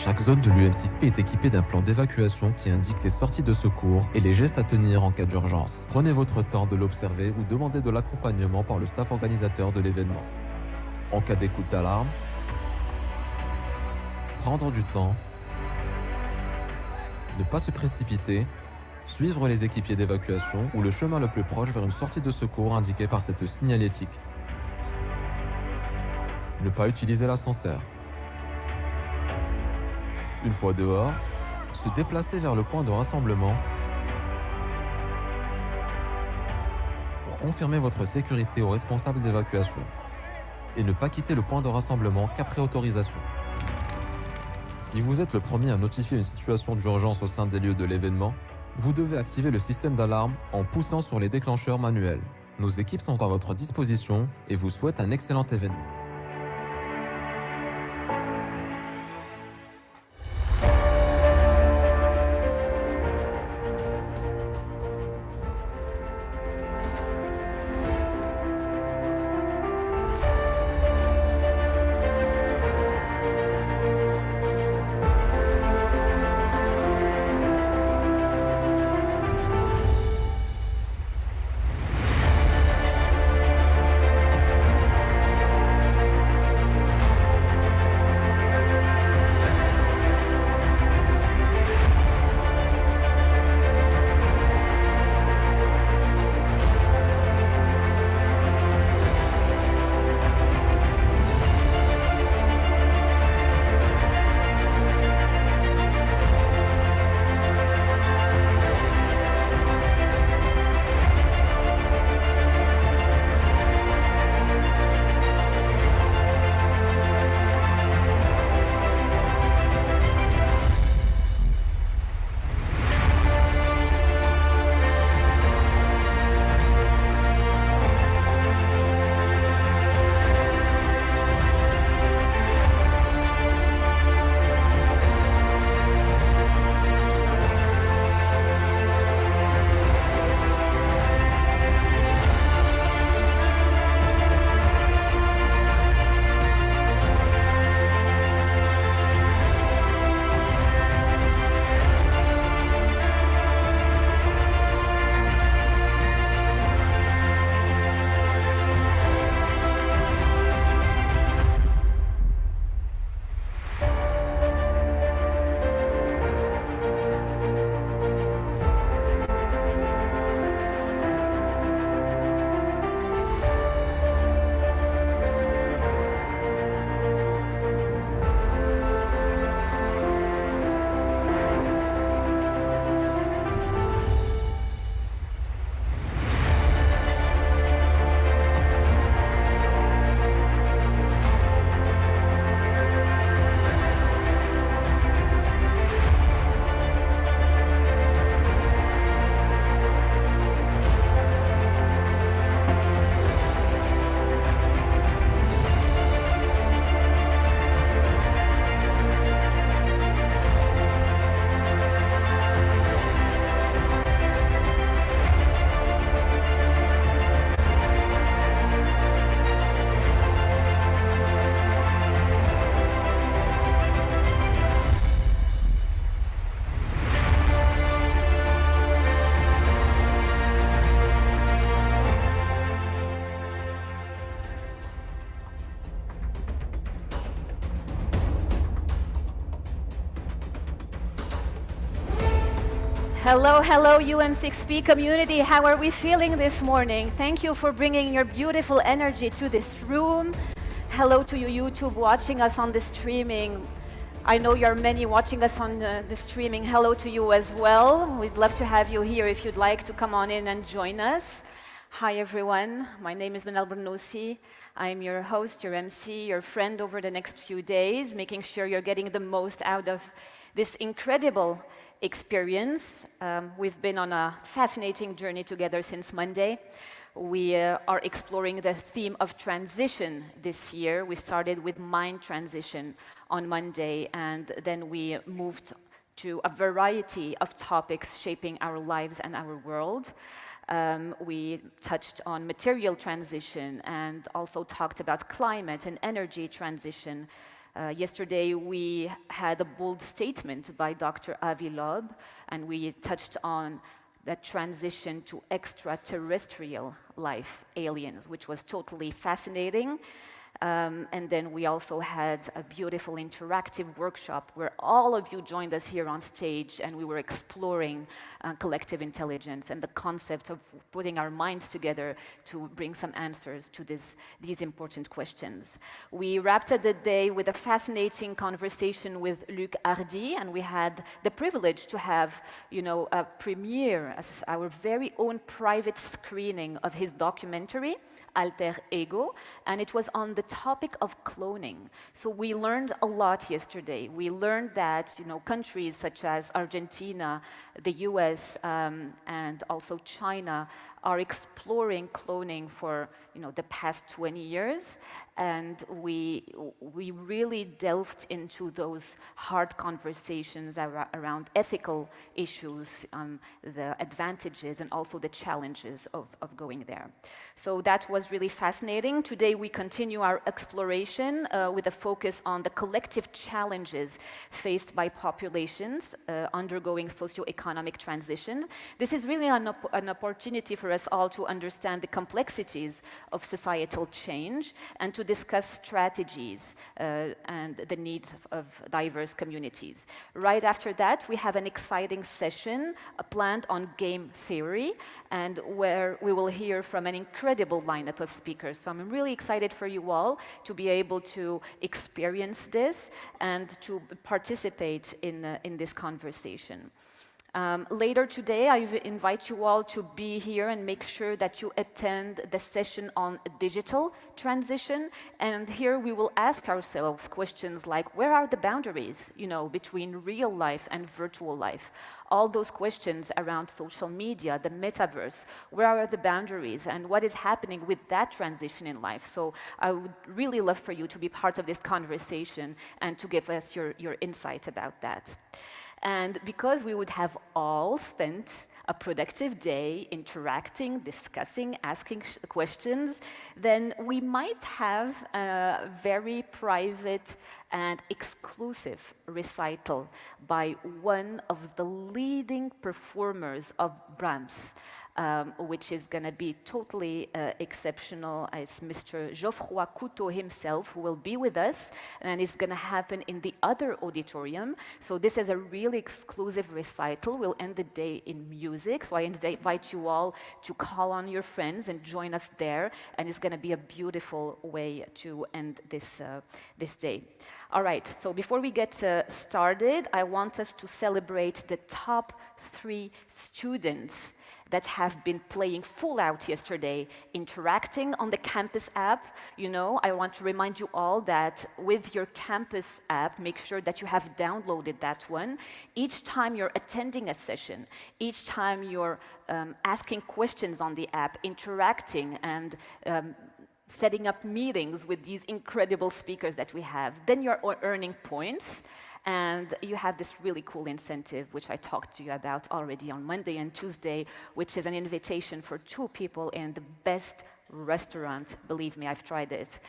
Chaque zone de l'UM6P est équipée d'un plan d'évacuation qui indique les sorties de secours et les gestes à tenir en cas d'urgence. Prenez votre temps de l'observer ou demandez de l'accompagnement par le staff organisateur de l'événement. En cas d'écoute d'alarme, prendre du temps, ne pas se précipiter, suivre les équipiers d'évacuation ou le chemin le plus proche vers une sortie de secours indiquée par cette signalétique. Ne pas utiliser l'ascenseur. Une fois dehors, se déplacer vers le point de rassemblement pour confirmer votre sécurité au responsable d'évacuation et ne pas quitter le point de rassemblement qu'après autorisation. Si vous êtes le premier à notifier une situation d'urgence au sein des lieux de l'événement, vous devez activer le système d'alarme en poussant sur les déclencheurs manuels. Nos équipes sont à votre disposition et vous souhaitent un excellent événement. Hello, hello, UM6P community. How are we feeling this morning? Thank you for bringing your beautiful energy to this room. Hello to you, YouTube, watching us on the streaming. I know you're many watching us on the streaming. Hello to you as well. We'd love to have you here if you'd like to come on in and join us. Hi, everyone. My name is Manal Bernoussi. I'm your host, your MC, your friend over the next few days, making sure you're getting the most out of this incredible experience. We've been on a fascinating journey together since Monday. We are exploring the theme of transition this year. We started with mind transition on Monday, and then we moved to a variety of topics shaping our lives and our world. We touched on material transition and also talked about climate and energy transition. Yesterday, we had a bold statement by Dr. Avi Loeb, and we touched on that transition to extraterrestrial life, aliens, which was totally fascinating. And then we also had a beautiful interactive workshop where all of you joined us here on stage, and we were exploring collective intelligence and the concept of putting our minds together to bring some answers to these important questions. We wrapped up the day with a fascinating conversation with Luc Hardy, and we had the privilege to have, a premiere, as our very own private screening of his documentary, Alter Ego, and it was on the topic of cloning. So we learned a lot yesterday. We learned that countries such as Argentina, the US, and also China are exploring cloning for the past 20 years, and we really delved into those hard conversations around ethical issues, the advantages and also the challenges of going there. So that was really fascinating. Today we continue our exploration with a focus on the collective challenges faced by populations undergoing socioeconomic transitions. This is really an opportunity for us all to understand the complexities of societal change and to discuss strategies and the needs of diverse communities. Right after that, we have an exciting session planned on game theory, and where we will hear from an incredible lineup of speakers. So I'm really excited for you all to be able to experience this and to participate in this conversation. Later today, I invite you all to be here and make sure that you attend the session on digital transition. And here we will ask ourselves questions like, where are the boundaries, between real life and virtual life? All those questions around social media, the metaverse, where are the boundaries and what is happening with that transition in life? So I would really love for you to be part of this conversation and to give us your insight about that. And because we would have all spent a productive day interacting, discussing, asking questions, then we might have a very private and exclusive recital by one of the leading performers of Brahms, which is going to be totally exceptional, as Mr. Geoffroy Couteau himself, who will be with us, and it's going to happen in the other auditorium. So this is a really exclusive recital. We'll end the day in music, so I invite you all to call on your friends and join us there, and it's going to be a beautiful way to end this day. All right, so before we get started, I want us to celebrate the top 3 students that have been playing full out yesterday, interacting on the campus app. I want to remind you all that with your campus app, make sure that you have downloaded that one. Each time you're attending a session, each time you're asking questions on the app, interacting and setting up meetings with these incredible speakers that we have, then you're earning points. And you have this really cool incentive, which I talked to you about already on Monday and Tuesday, which is an invitation for 2 people in the best restaurant. Believe me, I've tried it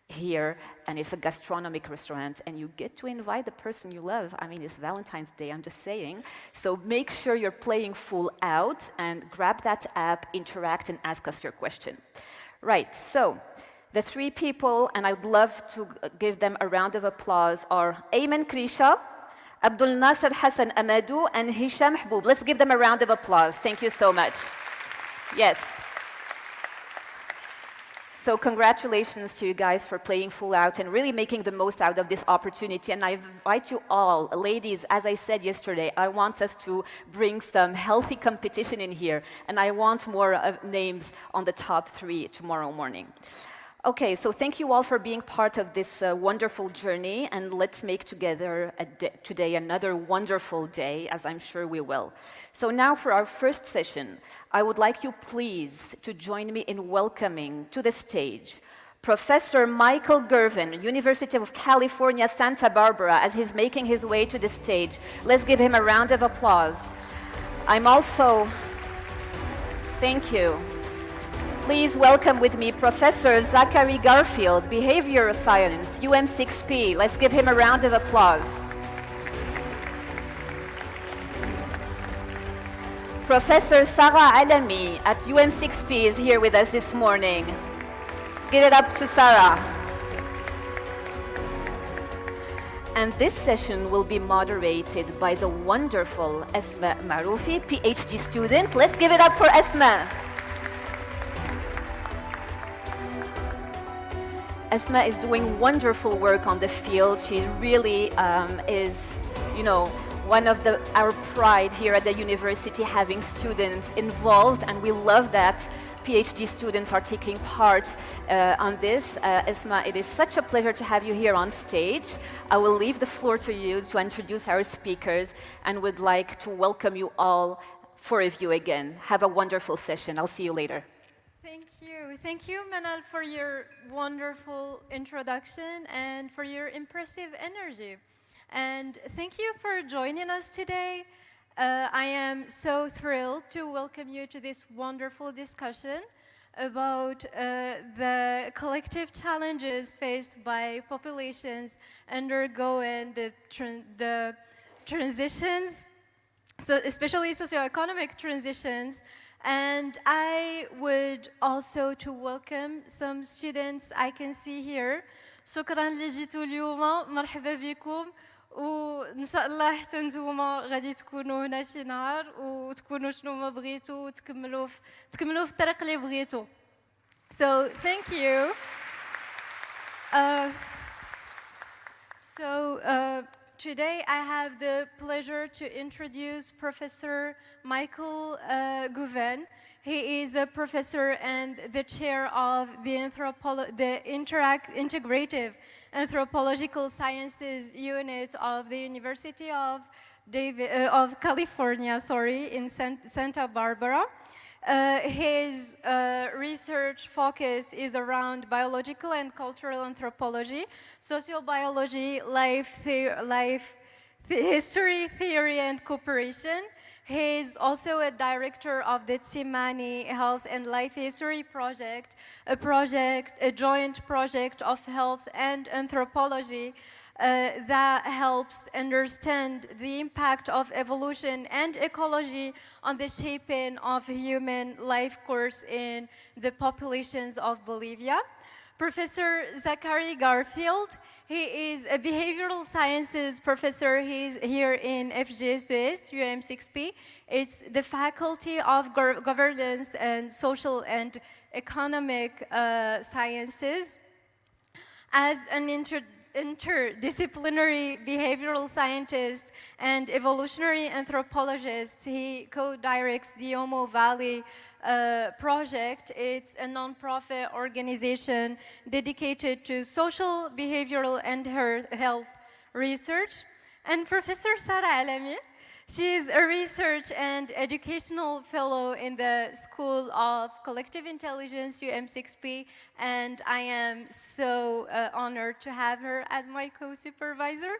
here, and it's a gastronomic restaurant, and you get to invite the person you love. I mean, it's Valentine's Day, I'm just saying. So make sure you're playing full out and grab that app, interact, and ask us your question. Right, so the 3 people, and I'd love to give them a round of applause, are Ayman Krisha, Abdul Nasser Hassan Amadou, and Hisham Hboub. Let's give them a round of applause. Thank you so much. Yes. So congratulations to you guys for playing full out and really making the most out of this opportunity. And I invite you all, ladies, as I said yesterday, I want us to bring some healthy competition in here. And I want more names on the top 3 tomorrow morning. Okay, so thank you all for being part of this wonderful journey, and let's make together today another wonderful day, as I'm sure we will. So now for our first session, I would like you please to join me in welcoming to the stage Professor Michael Gervin, University of California, Santa Barbara, as he's making his way to the stage. Let's give him a round of applause. Thank you. Please welcome with me Professor Zachary Garfield, Behavioral Science, UM6P. Let's give him a round of applause. Professor Sarah Alami at UM6P is here with us this morning. Give it up to Sarah. And this session will be moderated by the wonderful Esma Maroufi, PhD student. Let's give it up for Esma. Esma is doing wonderful work on the field. She really is, one of our pride here at the university, having students involved, and we love that PhD students are taking part on this. Esma, it is such a pleasure to have you here on stage. I will leave the floor to you to introduce our speakers and would like to welcome you all for review again. Have a wonderful session. I'll see you later. Thank you. Thank you, Manal, for your wonderful introduction and for your impressive energy. And thank you for joining us today. I am so thrilled to welcome you to this wonderful discussion about the collective challenges faced by populations undergoing the transitions, so especially socioeconomic transitions. And I would also to welcome some students I can see here. شكرا اللي جيتوا اليوم، مرحبا بكم، وإن شاء الله حتى نتوما غادي تكونوا هنا شي نهار وتكونوا شنو ما بغيتوا وتكملوا في الطريق اللي بغيتوا. So thank you. Today I have the pleasure to introduce Professor Michael Gouven. He is a professor and the chair of the Integrative Anthropological Sciences Unit of the University of California, in Santa Barbara. His research focus is around biological and cultural anthropology, sociobiology, life history, theory, and cooperation. He's also a director of the Tsimani Health and Life History Project, a joint project of health and anthropology that helps understand the impact of evolution and ecology on the shaping of human life course in the populations of Bolivia. Professor Zachary Garfield, he is a behavioral sciences professor. He's here in FGSUS, UM6P. It's the Faculty of Governance and Social and Economic Sciences. As an interdisciplinary behavioral scientist and evolutionary anthropologist, he co-directs the Omo Valley project. It's a non-profit organization dedicated to social, behavioral, and health research. And Professor Sarah Alami, she is a research and educational fellow in the School of Collective Intelligence, UM6P, and I am so honored to have her as my co-supervisor.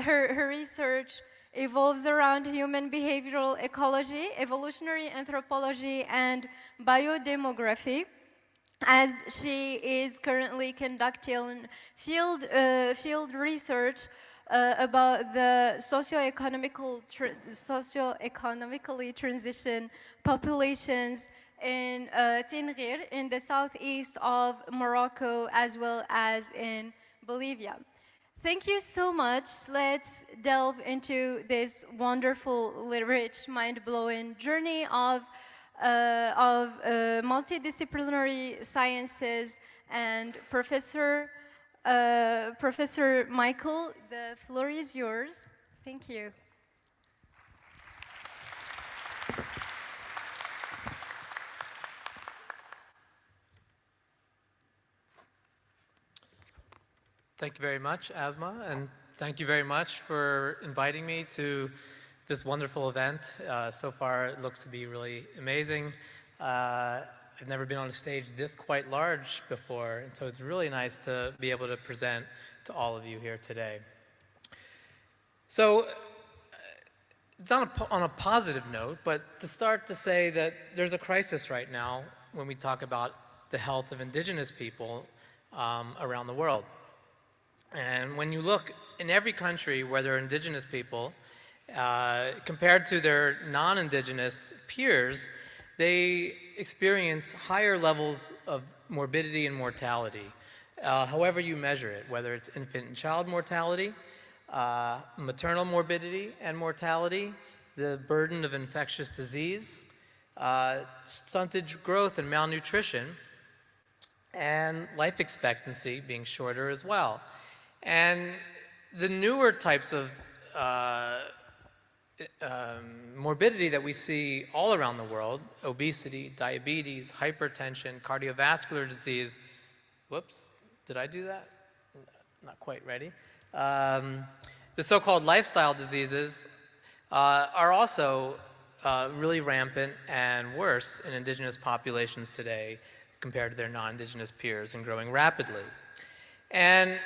Her research evolves around human behavioral ecology, evolutionary anthropology, and biodemography, as she is currently conducting field research about the socioeconomically transition populations in Tinrir, in the southeast of Morocco, as well as in Bolivia. Thank you so much. Let's delve into this wonderful, rich, mind-blowing journey of multidisciplinary sciences. And Professor Michael, the floor is yours. Thank you. Thank you very much, Asma, and thank you very much for inviting me to this wonderful event. So far, it looks to be really amazing. I've never been on a stage this quite large before, and so it's really nice to be able to present to all of you here today. So it's not on a positive note, but to start to say that there's a crisis right now when we talk about the health of indigenous people around the world. And when you look in every country where there are indigenous people, compared to their non-indigenous peers, they experience higher levels of morbidity and mortality, however you measure it, whether it's infant and child mortality, maternal morbidity and mortality, the burden of infectious disease, stunted growth and malnutrition, and life expectancy being shorter as well. And the newer types of morbidity that we see all around the world, obesity, diabetes, hypertension, cardiovascular disease, whoops, did I do that? Not quite ready. The so-called lifestyle diseases are also really rampant and worse in indigenous populations today compared to their non-indigenous peers and growing rapidly. And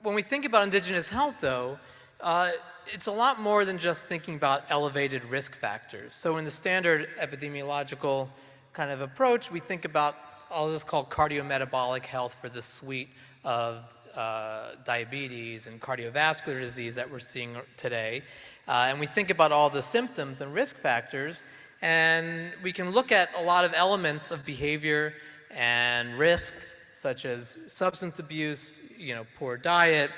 when we think about indigenous health, though, it's a lot more than just thinking about elevated risk factors. So in the standard epidemiological kind of approach, we think about all this called cardiometabolic health for the suite of diabetes and cardiovascular disease that we're seeing today. And we think about all the symptoms and risk factors, and we can look at a lot of elements of behavior and risk, such as substance abuse, poor diet,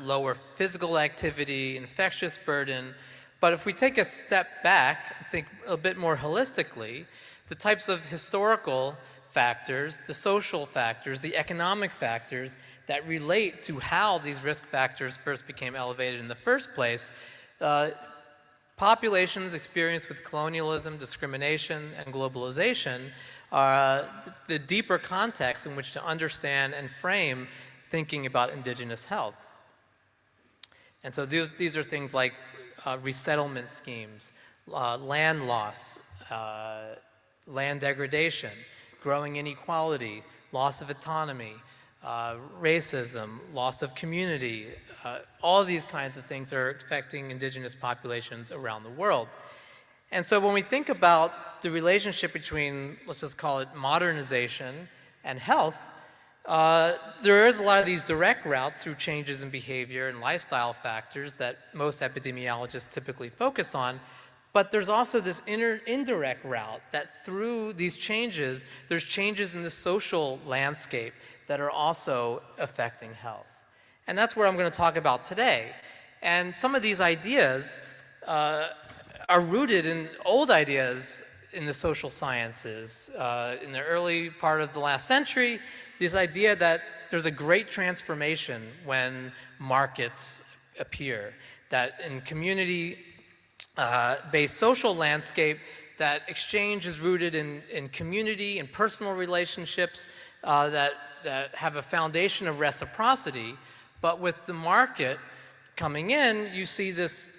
lower physical activity, infectious burden. But if we take a step back and think a bit more holistically, the types of historical factors, the social factors, the economic factors that relate to how these risk factors first became elevated in the first place, populations experienced with colonialism, discrimination, and globalization are the deeper context in which to understand and frame thinking about indigenous health. And so these are things like resettlement schemes, land loss, land degradation, growing inequality, loss of autonomy, racism, loss of community. All of these kinds of things are affecting indigenous populations around the world. And so when we think about the relationship between, let's just call it modernization and health, there is a lot of these direct routes through changes in behavior and lifestyle factors that most epidemiologists typically focus on. But there's also this indirect route that through these changes, there's changes in the social landscape that are also affecting health. And that's what I'm going to talk about today. And some of these ideas are rooted in old ideas in the social sciences. In the early part of the last century, this idea that there's a great transformation when markets appear, that in community-based social landscape, that exchange is rooted in community and personal relationships that have a foundation of reciprocity. But with the market coming in, you see this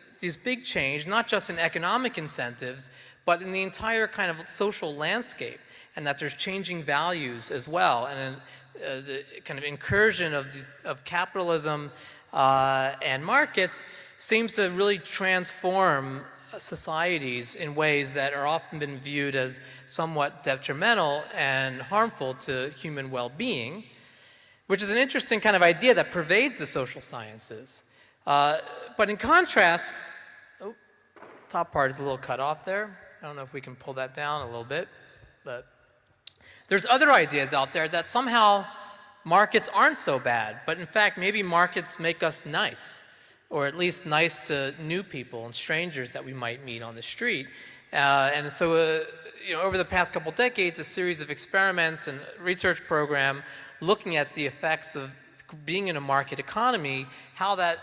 big change, not just in economic incentives, but in the entire kind of social landscape, and that there's changing values as well, and the kind of incursion of capitalism and markets seems to really transform societies in ways that are often been viewed as somewhat detrimental and harmful to human well-being, which is an interesting kind of idea that pervades the social sciences. But in contrast, top part is a little cut off there. I don't know if we can pull that down a little bit, but there's other ideas out there that somehow markets aren't so bad, but in fact, maybe markets make us nice, or at least nice to new people and strangers that we might meet on the street. And so, over the past couple decades, a series of experiments and research program looking at the effects of being in a market economy, how that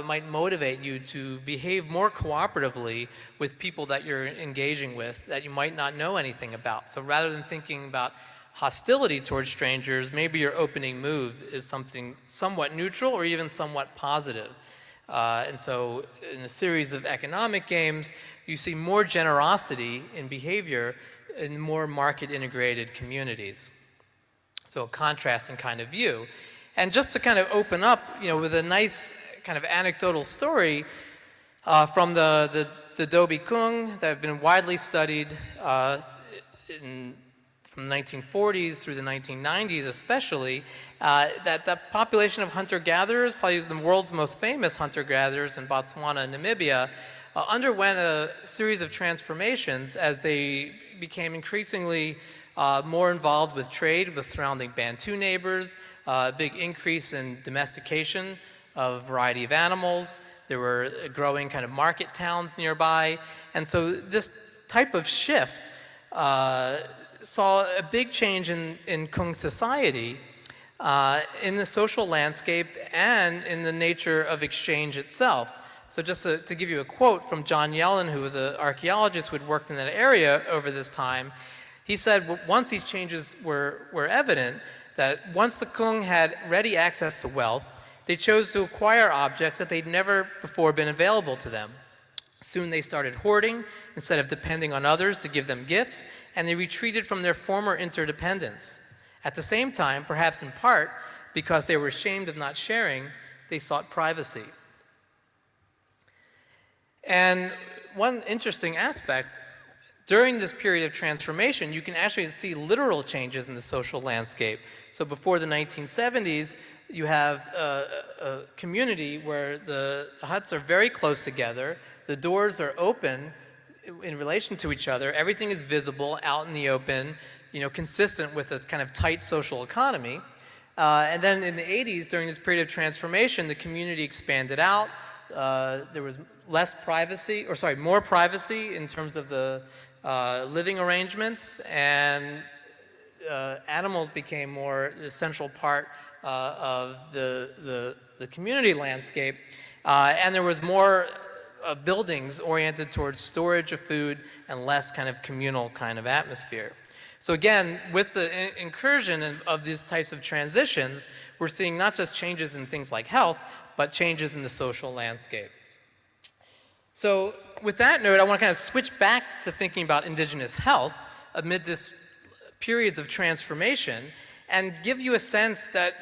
might motivate you to behave more cooperatively with people that you're engaging with that you might not know anything about. So rather than thinking about hostility towards strangers, maybe your opening move is something somewhat neutral or even somewhat positive. And so in a series of economic games, you see more generosity in behavior in more market-integrated communities. So a contrasting kind of view. And just to kind of open up, with a nice kind of anecdotal story from the Dobie Kung that have been widely studied from the 1940s through the 1990s especially, that the population of hunter-gatherers, probably the world's most famous hunter-gatherers in Botswana and Namibia, underwent a series of transformations as they became increasingly more involved with trade with surrounding Bantu neighbors, a big increase in domestication of a variety of animals. There were growing kind of market towns nearby. And so this type of shift saw a big change in Kung society, in the social landscape and in the nature of exchange itself. So just to give you a quote from John Yellen, who was an archaeologist who had worked in that area over this time, he said once these changes were evident, that once the Kung had ready access to wealth, they chose to acquire objects that they'd never before been available to them. Soon they started hoarding instead of depending on others to give them gifts, and they retreated from their former interdependence. At the same time, perhaps in part because they were ashamed of not sharing, they sought privacy. And one interesting aspect, during this period of transformation, you can actually see literal changes in the social landscape. So before the 1970s, you have a community where the huts are very close together, the doors are open in relation to each other, everything is visible out in the open, consistent with a kind of tight social economy. And then in the 80s, during this period of transformation, the community expanded out. There was more privacy in terms of the living arrangements, and animals became more the central part of the community landscape. And there was more buildings oriented towards storage of food and less kind of communal kind of atmosphere. So again, with the incursion of these types of transitions, we're seeing not just changes in things like health, but changes in the social landscape. So with that note, I want to kind of switch back to thinking about indigenous health amid this periods of transformation and give you a sense that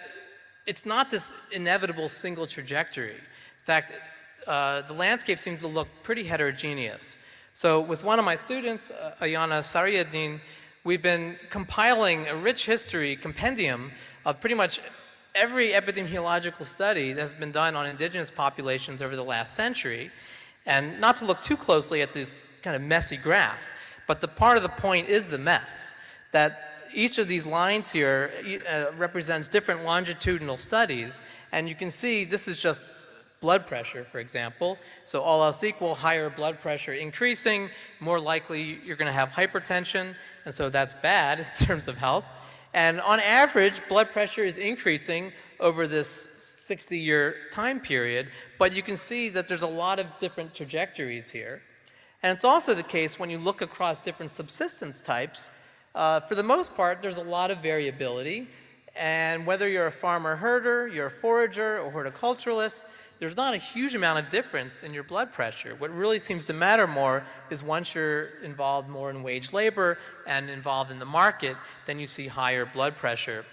it's not this inevitable single trajectory. In fact, the landscape seems to look pretty heterogeneous. So with one of my students, Ayana Sariyadin, we've been compiling a rich history compendium of pretty much every epidemiological study that's been done on indigenous populations over the last century. And not to look too closely at this kind of messy graph, but the part of the point is the mess, that each of these lines here represents different longitudinal studies, and you can see this is just blood pressure, for example. So all else equal, higher blood pressure increasing, more likely you're going to have hypertension, and so that's bad in terms of health. And on average, blood pressure is increasing over this 60-year time period, but you can see that there's a lot of different trajectories here. And it's also the case when you look across different subsistence types, for the most part, there's a lot of variability, and whether you're a farmer-herder, you're a forager, or horticulturalist, there's not a huge amount of difference in your blood pressure. What really seems to matter more is once you're involved more in wage labor and involved in the market, then you see higher blood pressure.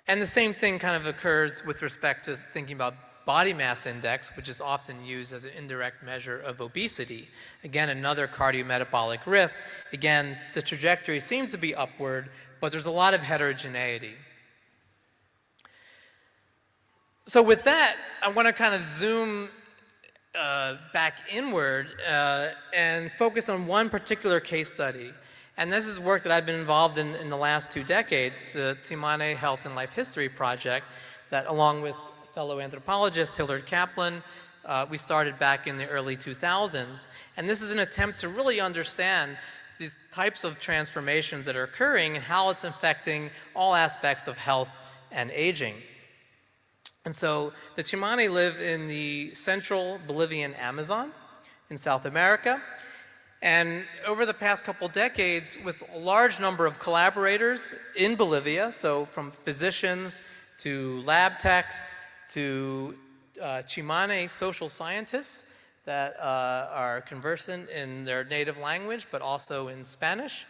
And the same thing kind of occurs with respect to thinking about body mass index, which is often used as an indirect measure of obesity. Again, another cardiometabolic risk. Again, the trajectory seems to be upward, but there's a lot of heterogeneity. So with that, I want to kind of zoom back inward and focus on one particular case study. And this is work that I've been involved in the last 2 decades, the Tsimane Health and Life History Project, that along with fellow anthropologist Hilliard Kaplan, we started back in the early 2000s. And this is an attempt to really understand these types of transformations that are occurring and how it's affecting all aspects of health and aging. And so the Tsimane live in the central Bolivian Amazon in South America. And over the past couple decades, with a large number of collaborators in Bolivia, so from physicians to lab techs to Tsimane social scientists that are conversant in their native language, but also in Spanish,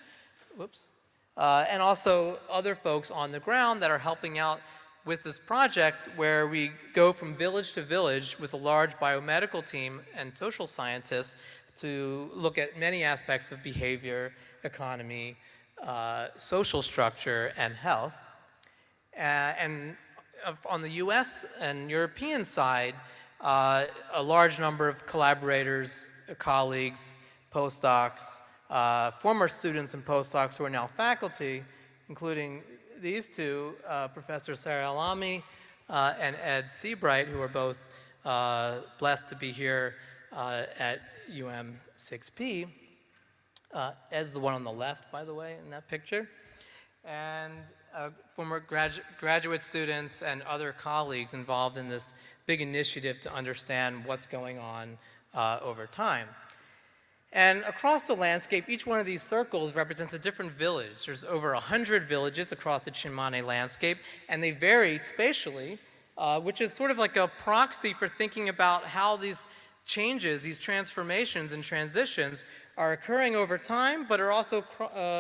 and also other folks on the ground that are helping out with this project where we go from village to village with a large biomedical team and social scientists to look at many aspects of behavior, economy, social structure, and health. And on the US and European side, a large number of collaborators, colleagues, postdocs, former students and postdocs who are now faculty, including these two, Professor Sarah Alami and Ed Seabright, who are both blessed to be here at UM6P. Ed's the one on the left, by the way, in that picture. And former graduate students and other colleagues involved in this big initiative to understand what's going on over time. And across the landscape, each one of these circles represents a different village. There's over 100 villages across the Cimane landscape, and they vary spatially, which is sort of like a proxy for thinking about how these changes, these transformations and transitions are occurring over time, but are also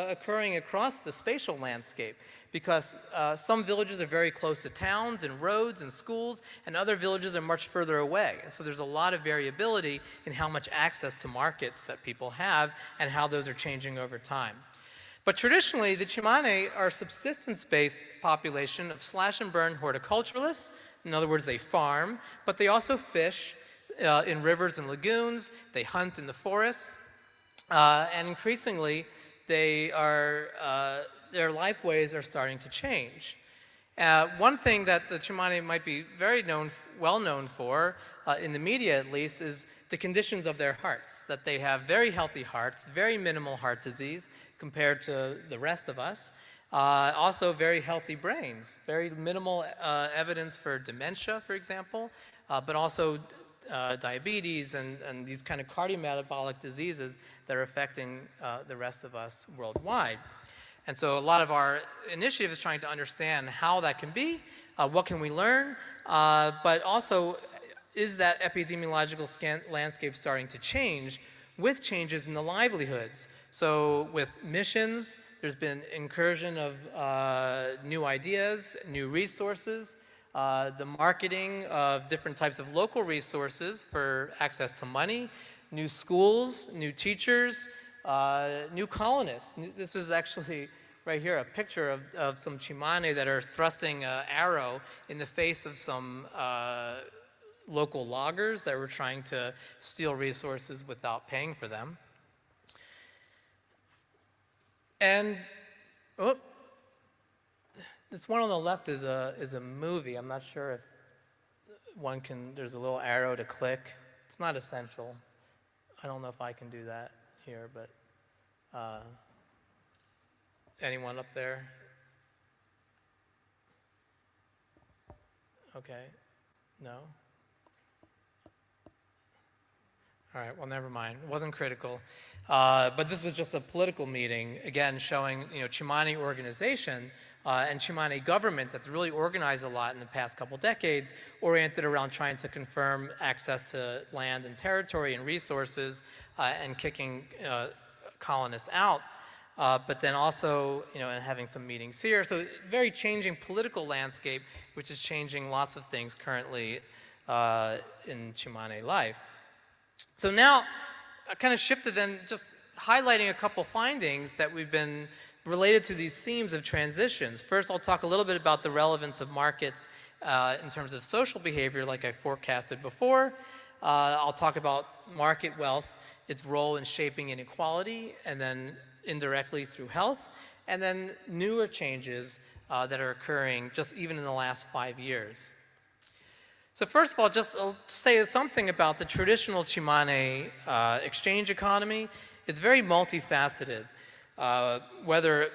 occurring across the spatial landscape. Because some villages are very close to towns and roads and schools, and other villages are much further away. And so there's a lot of variability in how much access to markets that people have and how those are changing over time. But traditionally, the Cimane are a subsistence-based population of slash-and-burn horticulturalists. In other words, they farm, but they also fish in rivers and lagoons. They hunt in the forests. And increasingly, they are their life ways are starting to change. One thing that the Cimane might be very well known for, in the media at least, is the conditions of their hearts, that they have very healthy hearts, very minimal heart disease compared to the rest of us. Also very healthy brains, very minimal evidence for dementia, for example, but also diabetes and these kind of cardiometabolic diseases that are affecting the rest of us worldwide. And so a lot of our initiative is trying to understand how that can be, what can we learn, but also is that epidemiological landscape starting to change with changes in the livelihoods. So with missions, there's been incursion of new ideas, new resources, the marketing of different types of local resources for access to money, new schools, new teachers, new colonists. This is actually right here a picture of some Cimane that are thrusting an arrow in the face of some local loggers that were trying to steal resources without paying for them. And this one on the left is a movie. I'm not sure if one can, there's a little arrow to click. It's not essential. I don't know if I can do that here, but anyone up there? Okay, no? All right, well, never mind. It wasn't critical. But this was just a political meeting, again, showing, Cimane organization and Cimane government that's really organized a lot in the past couple decades, oriented around trying to confirm access to land and territory and resources and kicking colonists out. But then also, and having some meetings here. So very changing political landscape, which is changing lots of things currently in Cimane life. So now, I kind of shifted then just highlighting a couple findings that we've been related to these themes of transitions. First, I'll talk a little bit about the relevance of markets in terms of social behavior, like I forecasted before. I'll talk about market wealth, its role in shaping inequality, and then indirectly through health, and then newer changes that are occurring just even in the last 5 years. So first of all, I'll say something about the traditional Cimane exchange economy. It's very multifaceted. Whether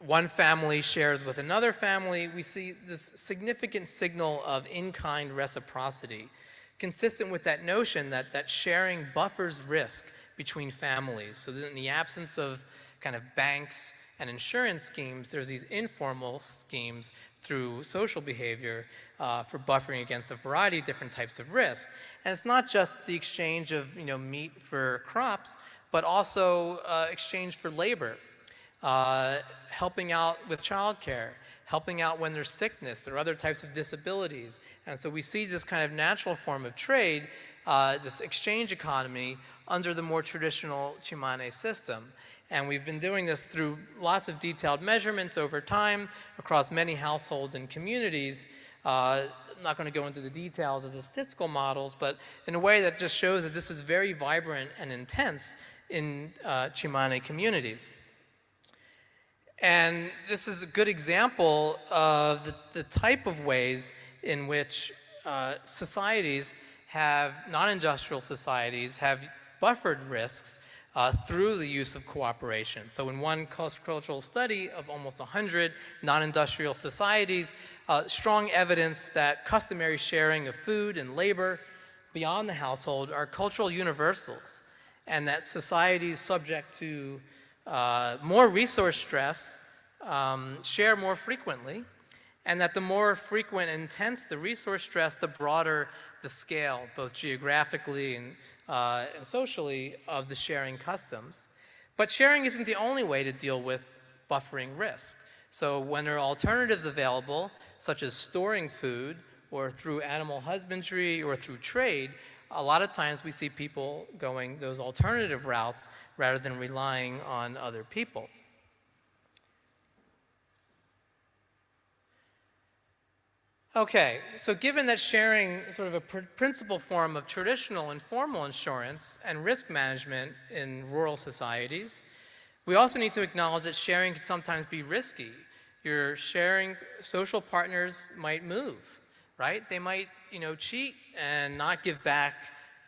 one family shares with another family, we see this significant signal of in-kind reciprocity, consistent with that notion that sharing buffers risk between families. So that in the absence of kind of banks and insurance schemes, there's these informal schemes through social behavior for buffering against a variety of different types of risk. And it's not just the exchange of meat for crops, but also exchange for labor. helping out with childcare, helping out when there's sickness or other types of disabilities. And so we see this kind of natural form of trade, this exchange economy, under the more traditional Tsimane system. And we've been doing this through lots of detailed measurements over time across many households and communities. I'm not going to go into the details of the statistical models, but in a way that just shows that this is very vibrant and intense in Tsimane communities. And this is a good example of the type of ways in which societies have, non-industrial societies, have buffered risks through the use of cooperation. So in one cultural study of almost 100 non-industrial societies, strong evidence that customary sharing of food and labor beyond the household are cultural universals, and that societies subject to more resource stress share more frequently, and that the more frequent and intense the resource stress, the broader the scale, both geographically and socially, of the sharing customs. But sharing isn't the only way to deal with buffering risk. So when there are alternatives available, such as storing food, or through animal husbandry, or through trade, a lot of times we see people going those alternative routes rather than relying on other people. Okay, so given that sharing is sort of a principal form of traditional informal insurance and risk management in rural societies, we also need to acknowledge that sharing can sometimes be risky. Your sharing social partners might move, right? They might, cheat and not give back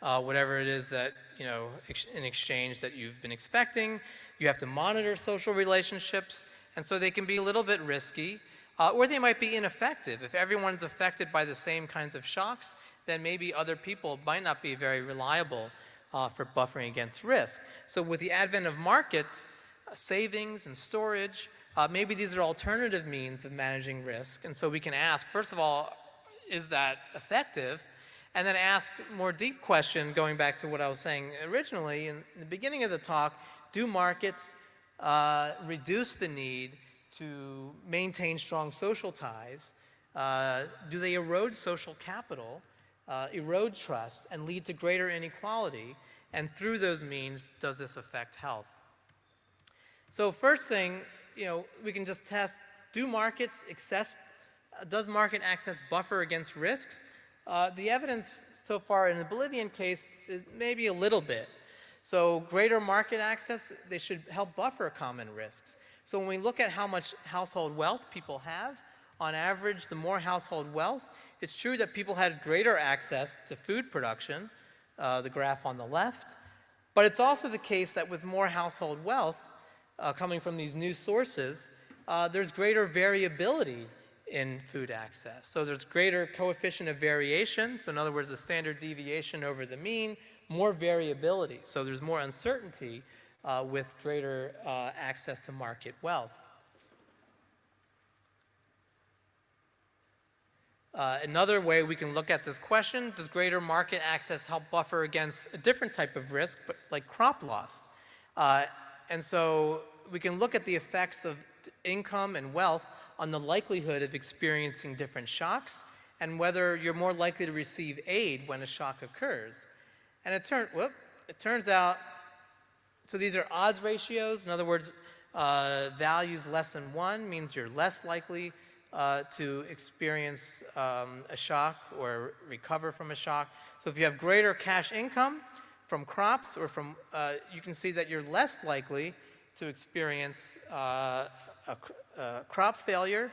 whatever it is that, in exchange that you've been expecting. You have to monitor social relationships, and so they can be a little bit risky. Or they might be ineffective. If everyone's affected by the same kinds of shocks, then maybe other people might not be very reliable for buffering against risk. So with the advent of markets, savings and storage, maybe these are alternative means of managing risk. And so we can ask, first of all, is that effective? And then ask a more deep question, going back to what I was saying originally in the beginning of the talk, do markets reduce the need to maintain strong social ties? Do they erode social capital, erode trust, and lead to greater inequality? And through those means, does this affect health? So first thing, we can just test, does market access buffer against risks? The evidence so far in the Bolivian case is maybe a little bit. So greater market access, they should help buffer common risks. So when we look at how much household wealth people have, on average, the more household wealth, it's true that people had greater access to food production, the graph on the left, but it's also the case that with more household wealth coming from these new sources, there's greater variability in food access. So there's greater coefficient of variation, so in other words, the standard deviation over the mean, more variability. So there's more uncertainty with greater access to market wealth. Another way we can look at this question, does greater market access help buffer against a different type of risk, but like crop loss? And so we can look at the effects of income and wealth on the likelihood of experiencing different shocks and whether you're more likely to receive aid when a shock occurs. And it turns out, so these are odds ratios. In other words, values less than 1 means you're less likely to experience a shock or recover from a shock. So if you have greater cash income from crops or from, you can see that you're less likely to experience a crop failure,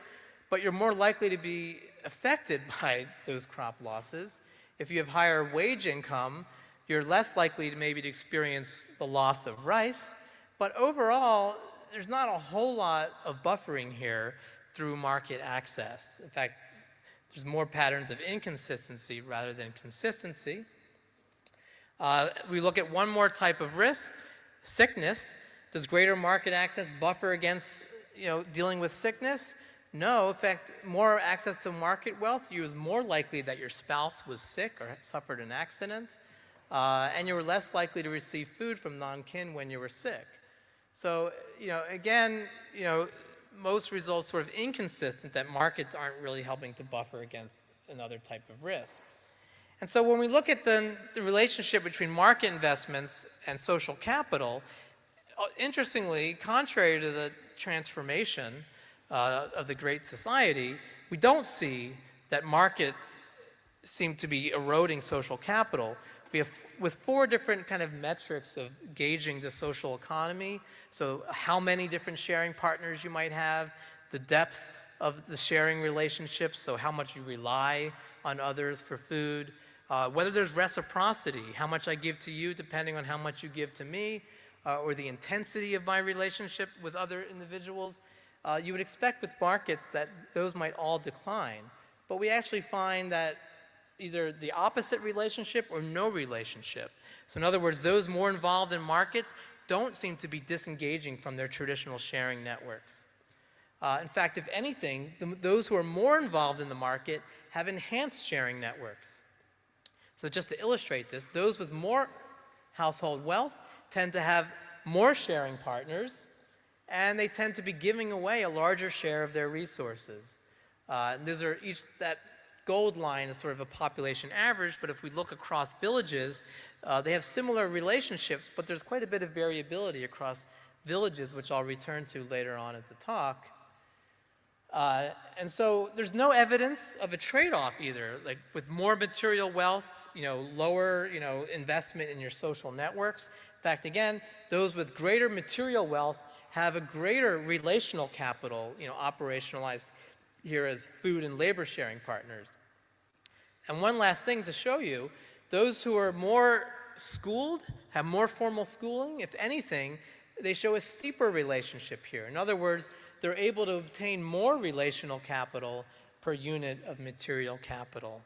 but you're more likely to be affected by those crop losses. If you have higher wage income, you're less likely to maybe experience the loss of rice, but overall, there's not a whole lot of buffering here through market access. In fact, there's more patterns of inconsistency rather than consistency. We look at one more type of risk, sickness. Does greater market access buffer against dealing with sickness? No, in fact, more access to market wealth, you was more likely that your spouse was sick or suffered an accident. And you were less likely to receive food from non-kin when you were sick. So, again, most results sort of inconsistent that markets aren't really helping to buffer against another type of risk. And so when we look at the relationship between market investments and social capital, interestingly, contrary to the transformation of the Great Society, we don't see that market seem to be eroding social capital. We have with 4 different kind of metrics of gauging the social economy. So how many different sharing partners you might have, the depth of the sharing relationships, so how much you rely on others for food, whether there's reciprocity, how much I give to you depending on how much you give to me, or the intensity of my relationship with other individuals. You would expect with markets that those might all decline. But we actually find that either the opposite relationship or no relationship. So in other words, those more involved in markets don't seem to be disengaging from their traditional sharing networks. In fact, if anything, those who are more involved in the market have enhanced sharing networks. So just to illustrate this, those with more household wealth tend to have more sharing partners, and they tend to be giving away a larger share of their resources. These are that gold line is sort of a population average, but if we look across villages, they have similar relationships, but there's quite a bit of variability across villages, which I'll return to later on at the talk. And so there's no evidence of a trade-off either, like with more material wealth, lower, investment in your social networks. In fact, again, those with greater material wealth have a greater relational capital, operationalized here as food and labor sharing partners. And one last thing to show you, those who are more schooled, have more formal schooling, if anything, they show a steeper relationship here. In other words, they're able to obtain more relational capital per unit of material capital.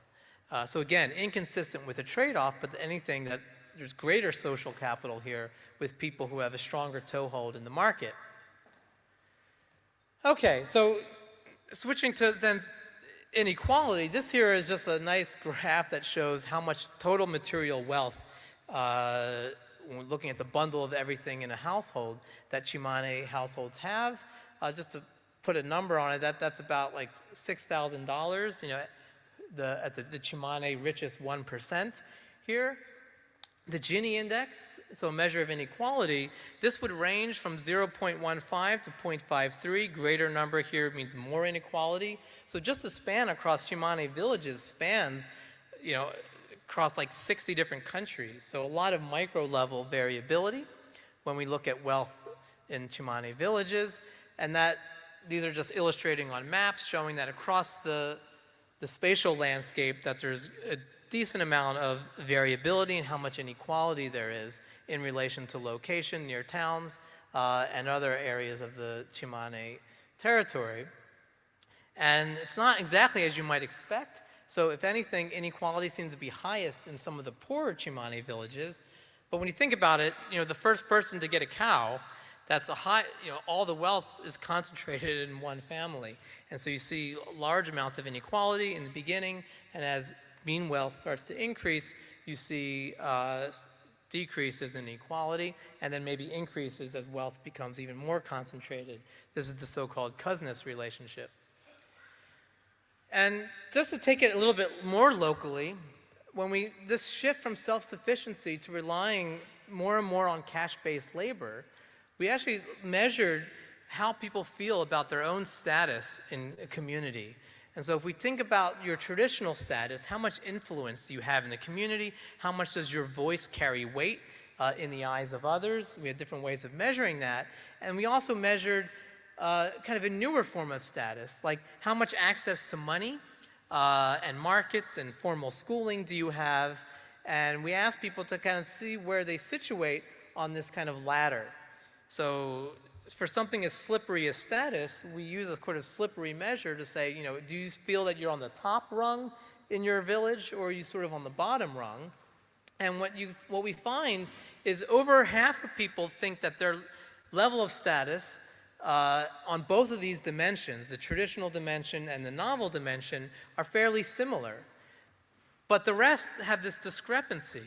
So again, inconsistent with the trade-off, but anything that there's greater social capital here with people who have a stronger toehold in the market. Okay, so switching to then inequality, this here is just a nice graph that shows how much total material wealth, when we're looking at the bundle of everything in a household, that Chimane households have. Just to put a number on it, that's about like $6,000, at the Chimane richest 1% here. The Gini index, so a measure of inequality, this would range from 0.15 to 0.53. Greater number here means more inequality. So just the span across Chimane villages spans, across like 60 different countries. So a lot of micro-level variability when we look at wealth in Chimane villages. And these are just illustrating on maps showing that across the spatial landscape that there's a decent amount of variability in how much inequality there is in relation to location near towns and other areas of the Chimane territory. And it's not exactly as you might expect. So if anything, inequality seems to be highest in some of the poorer Chimane villages. But when you think about it, the first person to get a cow, that's all the wealth is concentrated in one family. And so you see large amounts of inequality in the beginning, and as mean wealth starts to increase, you see decreases in inequality, and then maybe increases as wealth becomes even more concentrated. This is the so-called cousiness relationship. And just to take it a little bit more locally, this shift from self-sufficiency to relying more and more on cash-based labor, we actually measured how people feel about their own status in a community. And so if we think about your traditional status, how much influence do you have in the community? How much does your voice carry weight in the eyes of others? We had different ways of measuring that. And we also measured kind of a newer form of status, like how much access to money and markets and formal schooling do you have? And we asked people to kind of see where they situate on this kind of ladder. So for something as slippery as status, we use a sort of slippery measure to say, do you feel that you're on the top rung in your village, or are you sort of on the bottom rung? And what we find is over half of people think that their level of status on both of these dimensions, the traditional dimension and the novel dimension, are fairly similar. But the rest have this discrepancy.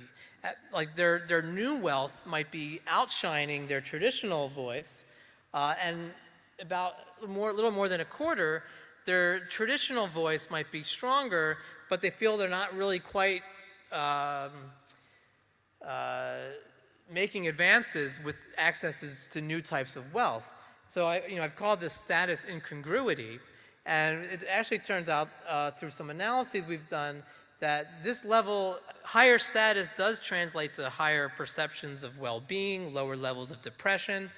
Like their new wealth might be outshining their traditional voice, and about a little more than a quarter, their traditional voice might be stronger, but they feel they're not really quite making advances with accesses to new types of wealth. So I've called this status incongruity, and it actually turns out through some analyses we've done that this level, higher status does translate to higher perceptions of well-being, lower levels of depression,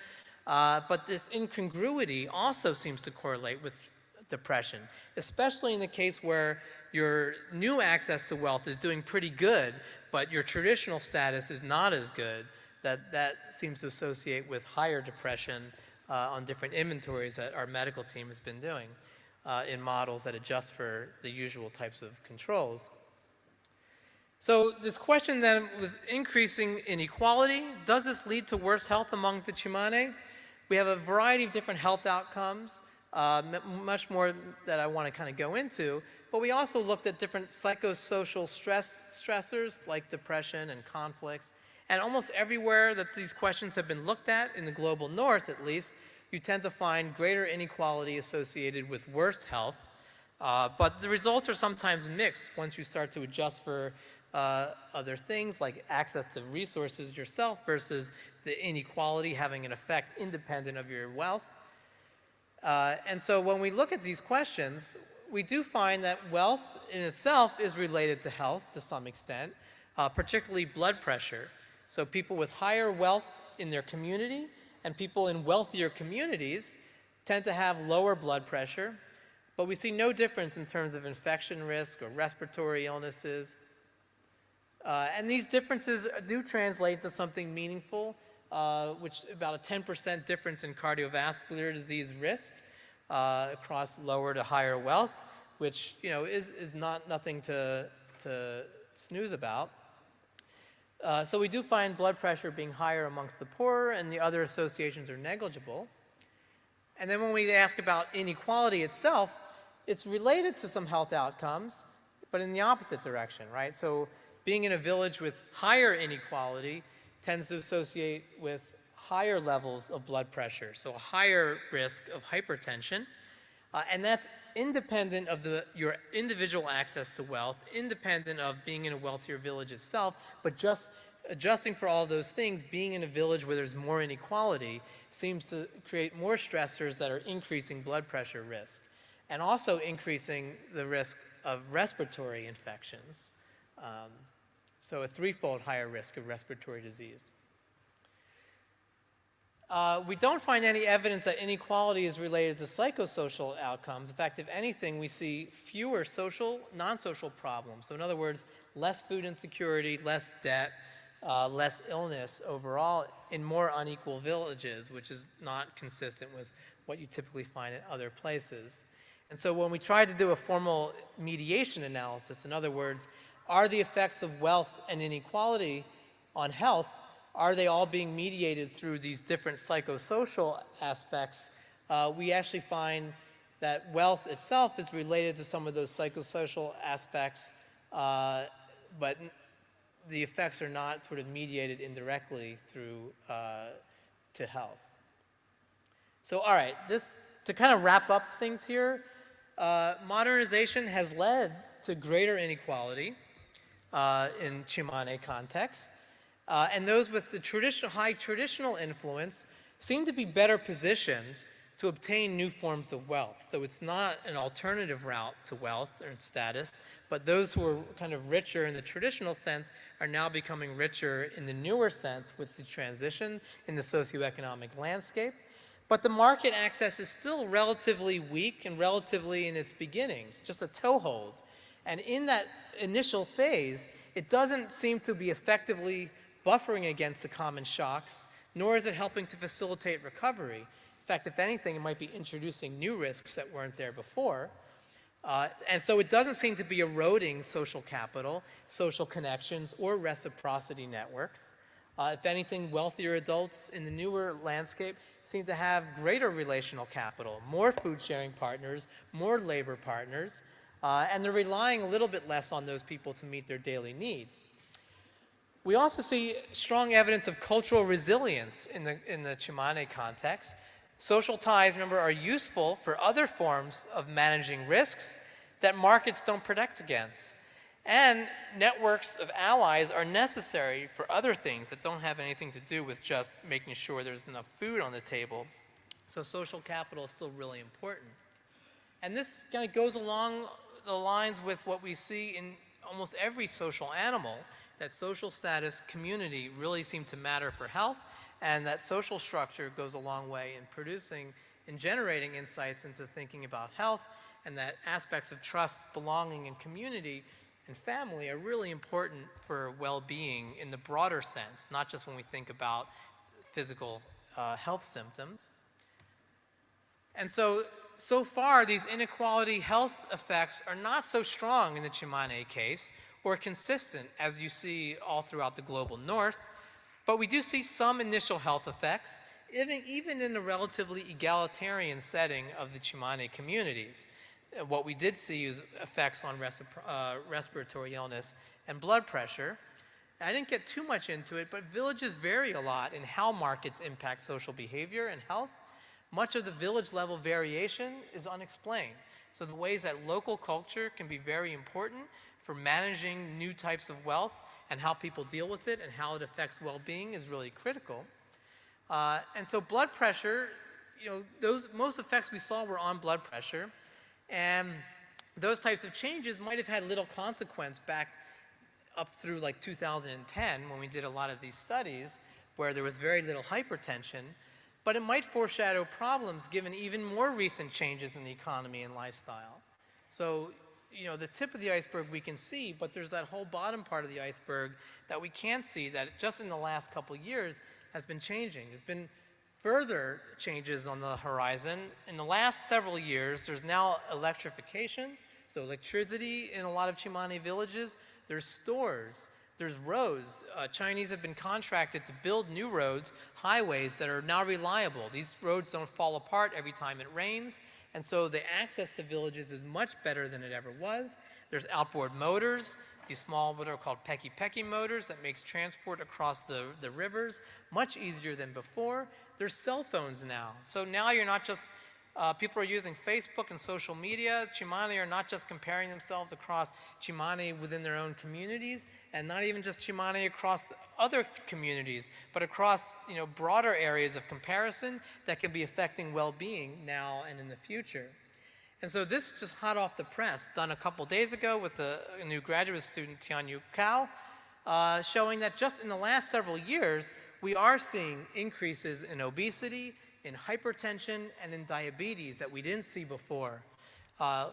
but this incongruity also seems to correlate with depression, especially in the case where your new access to wealth is doing pretty good, but your traditional status is not as good. That seems to associate with higher depression on different inventories that our medical team has been doing in models that adjust for the usual types of controls. So this question then, with increasing inequality, does this lead to worse health among the Tsimane? We have a variety of different health outcomes, much more that I want to kind of go into, but we also looked at different psychosocial stressors like depression and conflicts. And almost everywhere that these questions have been looked at, in the global north at least, you tend to find greater inequality associated with worse health. But the results are sometimes mixed once you start to adjust for other things like access to resources yourself versus the inequality having an effect independent of your wealth. And so when we look at these questions, we do find that wealth in itself is related to health to some extent, particularly blood pressure. So people with higher wealth in their community and people in wealthier communities tend to have lower blood pressure, but we see no difference in terms of infection risk or respiratory illnesses. And these differences do translate to something meaningful, which about a 10% difference in cardiovascular disease risk across lower to higher wealth, which is nothing to snooze about. So we do find blood pressure being higher amongst the poorer, and the other associations are negligible. And then when we ask about inequality itself, it's related to some health outcomes, but in the opposite direction, right? So being in a village with higher inequality tends to associate with higher levels of blood pressure, so a higher risk of hypertension. And that's independent of your individual access to wealth, independent of being in a wealthier village itself, but just adjusting for all those things, being in a village where there's more inequality seems to create more stressors that are increasing blood pressure risk and also increasing the risk of respiratory infections. So a threefold higher risk of respiratory disease. We don't find any evidence that inequality is related to psychosocial outcomes. In fact, if anything, we see fewer non-social problems. So in other words, less food insecurity, less debt, less illness overall in more unequal villages, which is not consistent with what you typically find in other places. And so when we try to do a formal mediation analysis, in other words, are the effects of wealth and inequality on health, are they all being mediated through these different psychosocial aspects? We actually find that wealth itself is related to some of those psychosocial aspects, but the effects are not sort of mediated indirectly through to health. So all right, to kind of wrap up things here, modernization has led to greater inequality in Tsimane context. And those with the high traditional influence seem to be better positioned to obtain new forms of wealth. So it's not an alternative route to wealth or status, but those who are kind of richer in the traditional sense are now becoming richer in the newer sense with the transition in the socioeconomic landscape. But the market access is still relatively weak and relatively in its beginnings, just a toehold. And in that initial phase, it doesn't seem to be effectively buffering against the common shocks, nor is it helping to facilitate recovery. In fact, if anything, it might be introducing new risks that weren't there before. And so it doesn't seem to be eroding social capital, social connections, or reciprocity networks. If anything, wealthier adults in the newer landscape seem to have greater relational capital, more food-sharing partners, more labor partners, and they're relying a little bit less on those people to meet their daily needs. We also see strong evidence of cultural resilience in the Chimane context. Social ties, remember, are useful for other forms of managing risks that markets don't protect against. And networks of allies are necessary for other things that don't have anything to do with just making sure there's enough food on the table. So social capital is still really important. And this kind of goes along the lines with what we see in almost every social animal, that social status, community really seem to matter for health, and that social structure goes a long way in producing and generating insights into thinking about health, and that aspects of trust, belonging, and community and family are really important for well-being in the broader sense, not just when we think about physical health symptoms. And so far, these inequality health effects are not so strong in the Chimane case, or consistent as you see all throughout the global north, but we do see some initial health effects, even in a relatively egalitarian setting of the Chimane communities. What we did see is effects on respiratory illness and blood pressure. I didn't get too much into it, but villages vary a lot in how markets impact social behavior and health. Much of the village level variation is unexplained. So the ways that local culture can be very important for managing new types of wealth and how people deal with it and how it affects well-being is really critical. And so blood pressure, most effects we saw were on blood pressure, and those types of changes might have had little consequence back up through like 2010 when we did a lot of these studies where there was very little hypertension, but it might foreshadow problems given even more recent changes in the economy and lifestyle. So, the tip of the iceberg we can see, but there's that whole bottom part of the iceberg that we can't see that just in the last couple of years has been changing. There's been further changes on the horizon. In the last several years, there's now electrification, so electricity in a lot of Chimane villages. There's stores, there's roads. Chinese have been contracted to build new roads, highways that are now reliable. These roads don't fall apart every time it rains, and so the access to villages is much better than it ever was. There's outboard motors, these small what are called peki motors that makes transport across the rivers much easier than before. There's cell phones now. So now you're not just, people are using Facebook and social media. Chimane are not just comparing themselves across Chimane within their own communities, and not even just Chimane across other communities, but across broader areas of comparison that can be affecting well-being now and in the future. And so this just hot off the press, done a couple days ago with a new graduate student, Tianyu Cao, showing that just in the last several years, we are seeing increases in obesity, in hypertension, and in diabetes that we didn't see before. 4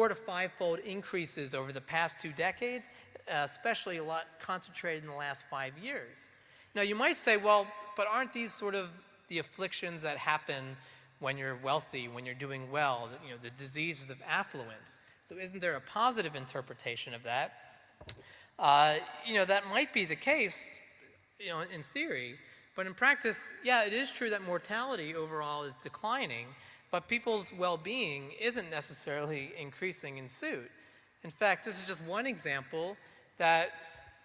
to 5-fold increases over the past 2 decades, especially a lot concentrated in the last 5 years. Now you might say, well, but aren't these sort of the afflictions that happen when you're wealthy, when you're doing well, the diseases of affluence? So isn't there a positive interpretation of that? That might be the case, in theory, but in practice, yeah, it is true that mortality overall is declining, but people's well-being isn't necessarily increasing in suit. In fact, this is just one example that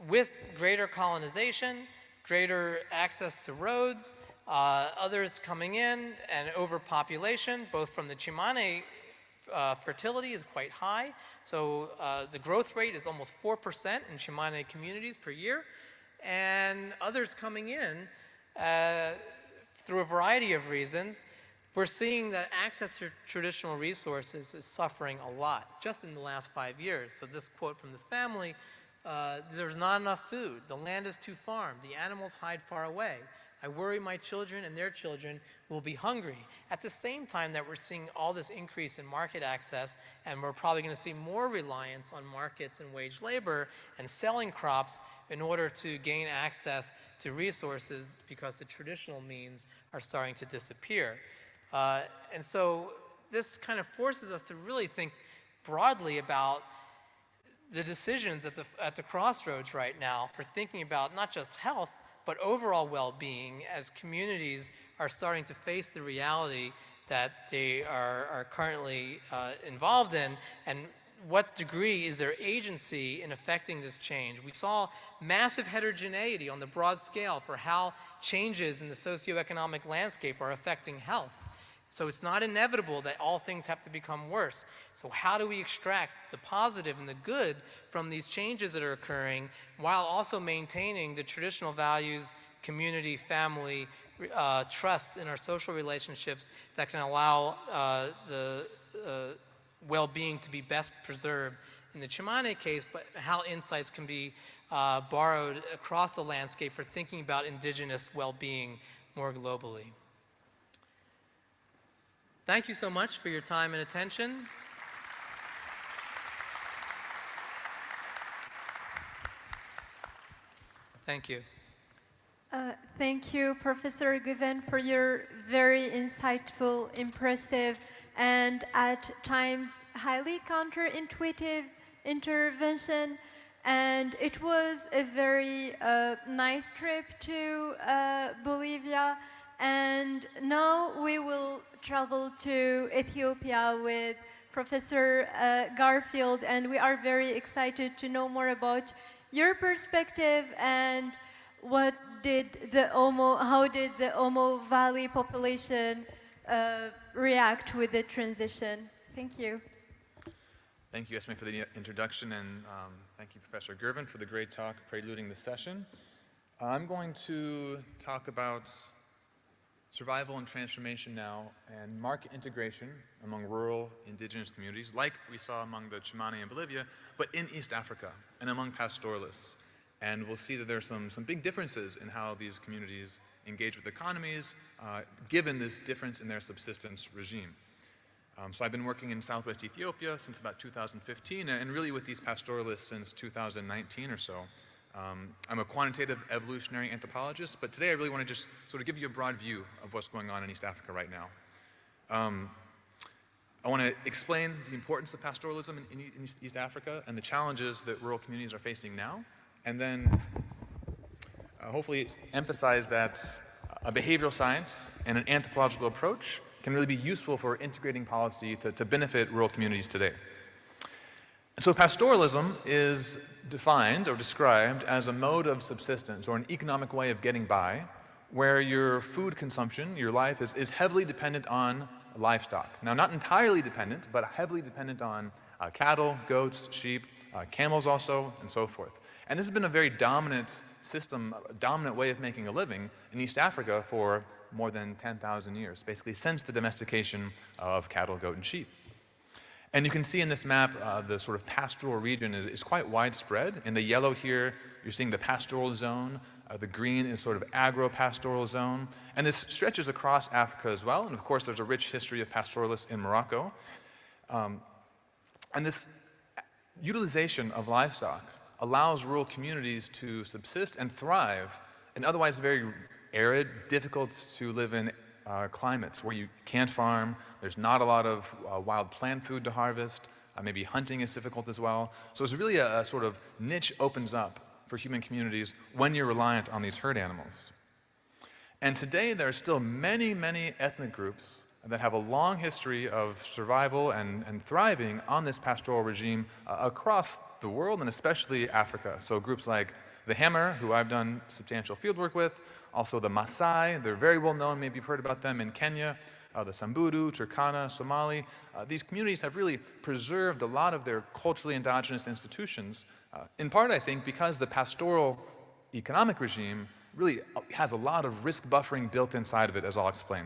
with greater colonization, greater access to roads, others coming in, and overpopulation, both from the Chimane, fertility is quite high. So the growth rate is almost 4% in Chimane communities per year, and others coming in through a variety of reasons. We're seeing that access to traditional resources is suffering a lot just in the last 5 years. So this quote from this family, there's not enough food, the land is too farmed, the animals hide far away. I worry my children and their children will be hungry. At the same time that we're seeing all this increase in market access, and we're probably going to see more reliance on markets and wage labor and selling crops in order to gain access to resources because the traditional means are starting to disappear. And so this kind of forces us to really think broadly about the decisions at the crossroads right now for thinking about not just health, but overall well-being as communities are starting to face the reality that they are currently involved in. And what degree is their agency in affecting this change? We saw massive heterogeneity on the broad scale for how changes in the socioeconomic landscape are affecting health. So it's not inevitable that all things have to become worse. So how do we extract the positive and the good from these changes that are occurring while also maintaining the traditional values, community, family, trust in our social relationships that can allow the well-being to be best preserved in the Chimane case, but how insights can be borrowed across the landscape for thinking about indigenous well-being more globally. Thank you so much for your time and attention. Thank you. Thank you, Professor Guven, for your very insightful, impressive, and at times highly counterintuitive intervention. And it was a very nice trip to Bolivia. And now we will travel to Ethiopia with Professor Garfield, and we are very excited to know more about your perspective and how did the Omo Valley population react with the transition. Thank you. Thank you, Esme, for the introduction, and thank you, Professor Gervin, for the great talk preluding the session. I'm going to talk about survival and transformation now, and market integration among rural indigenous communities, like we saw among the Chimane in Bolivia, but in East Africa and among pastoralists. And we'll see that there are some big differences in how these communities engage with economies, given this difference in their subsistence regime. So I've been working in Southwest Ethiopia since about 2015, and really with these pastoralists since 2019 or so. I'm a quantitative evolutionary anthropologist, but today I really want to just sort of give you a broad view of what's going on in East Africa right now. I want to explain the importance of pastoralism in East Africa and the challenges that rural communities are facing now, and then hopefully emphasize that a behavioral science and an anthropological approach can really be useful for integrating policy to benefit rural communities today. So pastoralism is defined or described as a mode of subsistence or an economic way of getting by where your food consumption, your life, is heavily dependent on livestock. Now, not entirely dependent, but heavily dependent on cattle, goats, sheep, camels also, and so forth. And this has been a very dominant system, a dominant way of making a living in East Africa for more than 10,000 years, basically since the domestication of cattle, goat, and sheep. And you can see in this map, the sort of pastoral region is quite widespread. In the yellow here, you're seeing the pastoral zone. The green is sort of agro-pastoral zone. And this stretches across Africa as well. And of course, there's a rich history of pastoralists in Morocco. And this utilization of livestock allows rural communities to subsist and thrive in otherwise very arid, difficult to live in climates where you can't farm, there's not a lot of wild plant food to harvest, maybe hunting is difficult as well. So it's really a sort of niche opens up for human communities when you're reliant on these herd animals. And today there are still many, many ethnic groups that have a long history of survival and thriving on this pastoral regime across the world and especially Africa. So groups like the Hammer, who I've done substantial fieldwork with, also the Maasai, they're very well known, maybe you've heard about them in Kenya, the Samburu, Turkana, Somali. These communities have really preserved a lot of their culturally endogenous institutions, in part, I think, because the pastoral economic regime really has a lot of risk buffering built inside of it, as I'll explain.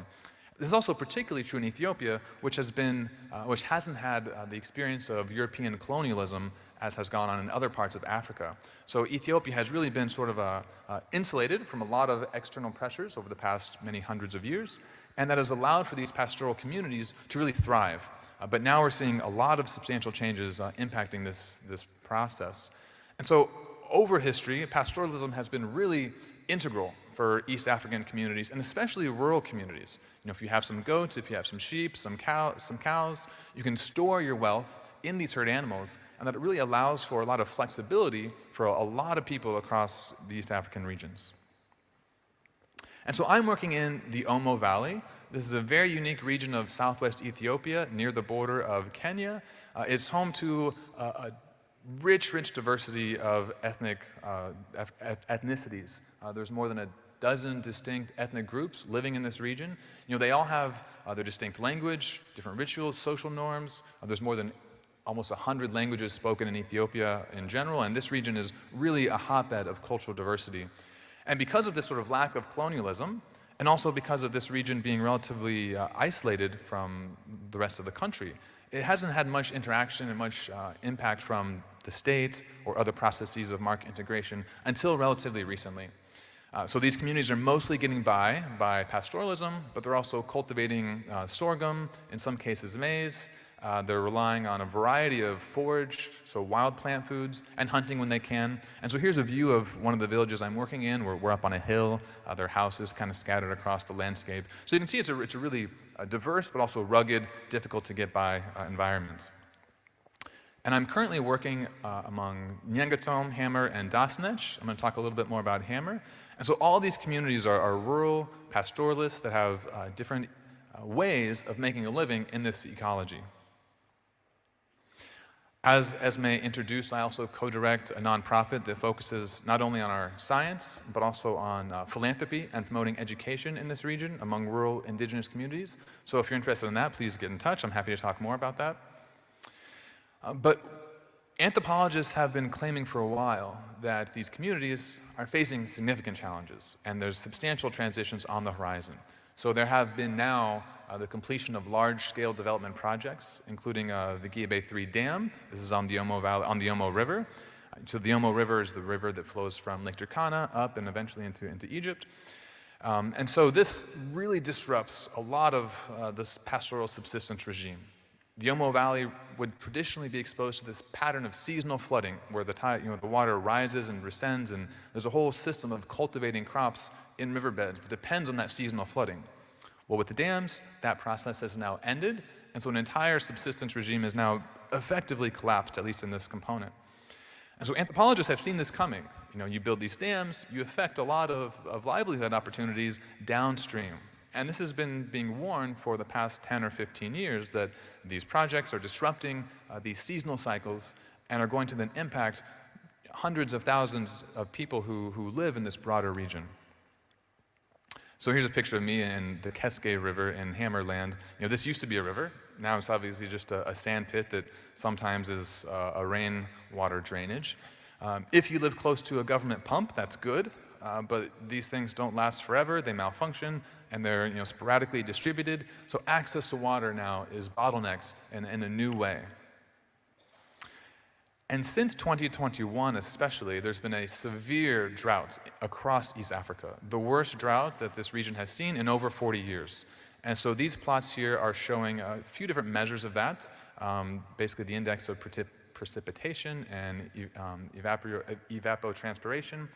This is also particularly true in Ethiopia, which hasn't had the experience of European colonialism as has gone on in other parts of Africa. So Ethiopia has really been sort of insulated from a lot of external pressures over the past many hundreds of years, and that has allowed for these pastoral communities to really thrive. But now we're seeing a lot of substantial changes impacting this process. And so over history, pastoralism has been really integral for East African communities, and especially rural communities. You know, if you have some goats, if you have some sheep, some cows, you can store your wealth in these herd animals, and that it really allows for a lot of flexibility for a lot of people across the East African regions. And so I'm working in the Omo Valley. This is a very unique region of southwest Ethiopia near the border of Kenya. is home to a rich diversity of ethnicities. There's more than a dozen distinct ethnic groups living in this region. They all have their distinct language, different rituals, social norms. There's more than almost 100 languages spoken in Ethiopia in general, and this region is really a hotbed of cultural diversity. And because of this sort of lack of colonialism, and also because of this region being relatively isolated from the rest of the country, it hasn't had much interaction and much impact from the state or other processes of market integration until relatively recently. So these communities are mostly getting by pastoralism, but they're also cultivating sorghum, in some cases maize. They're relying on a variety of forage, so wild plant foods, and hunting when they can. And so here's a view of one of the villages I'm working in. We're up on a hill. There are houses kind of scattered across the landscape. So you can see it's a really diverse, but also rugged, difficult to get by environment. And I'm currently working among Nyangatom, Hammer, and Dasnech. I'm going to talk a little bit more about Hammer. And so all these communities are rural pastoralists that have different ways of making a living in this ecology. As Esme introduced, I also co-direct a nonprofit that focuses not only on our science, but also on philanthropy and promoting education in this region among rural indigenous communities. So if you're interested in that, please get in touch. I'm happy to talk more about that. But anthropologists have been claiming for a while that these communities are facing significant challenges, and there's substantial transitions on the horizon. So there have been now the completion of large-scale development projects, including the Giebe 3 Dam. This is on the Omo Valley, on the Omo River. So the Omo River is the river that flows from Lake Turkana up and eventually into Egypt. And so this really disrupts a lot of this pastoral subsistence regime. The Omo Valley would traditionally be exposed to this pattern of seasonal flooding, where the water rises and rescends, and there's a whole system of cultivating crops in riverbeds that depends on that seasonal flooding. Well, with the dams, that process has now ended, and so an entire subsistence regime is now effectively collapsed, at least in this component. And so anthropologists have seen this coming. You build these dams, you affect a lot of livelihood opportunities downstream. And this has been being warned for the past 10 or 15 years, that these projects are disrupting these seasonal cycles and are going to then impact hundreds of thousands of people who live in this broader region. So here's a picture of me in the Keske River in Hammerland. This used to be a river. Now it's obviously just a sand pit that sometimes is a rainwater drainage. If you live close to a government pump, that's good. But these things don't last forever. They malfunction, and they're sporadically distributed. So access to water now is bottlenecked in a new way. And since 2021 especially, there's been a severe drought across East Africa, the worst drought that this region has seen in over 40 years. And so these plots here are showing a few different measures of that, basically the index of precipitation and evapotranspiration.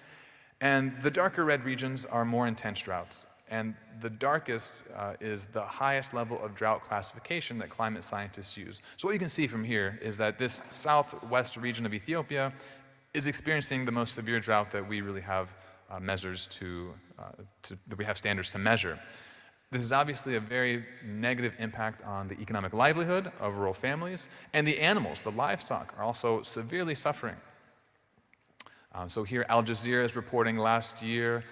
And the darker red regions are more intense droughts. And the darkest is the highest level of drought classification that climate scientists use. So what you can see from here is that this southwest region of Ethiopia is experiencing the most severe drought that we really have measures that we have standards to measure. This is obviously a very negative impact on the economic livelihood of rural families, and the animals, the livestock, are also severely suffering. So here, Al Jazeera is reporting last year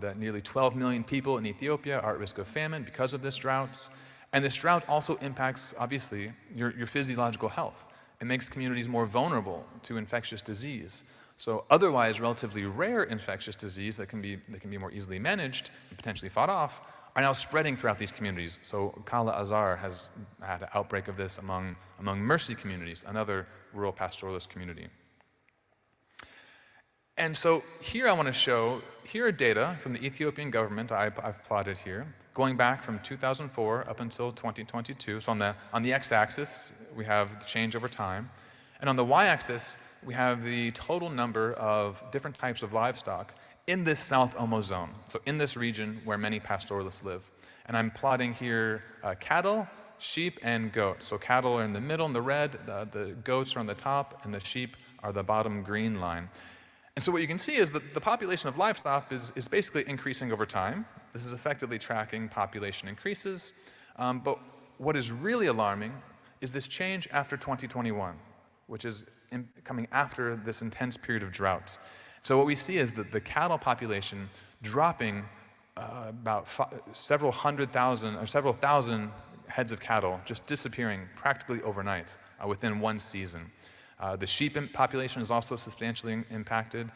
that nearly 12 million people in Ethiopia are at risk of famine because of this drought. And this drought also impacts, obviously, your physiological health. It makes communities more vulnerable to infectious disease. So otherwise relatively rare infectious disease that can be more easily managed and potentially fought off are now spreading throughout these communities. So Kala Azar has had an outbreak of this among Mercy communities, another rural pastoralist community. And so here I want to show, here are data from the Ethiopian government I've plotted here, going back from 2004 up until 2022. So on the x-axis, we have the change over time. And on the y-axis, we have the total number of different types of livestock in this South Omo zone, so in this region where many pastoralists live. And I'm plotting here cattle, sheep, and goats. So cattle are in the middle in the red, the goats are on the top, and the sheep are the bottom green line. And so what you can see is that the population of livestock is basically increasing over time. This is effectively tracking population increases. But what is really alarming is this change after 2021, which is coming after this intense period of droughts. So what we see is that the cattle population dropping about several thousand heads of cattle, just disappearing practically overnight within one season. The sheep population is also substantially impacted.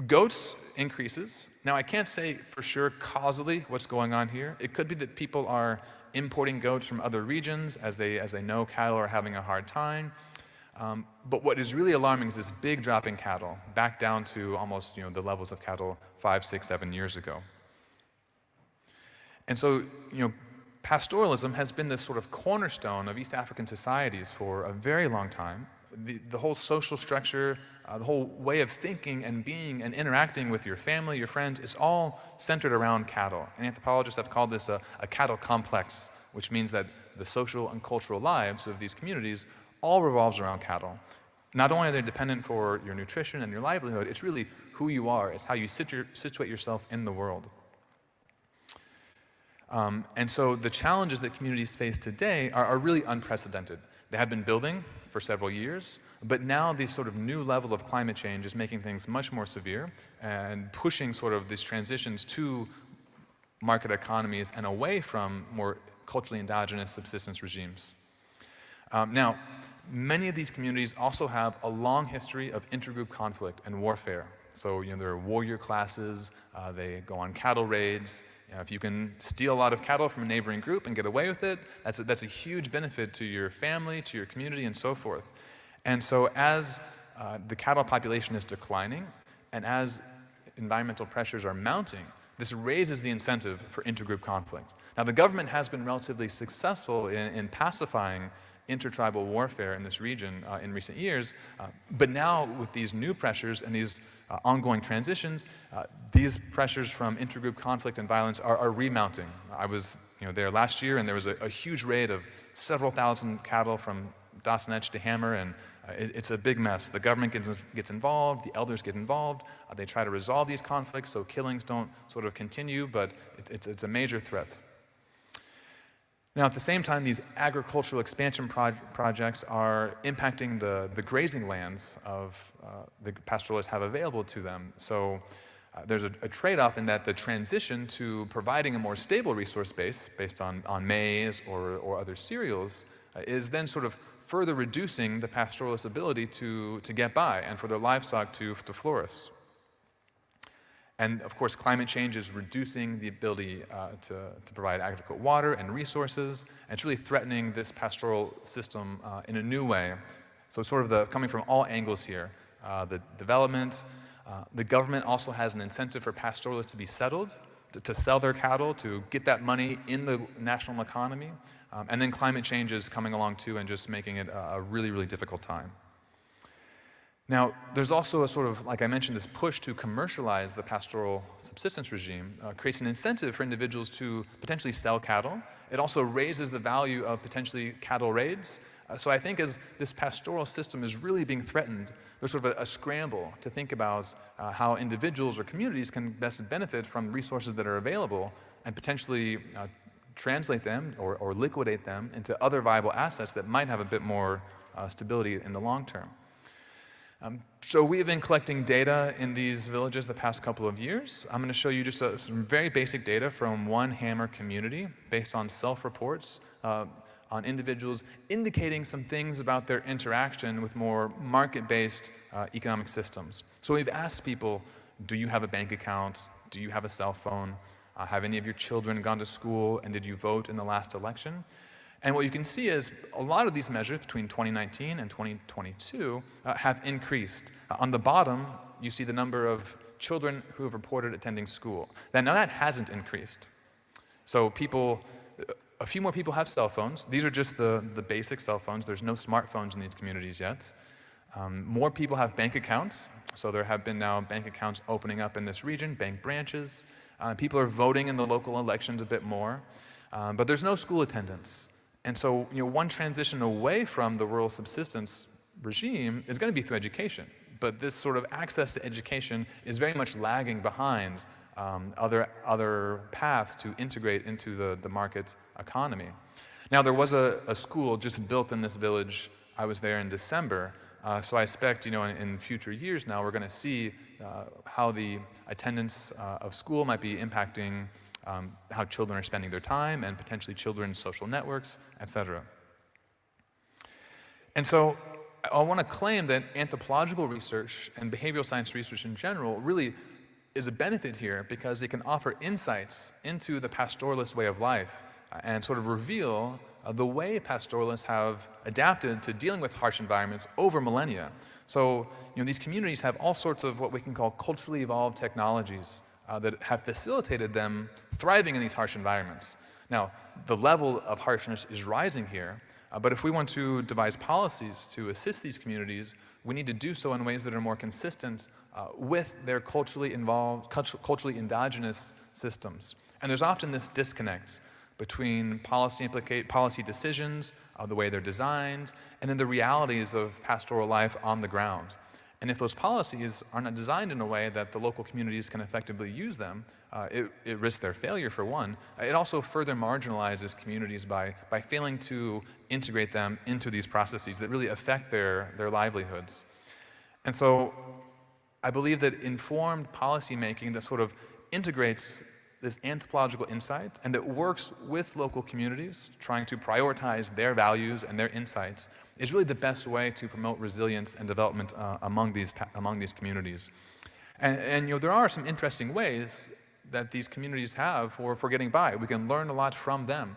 Goats increases. Now, I can't say for sure causally what's going on here. It could be that people are importing goats from other regions as they know cattle are having a hard time. But what is really alarming is this big drop in cattle, back down to almost the levels of cattle 5, 6, 7 years ago. And so, pastoralism has been this sort of cornerstone of East African societies for a very long time. The whole social structure, the whole way of thinking and being and interacting with your family, your friends, is all centered around cattle. And anthropologists have called this a cattle complex, which means that the social and cultural lives of these communities all revolves around cattle. Not only are they dependent for your nutrition and your livelihood, it's really who you are. It's how you situate yourself in the world. And so the challenges that communities face today are really unprecedented. They have been building for several years, but now this sort of new level of climate change is making things much more severe and pushing sort of these transitions to market economies and away from more culturally endogenous subsistence regimes. Now, many of these communities also have a long history of intergroup conflict and warfare. So, there are warrior classes, they go on cattle raids. If you can steal a lot of cattle from a neighboring group and get away with it, that's a huge benefit to your family, to your community, and so forth. And so as the cattle population is declining, and as environmental pressures are mounting, this raises the incentive for intergroup conflict. Now, the government has been relatively successful in pacifying intertribal warfare in this region in recent years, but now with these new pressures and these ongoing transitions, these pressures from intergroup conflict and violence are remounting. I was there last year, and there was a huge raid of several thousand cattle from Dasenech to Hammer, and it's a big mess. The government gets involved, the elders get involved, they try to resolve these conflicts so killings don't sort of continue, but it's a major threat. Now, at the same time, these agricultural expansion projects are impacting the grazing lands of the pastoralists have available to them. So there's a trade-off in that the transition to providing a more stable resource base based on maize or other cereals is then sort of further reducing the pastoralist's ability to get by and for their livestock to flourish. And of course, climate change is reducing the ability to provide adequate water and resources, and it's really threatening this pastoral system in a new way. So it's sort of coming from all angles here. The development, the government also has an incentive for pastoralists to be settled, to sell their cattle, to get that money in the national economy, and then climate change is coming along too and just making it a really, really difficult time. Now, there's also a sort of, like I mentioned, this push to commercialize the pastoral subsistence regime creates an incentive for individuals to potentially sell cattle. It also raises the value of potentially cattle raids. So I think as this pastoral system is really being threatened, there's sort of a scramble to think about how individuals or communities can best benefit from resources that are available and potentially translate them or liquidate them into other viable assets that might have a bit more stability in the long term. So we have been collecting data in these villages the past couple of years. I'm going to show you just some very basic data from one Hammer community based on self-reports on individuals indicating some things about their interaction with more market-based economic systems. So we've asked people, do you have a bank account? Do you have a cell phone? Have any of your children gone to school? And did you vote in the last election? And what you can see is a lot of these measures between 2019 and 2022 have increased. On the bottom, you see the number of children who have reported attending school. Now that hasn't increased. So a few more people have cell phones. These are just the basic cell phones. There's no smartphones in these communities yet. More people have bank accounts. So there have been now bank accounts opening up in this region, bank branches. People are voting in the local elections a bit more. But there's no school attendance. And so, one transition away from the rural subsistence regime is going to be through education. But this sort of access to education is very much lagging behind other paths to integrate into the market economy. Now, there was a school just built in this village. I was there in December, so I expect, in future years now, we're going to see how the attendance of school might be impacting how children are spending their time and potentially children's social networks, etc. And so I want to claim that anthropological research and behavioral science research in general really is a benefit here because it can offer insights into the pastoralist way of life and sort of reveal the way pastoralists have adapted to dealing with harsh environments over millennia. So, these communities have all sorts of what we can call culturally evolved technologies that have facilitated them thriving in these harsh environments. Now, the level of harshness is rising here, but if we want to devise policies to assist these communities, we need to do so in ways that are more consistent with their culturally endogenous systems. And there's often this disconnect between policy decisions, the way they're designed, and then the realities of pastoral life on the ground. And if those policies are not designed in a way that the local communities can effectively use them, it risks their failure, for one. It also further marginalizes communities by failing to integrate them into these processes that really affect their livelihoods. And so I believe that informed policymaking that sort of integrates this anthropological insight and that works with local communities, trying to prioritize their values and their insights, is really the best way to promote resilience and development among these communities. And there are some interesting ways that these communities have for getting by. We can learn a lot from them.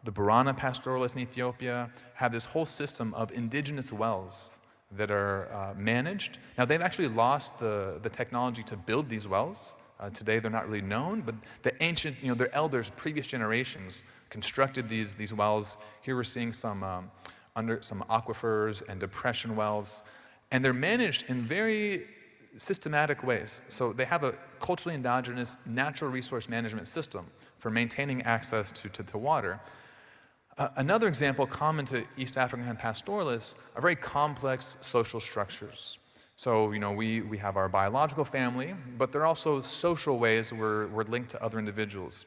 The Borana pastoralists in Ethiopia have this whole system of indigenous wells that are managed. Now, they've actually lost the technology to build these wells. Today, they're not really known, but the ancient, their elders, previous generations, constructed these wells. Here we're seeing some aquifers and depression wells, and they're managed in very systematic ways. So they have a culturally endogenous natural resource management system for maintaining access to water. Another example common to East African pastoralists are very complex social structures. So, we have our biological family, but there are also social ways we're linked to other individuals.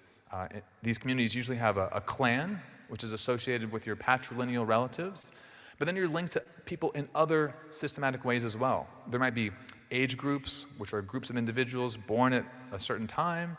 These communities usually have a clan, which is associated with your patrilineal relatives, but then you're linked to people in other systematic ways as well. There might be age groups, which are groups of individuals born at a certain time.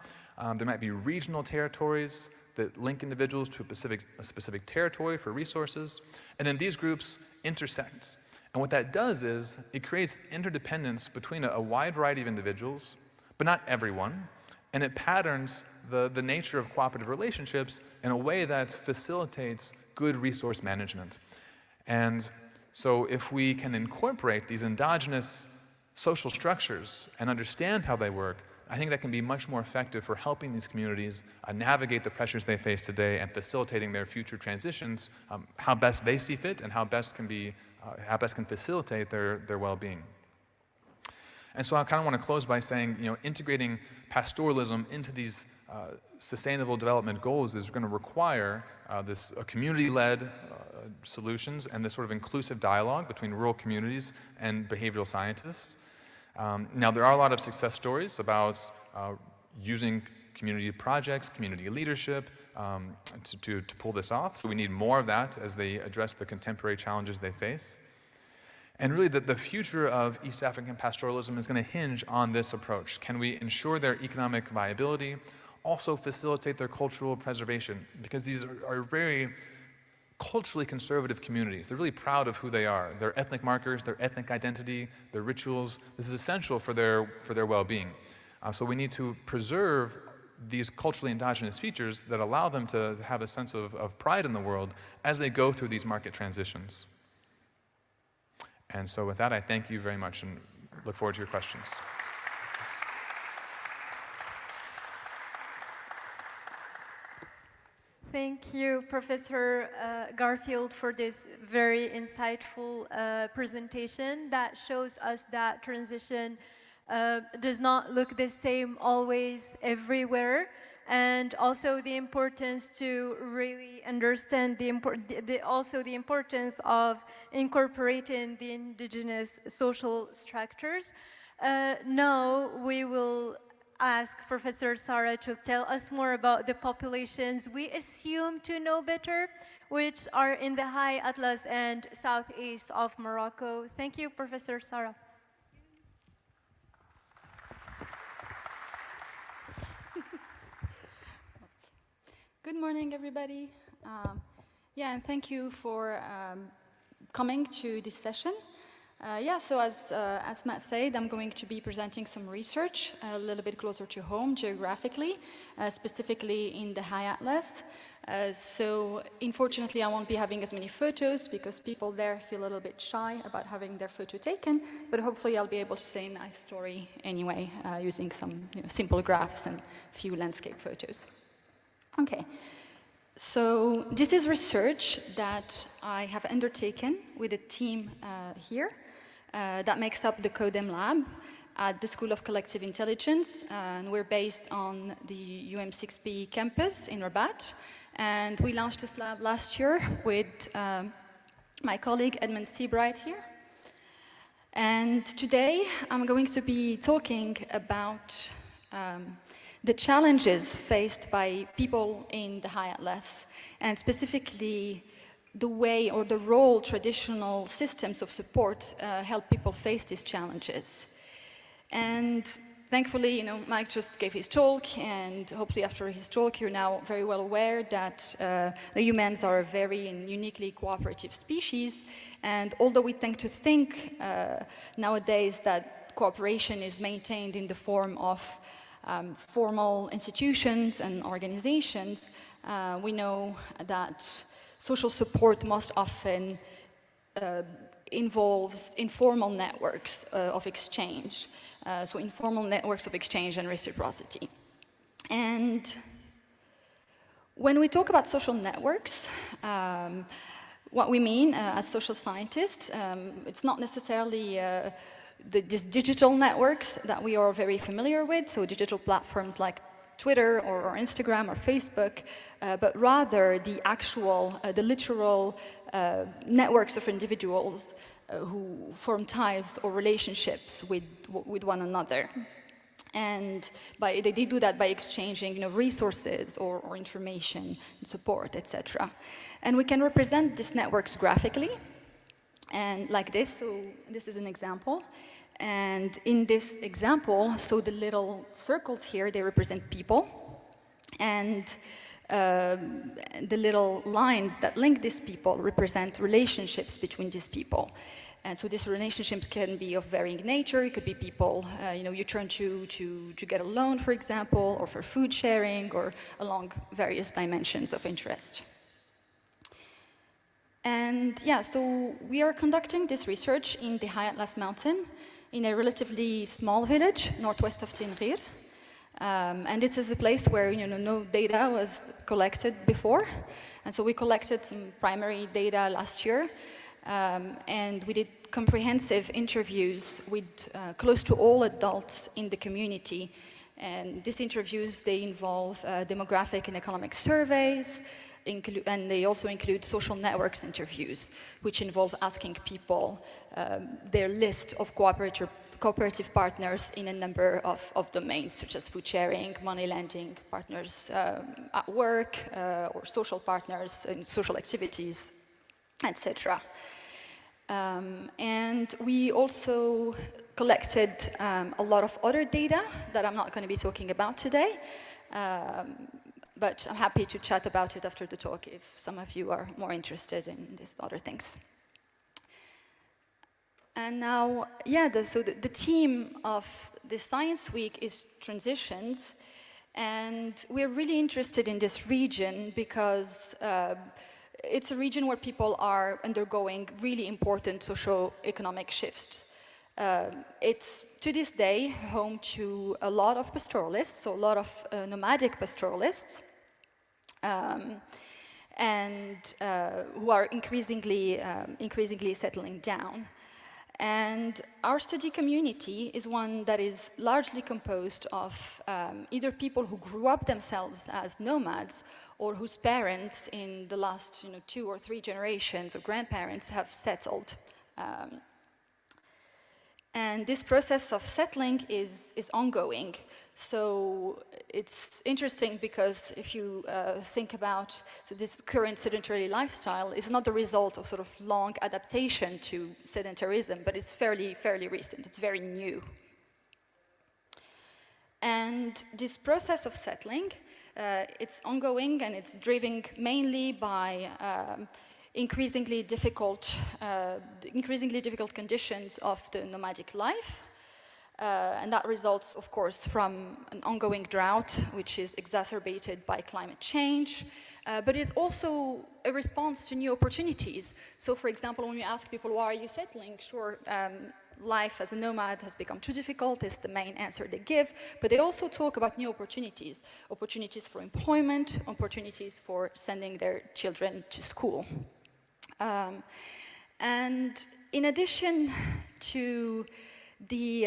There might be regional territories that link individuals to a specific territory for resources, and then these groups intersect. And what that does is it creates interdependence between a wide variety of individuals, but not everyone, and it patterns the nature of cooperative relationships in a way that facilitates good resource management. And so if we can incorporate these endogenous social structures and understand how they work, I think that can be much more effective for helping these communities navigate the pressures they face today and facilitating their future transitions, how best they see fit and how best can facilitate their well-being. And so I kind of want to close by saying, integrating pastoralism into these sustainable development goals is going to require this community-led solutions and this sort of inclusive dialogue between rural communities and behavioral scientists. Now, there are a lot of success stories about using community projects, community leadership to pull this off. So we need more of that as they address the contemporary challenges they face. And really, the future of East African pastoralism is going to hinge on this approach. Can we ensure their economic viability, also facilitate their cultural preservation? Because these are very culturally conservative communities. They're really proud of who they are, their ethnic markers, their ethnic identity, their rituals. This is essential for their well-being. So we need to preserve these culturally endogenous features that allow them to have a sense of pride in the world as they go through these market transitions. And so with that, I thank you very much and look forward to your questions. Thank you, Professor Garfield, for this very insightful presentation that shows us that transition does not look the same always everywhere, and also the importance to really understand the importance of incorporating the indigenous social structures. Now we will ask Professor Sarah to tell us more about the populations we assume to know better, which are in the High Atlas and southeast of Morocco. Thank you, Professor Sarah. Good morning, everybody. Yeah, and thank you for coming to this session. So as Matt said, I'm going to be presenting some research a little bit closer to home geographically, specifically in the High Atlas. So unfortunately, I won't be having as many photos because people there feel a little bit shy about having their photo taken, but hopefully I'll be able to say a nice story anyway, using some simple graphs and few landscape photos. Okay. So this is research that I have undertaken with a team here that makes up the CODEM lab at the School of Collective Intelligence, and we're based on the UM6P campus in Rabat. And we launched this lab last year with my colleague Edmund Seabright here. And today I'm going to be talking about the challenges faced by people in the High Atlas, and specifically the way or the role traditional systems of support help people face these challenges. And thankfully, Mike just gave his talk, and hopefully after his talk, you're now very well aware that the humans are a very and uniquely cooperative species. And although we tend to think nowadays that cooperation is maintained in the form of formal institutions and organizations, we know that social support most often involves informal networks of exchange, so informal networks of exchange and reciprocity. And when we talk about social networks, what we mean as social scientists, it's not necessarily these digital networks that we are very familiar with, so digital platforms like Twitter or Instagram or Facebook, but rather the actual, the literal networks of individuals who form ties or relationships with one another. And they do that by exchanging resources or information, support, etc. And we can represent these networks graphically, and like this. So this is an example. And in this example, so the little circles here, they represent people. And the little lines that link these people represent relationships between these people. And so these relationships can be of varying nature. It could be people you turn to get a loan, for example, or for food sharing, or along various dimensions of interest. And yeah, so we are conducting this research in the High Atlas Mountain in a relatively small village northwest of Tinrir. And this is a place where no data was collected before. And so we collected some primary data last year. And we did comprehensive interviews with close to all adults in the community. And these interviews, they involve demographic and economic surveys, and they also include social networks interviews, which involve asking people their list of cooperative partners in a number of domains, such as food sharing, money lending, partners at work, or social partners in social activities, etc. And we also collected a lot of other data that I'm not going to be talking about today. But I'm happy to chat about it after the talk if some of you are more interested in these other things. And now, so the theme of this Science Week is transitions. And we're really interested in this region because it's a region where people are undergoing really important socio-economic shifts. It's, to this day, home to a lot of pastoralists, so a lot of nomadic pastoralists, and who are increasingly settling down. And our study community is one that is largely composed of either people who grew up themselves as nomads or whose parents in the last 2 or 3 generations or grandparents have settled. And this process of settling is ongoing. So it's interesting because if you think about this current sedentary lifestyle, it's not the result of sort of long adaptation to sedentarism, but it's fairly recent. It's very new. And this process of settling, it's ongoing and it's driven mainly by increasingly difficult conditions of the nomadic life. And that results, of course, from an ongoing drought, which is exacerbated by climate change, but it's also a response to new opportunities. So, for example, when you ask people, why are you settling? Sure, life as a nomad has become too difficult, is the main answer they give, but they also talk about new opportunities, opportunities for employment, opportunities for sending their children to school. And in addition to the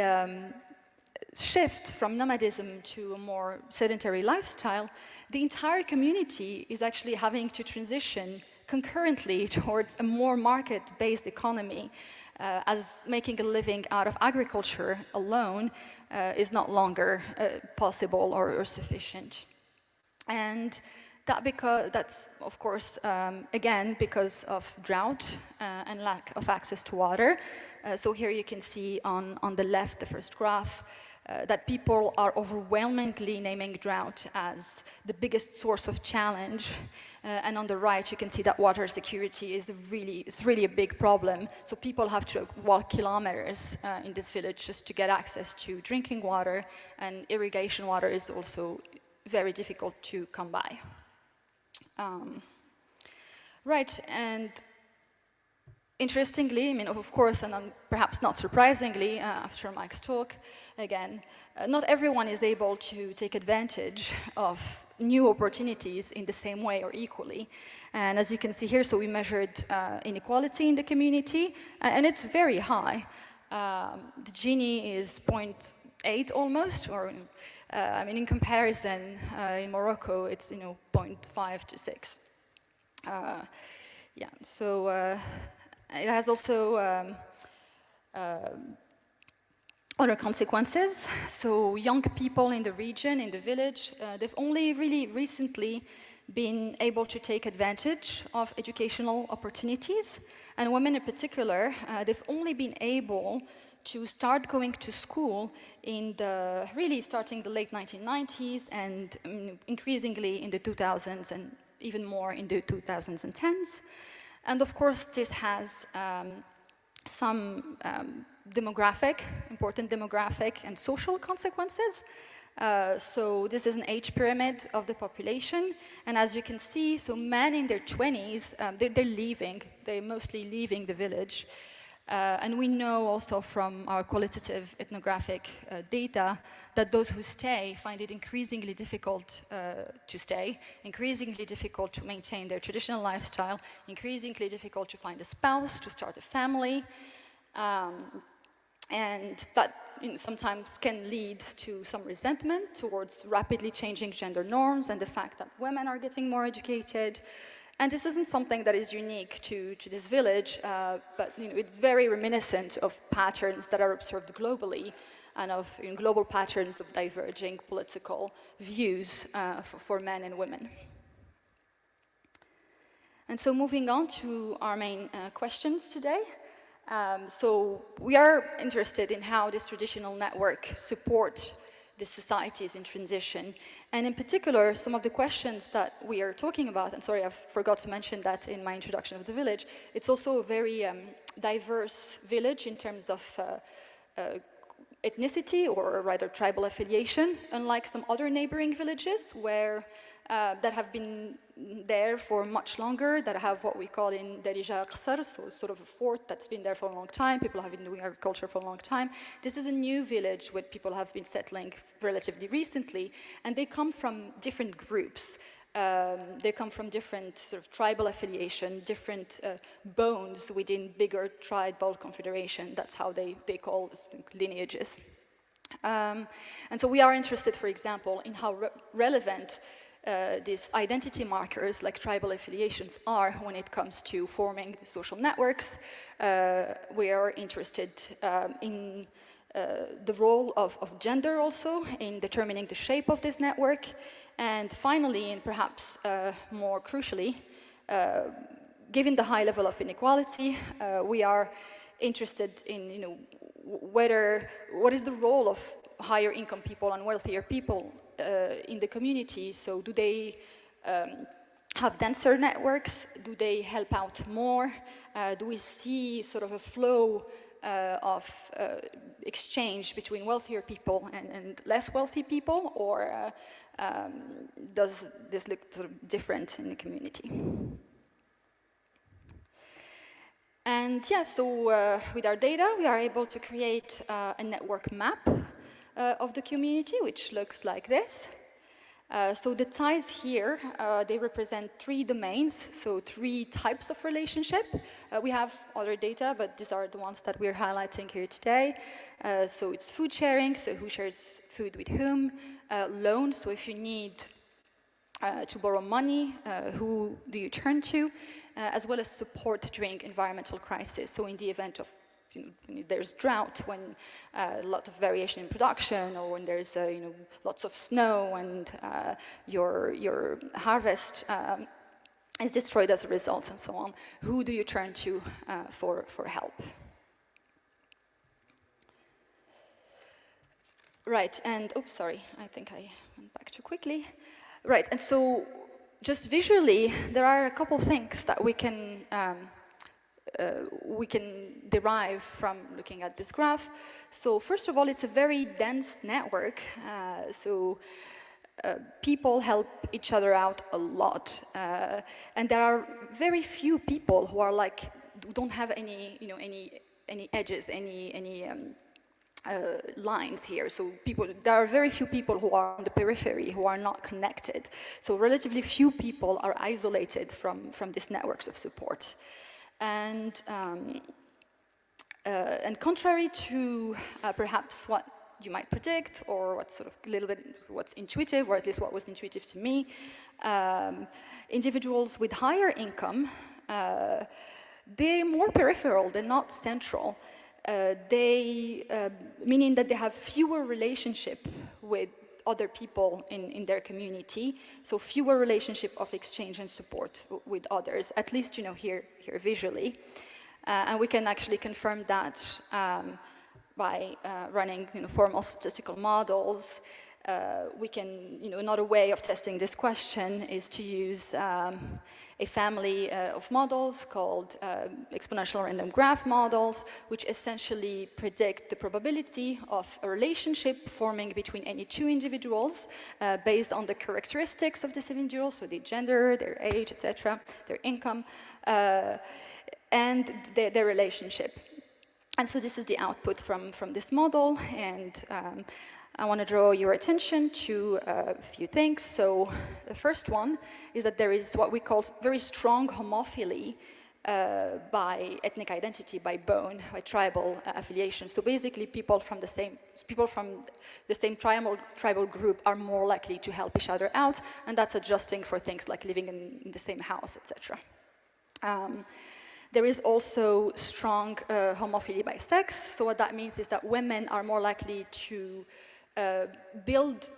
shift from nomadism to a more sedentary lifestyle, the entire community is actually having to transition concurrently towards a more market-based economy, as making a living out of agriculture alone is not longer possible or sufficient. And that's, of course, again, because of drought and lack of access to water. So here you can see on the left, the first graph, that people are overwhelmingly naming drought as the biggest source of challenge. And on the right, you can see that water security is really a big problem. So people have to walk kilometers in this village just to get access to drinking water, and irrigation water is also very difficult to come by. Right, and interestingly, I mean, of course, and perhaps not surprisingly, after Mike's talk, again, not everyone is able to take advantage of new opportunities in the same way or equally. And as you can see here, so we measured inequality in the community, and it's very high. The Gini is 0.8 almost, or I mean, in comparison, in Morocco, it's 0.5 to 6. Yeah, so it has also other consequences. So young people in the region, in the village, they've only really recently been able to take advantage of educational opportunities, and women in particular, they've only been able to start going to school in starting the late 1990s and increasingly in the 2000s and even more in the 2010s. And of course, this has some important demographic and social consequences. So this is an age pyramid of the population. And as you can see, so men in their 20s, they're mostly leaving the village. And we know also from our qualitative ethnographic data that those who stay find it increasingly difficult to stay, increasingly difficult to maintain their traditional lifestyle, increasingly difficult to find a spouse, to start a family. And that sometimes can lead to some resentment towards rapidly changing gender norms and the fact that women are getting more educated. And this isn't something that is unique to this village, but it's very reminiscent of patterns that are observed globally and of global patterns of diverging political views for men and women. And so moving on to our main questions today. So we are interested in how this traditional network supports the societies in transition. And in particular, some of the questions that we are talking about, and sorry, I forgot to mention that in my introduction of the village, it's also a very diverse village in terms of ethnicity, or rather tribal affiliation, unlike some other neighboring villages where that have been there for much longer, that have what we call in Darija Qasr, so sort of a fort that's been there for a long time. People have been doing agriculture for a long time. This is a new village where people have been settling relatively recently, and they come from different groups. They come from different sort of tribal affiliation, different bones within bigger tribal confederation. That's how they call lineages. And so we are interested, for example, in how relevant these identity markers like tribal affiliations are when it comes to forming the social networks. We are interested in the role of gender also in determining the shape of this network. And finally, and perhaps more crucially, given the high level of inequality, we are interested in what is the role of higher income people and wealthier people in the community. So do they have denser networks? Do they help out more? Do we see sort of a flow of exchange between wealthier people and less wealthy people, or does this look sort of different in the community? And yeah, so with our data, we are able to create a network map of the community, which looks like this. So the ties here, they represent 3 domains, so 3 types of relationship. We have other data, but these are the ones that we're highlighting here today. So it's food sharing, so who shares food with whom. Loans, so if you need to borrow money, who do you turn to? As well as support during environmental crisis. So in the event of when there's drought, when a lot of variation in production, or when there's lots of snow and your harvest is destroyed as a result, and so on, who do you turn to for help? Right, and oops, sorry, I think I went back too quickly. Right, and so just visually, there are a couple things that we can derive from looking at this graph. So first of all, it's a very dense network. People help each other out a lot, and there are very few people who are who don't have any edges, any lines here. So there are very few people who are on the periphery, who are not connected. So relatively few people are isolated from these networks of support. And contrary to perhaps what you might predict, or what's sort of a little bit what's intuitive, or at least what was intuitive to me, individuals with higher income, they're more peripheral, they're not central. Meaning that they have fewer relationship with other people in their community, so fewer relationship of exchange and support with others, at least here visually. And we can actually confirm that by running formal statistical models. We can, another way of testing this question is to use a family of models called exponential random graph models, which essentially predict the probability of a relationship forming between any 2 individuals based on the characteristics of this individual, so their gender, their age, etc., their income, and their relationship. And so this is the output from this model, and I want to draw your attention to a few things. So the first one is that there is what we call very strong homophily by ethnic identity, by bone, by tribal affiliation. So basically, people from the same tribal group are more likely to help each other out, and that's adjusting for things like living in the same house, etc. There is also strong homophily by sex. So what that means is that women are more likely to build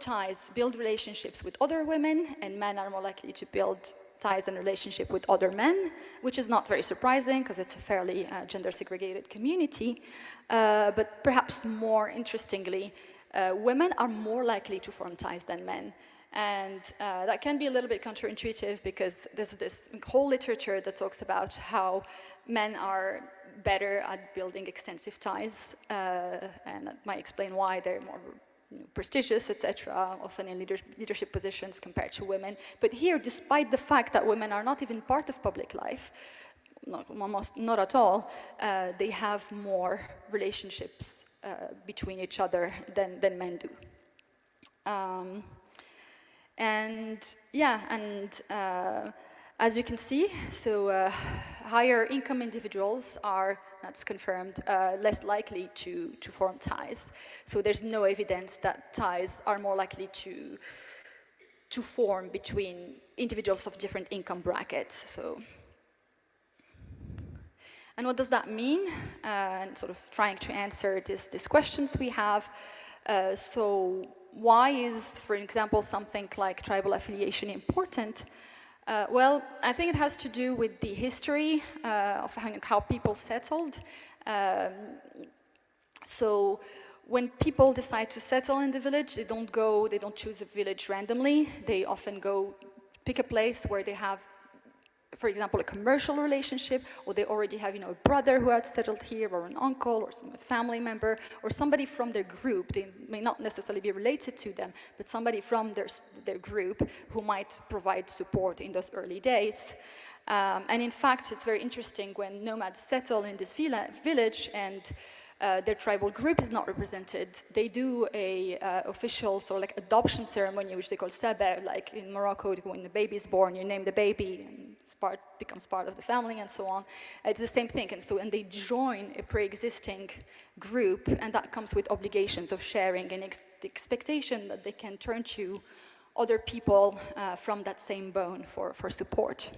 relationships with other women, and men are more likely to build ties and relationship with other men, which is not very surprising because it's a fairly gender-segregated community. But perhaps more interestingly, women are more likely to form ties than men. And that can be a little bit counterintuitive because there's this whole literature that talks about how men are better at building extensive ties, and that might explain why they're more prestigious, etc., often in leadership positions compared to women. But here, despite the fact that women are not even part of public life, almost not at all, they have more relationships between each other than men do. As you can see, so higher income individuals are, that's confirmed, less likely to form ties. So there's no evidence that ties are more likely to to form between individuals of different income brackets. And what does that mean? And sort of trying to answer these questions we have. So why is, for example, something like tribal affiliation important? Well, I think it has to do with the history of how people settled. So when people decide to settle in the village, they don't choose a village randomly. They often go pick a place where they have, for example, a commercial relationship, or they already have, a brother who had settled here, or an uncle, or some family member, or somebody from their group. They may not necessarily be related to them, but somebody from their group who might provide support in those early days. And in fact, it's very interesting when nomads settle in this village and their tribal group is not represented. They do a official sort of like adoption ceremony, which they call saber, like in Morocco, when the baby is born, you name the baby, and becomes part of the family, and so on. It's the same thing, and they join a pre-existing group, and that comes with obligations of sharing and the expectation that they can turn to other people from that same bone for support.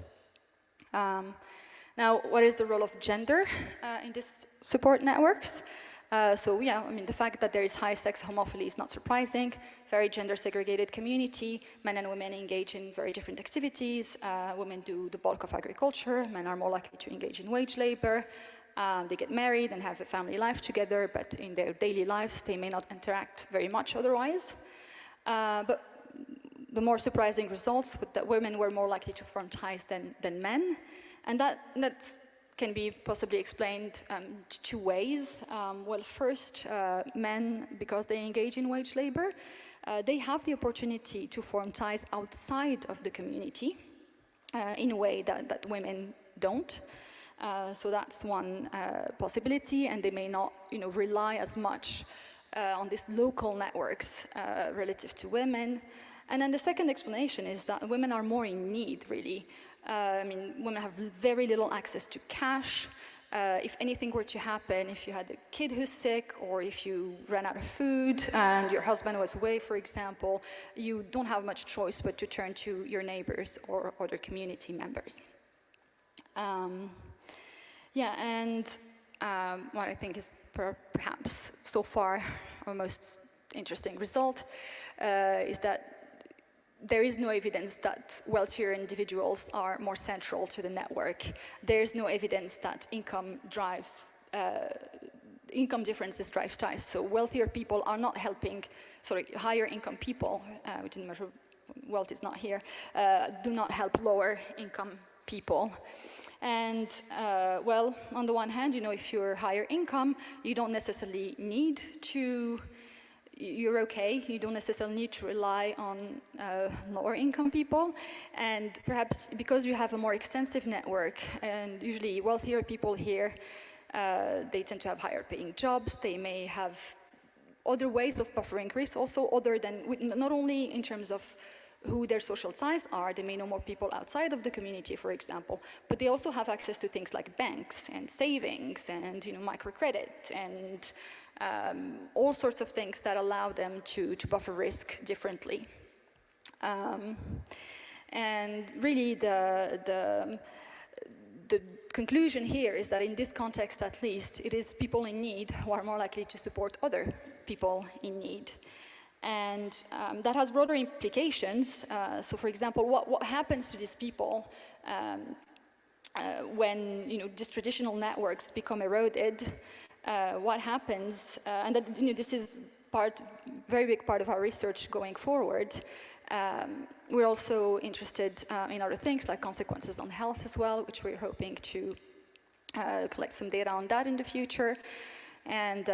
Now, what is the role of gender in these support networks? The fact that there is high sex homophily is not surprising. Very gender-segregated community. Men and women engage in very different activities. Women do the bulk of agriculture. Men are more likely to engage in wage labor. They get married and have a family life together, but in their daily lives, they may not interact very much otherwise. But the more surprising results was that women were more likely to form ties than men. And that can be possibly explained two ways. Well, first, men, because they engage in wage labor, they have the opportunity to form ties outside of the community in a way that women don't. So that's one possibility, and they may not, rely as much on these local networks relative to women. And then the second explanation is that women are more in need, really. Women have very little access to cash. If anything were to happen, if you had a kid who's sick, or if you ran out of food and your husband was away, for example, you don't have much choice but to turn to your neighbors or other community members. What I think is perhaps so far our most interesting result is that there is no evidence that wealthier individuals are more central to the network. There is no evidence that income differences drive ties. So wealthier people are not helping, higher income people, which in measure wealth is not here, do not help lower income people. And on the one hand, if you're higher income, you don't necessarily need to, you're okay, you don't necessarily need to rely on lower income people. And perhaps because you have a more extensive network, and usually wealthier people here, they tend to have higher paying jobs, they may have other ways of buffering risk also, other than, not only in terms of who their social ties are, they may know more people outside of the community, for example, but they also have access to things like banks and savings and microcredit and all sorts of things that allow them to buffer risk differently. And really the conclusion here is that in this context, at least, it is people in need who are more likely to support other people in need. And that has broader implications. So, for example, what happens to these people when these traditional networks become eroded? What happens? And that, this is very big part of our research going forward. We're also interested in other things like consequences on health as well, which we're hoping to collect some data on that in the future. And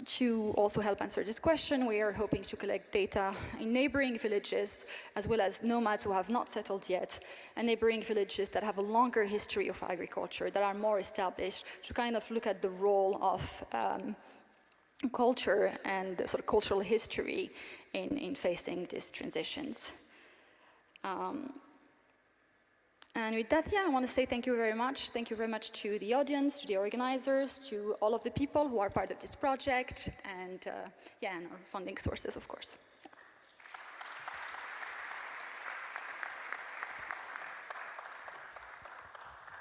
to also help answer this question, we are hoping to collect data in neighboring villages, as well as nomads who have not settled yet, and neighboring villages that have a longer history of agriculture, that are more established, to kind of look at the role of culture and sort of cultural history in facing these transitions. And with that, I want to say thank you very much. Thank you very much to the audience, to the organizers, to all of the people who are part of this project, and and our funding sources, of course.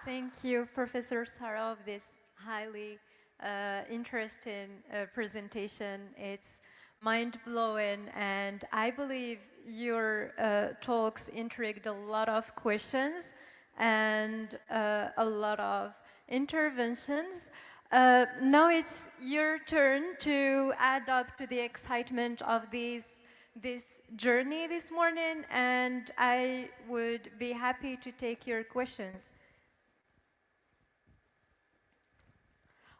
Thank you, Professor Sarah, of this highly interesting presentation. It's mind-blowing, and I believe your talks intrigued a lot of questions and a lot of interventions. Now it's your turn to add up to the excitement of this journey this morning, and I would be happy to take your questions.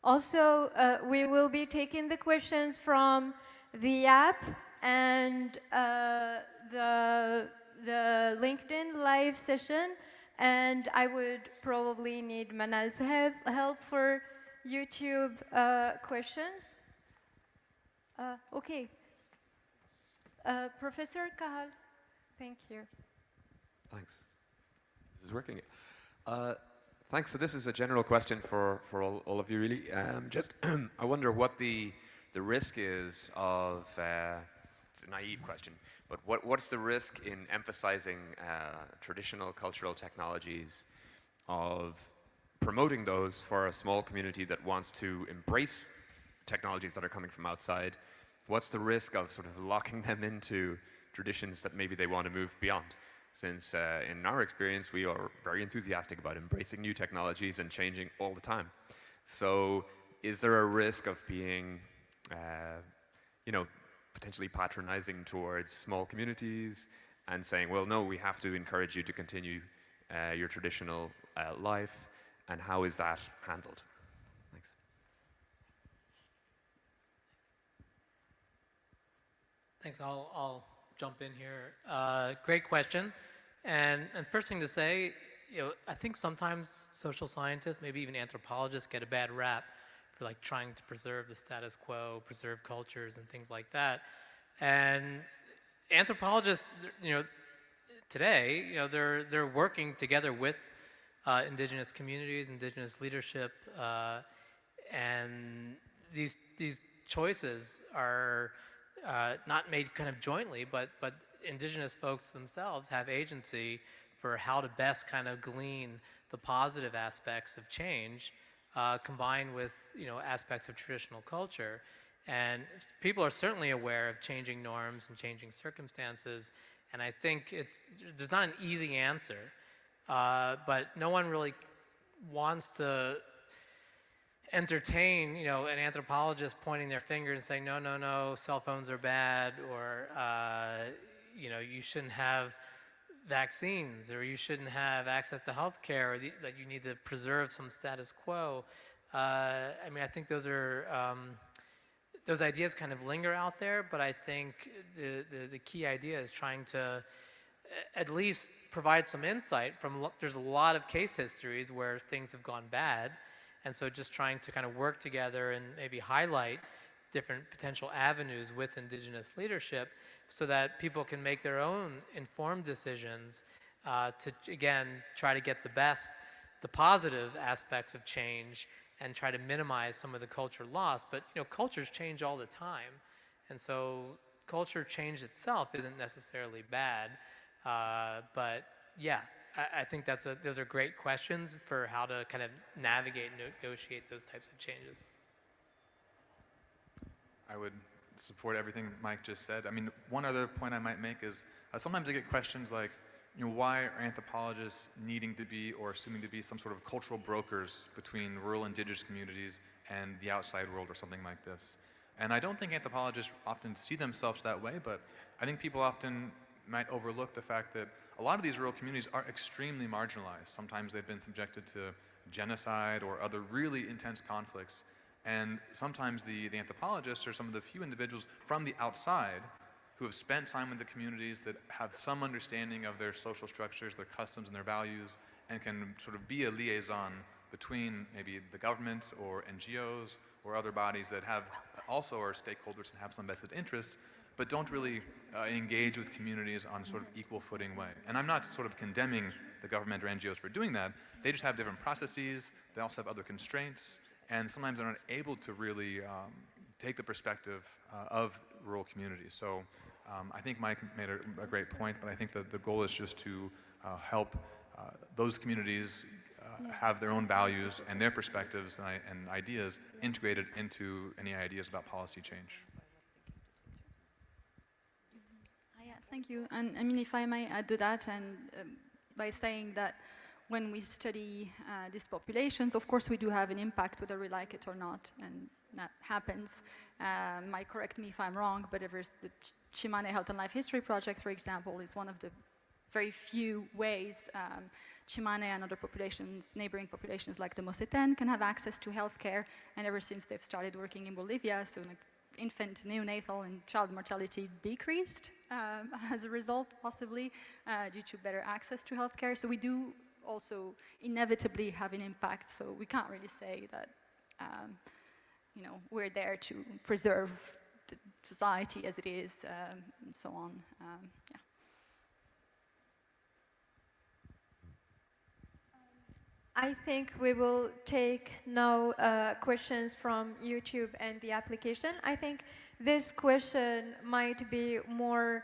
Also, we will be taking the questions from the app and the LinkedIn live session, and I would probably need Manal's help for YouTube questions. Okay. Professor Kahal, thank you. Thanks. This is working. Thanks. So this is a general question for all of you, really. Just, I wonder what the risk is of, it's a naive question, but what's the risk in emphasizing traditional cultural technologies, of promoting those for a small community that wants to embrace technologies that are coming from outside? What's the risk of sort of locking them into traditions that maybe they want to move beyond? Since in our experience, we are very enthusiastic about embracing new technologies and changing all the time. So is there a risk of being, potentially patronizing towards small communities and saying, well, no, we have to encourage you to continue your traditional life? And how is that handled? Thanks. Thanks. I'll jump in here. Great question. And first thing to say, I think sometimes social scientists, maybe even anthropologists, get a bad rap for like trying to preserve the status quo, preserve cultures and things like that. And anthropologists, today, they're working together with indigenous communities, indigenous leadership, and these choices are not made kind of jointly, but indigenous folks themselves have agency for how to best kind of glean the positive aspects of change, combined with aspects of traditional culture. And people are certainly aware of changing norms and changing circumstances, and I think there's not an easy answer, but no one really wants to entertain, an anthropologist pointing their fingers and saying, no, cell phones are bad, or you shouldn't have vaccines, or you shouldn't have access to health care, or that you need to preserve some status quo. I think those ideas kind of linger out there, but I think the key idea is trying to at least provide some insight from, there's a lot of case histories where things have gone bad, and so just trying to kind of work together and maybe highlight different potential avenues with indigenous leadership so that people can make their own informed decisions to, again, try to get the positive aspects of change and try to minimize some of the culture loss. But cultures change all the time, and so culture change itself isn't necessarily bad. But yeah, I think those are great questions for how to kind of navigate and negotiate those types of changes. I would support everything Mike just said. One other point I might make is sometimes I get questions like, why are anthropologists needing to be or assuming to be some sort of cultural brokers between rural indigenous communities and the outside world or something like this? And I don't think anthropologists often see themselves that way, but I think people often might overlook the fact that a lot of these rural communities are extremely marginalized. Sometimes they've been subjected to genocide or other really intense conflicts. And sometimes the anthropologists are some of the few individuals from the outside who have spent time with the communities, that have some understanding of their social structures, their customs, and their values, and can sort of be a liaison between maybe the government or NGOs or other bodies that have also are stakeholders and have some vested interest, but don't really engage with communities on a sort of equal footing way. And I'm not sort of condemning the government or NGOs for doing that. They just have different processes. They also have other constraints, and sometimes they're not able to really take the perspective of rural communities. So I think Mike made a great point, but I think that the goal is just to help those communities have their own values and their perspectives and ideas integrated into any ideas about policy change. Yeah, thank you. And I mean, if I may add to that, and by saying that when we study these populations, of course we do have an impact whether we like it or not, and that happens. Might correct me if I'm wrong, but the Chimane Health and Life History Project, for example, is one of the very few ways Chimane and other populations, neighboring populations like the Moseten, can have access to healthcare. And ever since they've started working in Bolivia, so like infant, neonatal, and child mortality decreased as a result, possibly, due to better access to healthcare. So we do also inevitably have an impact. So we can't really say that, you know, we're there to preserve the society as it is, and so on. Yeah. I think we will take now questions from YouTube and the application. I think this question might be more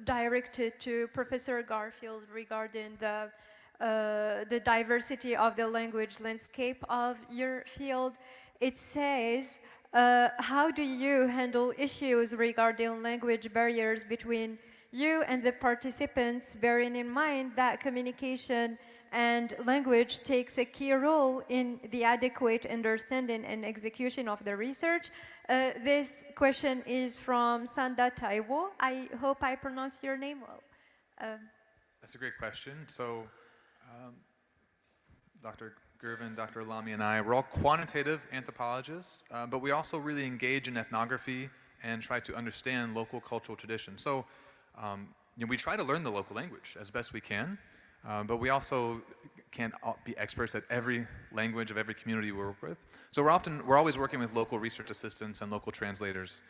directed to Professor Garfield regarding the diversity of the language landscape of your field. It says, how do you handle issues regarding language barriers between you and the participants, bearing in mind that communication and language takes a key role in the adequate understanding and execution of the research? This question is from Sanda Taiwo. I hope I pronounced your name well. That's a great question. So, Dr. Gervin, Dr. Lamy, and I, we're all quantitative anthropologists, but we also really engage in ethnography and try to understand local cultural traditions. So, you know, we try to learn the local language as best we can. But we also can't be experts at every language of every community we work with. So we're always working with local research assistants and local translators.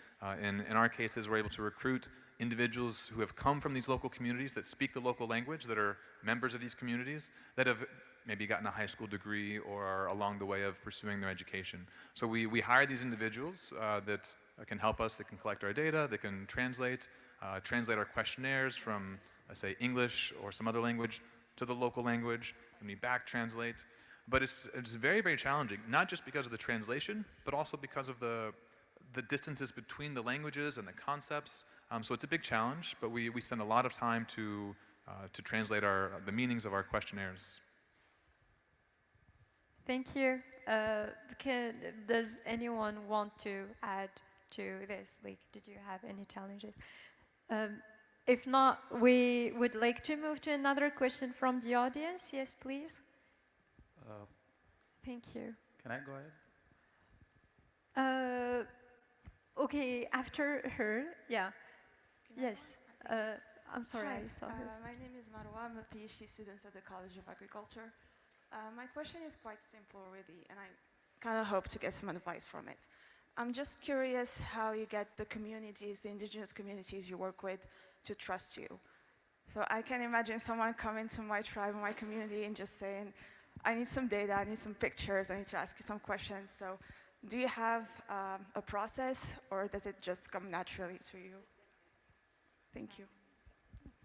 In our cases, we're able to recruit individuals who have come from these local communities that speak the local language, that are members of these communities, that have maybe gotten a high school degree or are along the way of pursuing their education. So we hire these individuals that can help us, that can collect our data, that can translate our questionnaires from, let's say, English or some other language to the local language, and we back translate. But it's very, very challenging, not just because of the translation, but also because of the distances between the languages and the concepts. So it's a big challenge, but we spend a lot of time to translate the meanings of our questionnaires. Thank you. Does anyone want to add to this? Like, did you have any challenges? If not, we would like to move to another question from the audience. Yes, please. Thank you. Can I go ahead? Okay, after her, yeah. Yes. I'm sorry, Hi, I saw her. my name is Marwa. I'm a PhD student at the College of Agriculture. My question is quite simple, really, and I kind of hope to get some advice from it. I'm just curious how you get the communities, the indigenous communities you work with, to trust you. So I can imagine someone coming to my tribe, my community, and just saying, I need some data, I need some pictures, I need to ask you some questions. So do you have a process, or does it just come naturally to you? Thank you.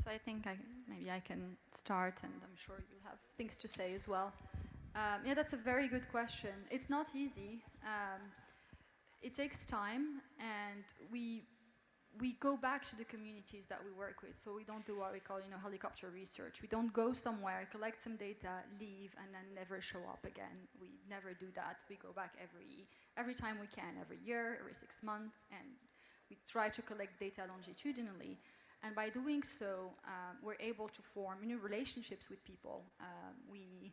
So I think maybe I can start, and I'm sure you'll have things to say as well. Yeah, that's a very good question. It's not easy. It takes time, and we go back to the communities that we work with. So we don't do what we call, helicopter research. We don't go somewhere, collect some data, leave, and then never show up again. We never do that. We go back every time we can, every year, every 6 months, and we try to collect data longitudinally. And by doing so, we're able to form relationships with people. We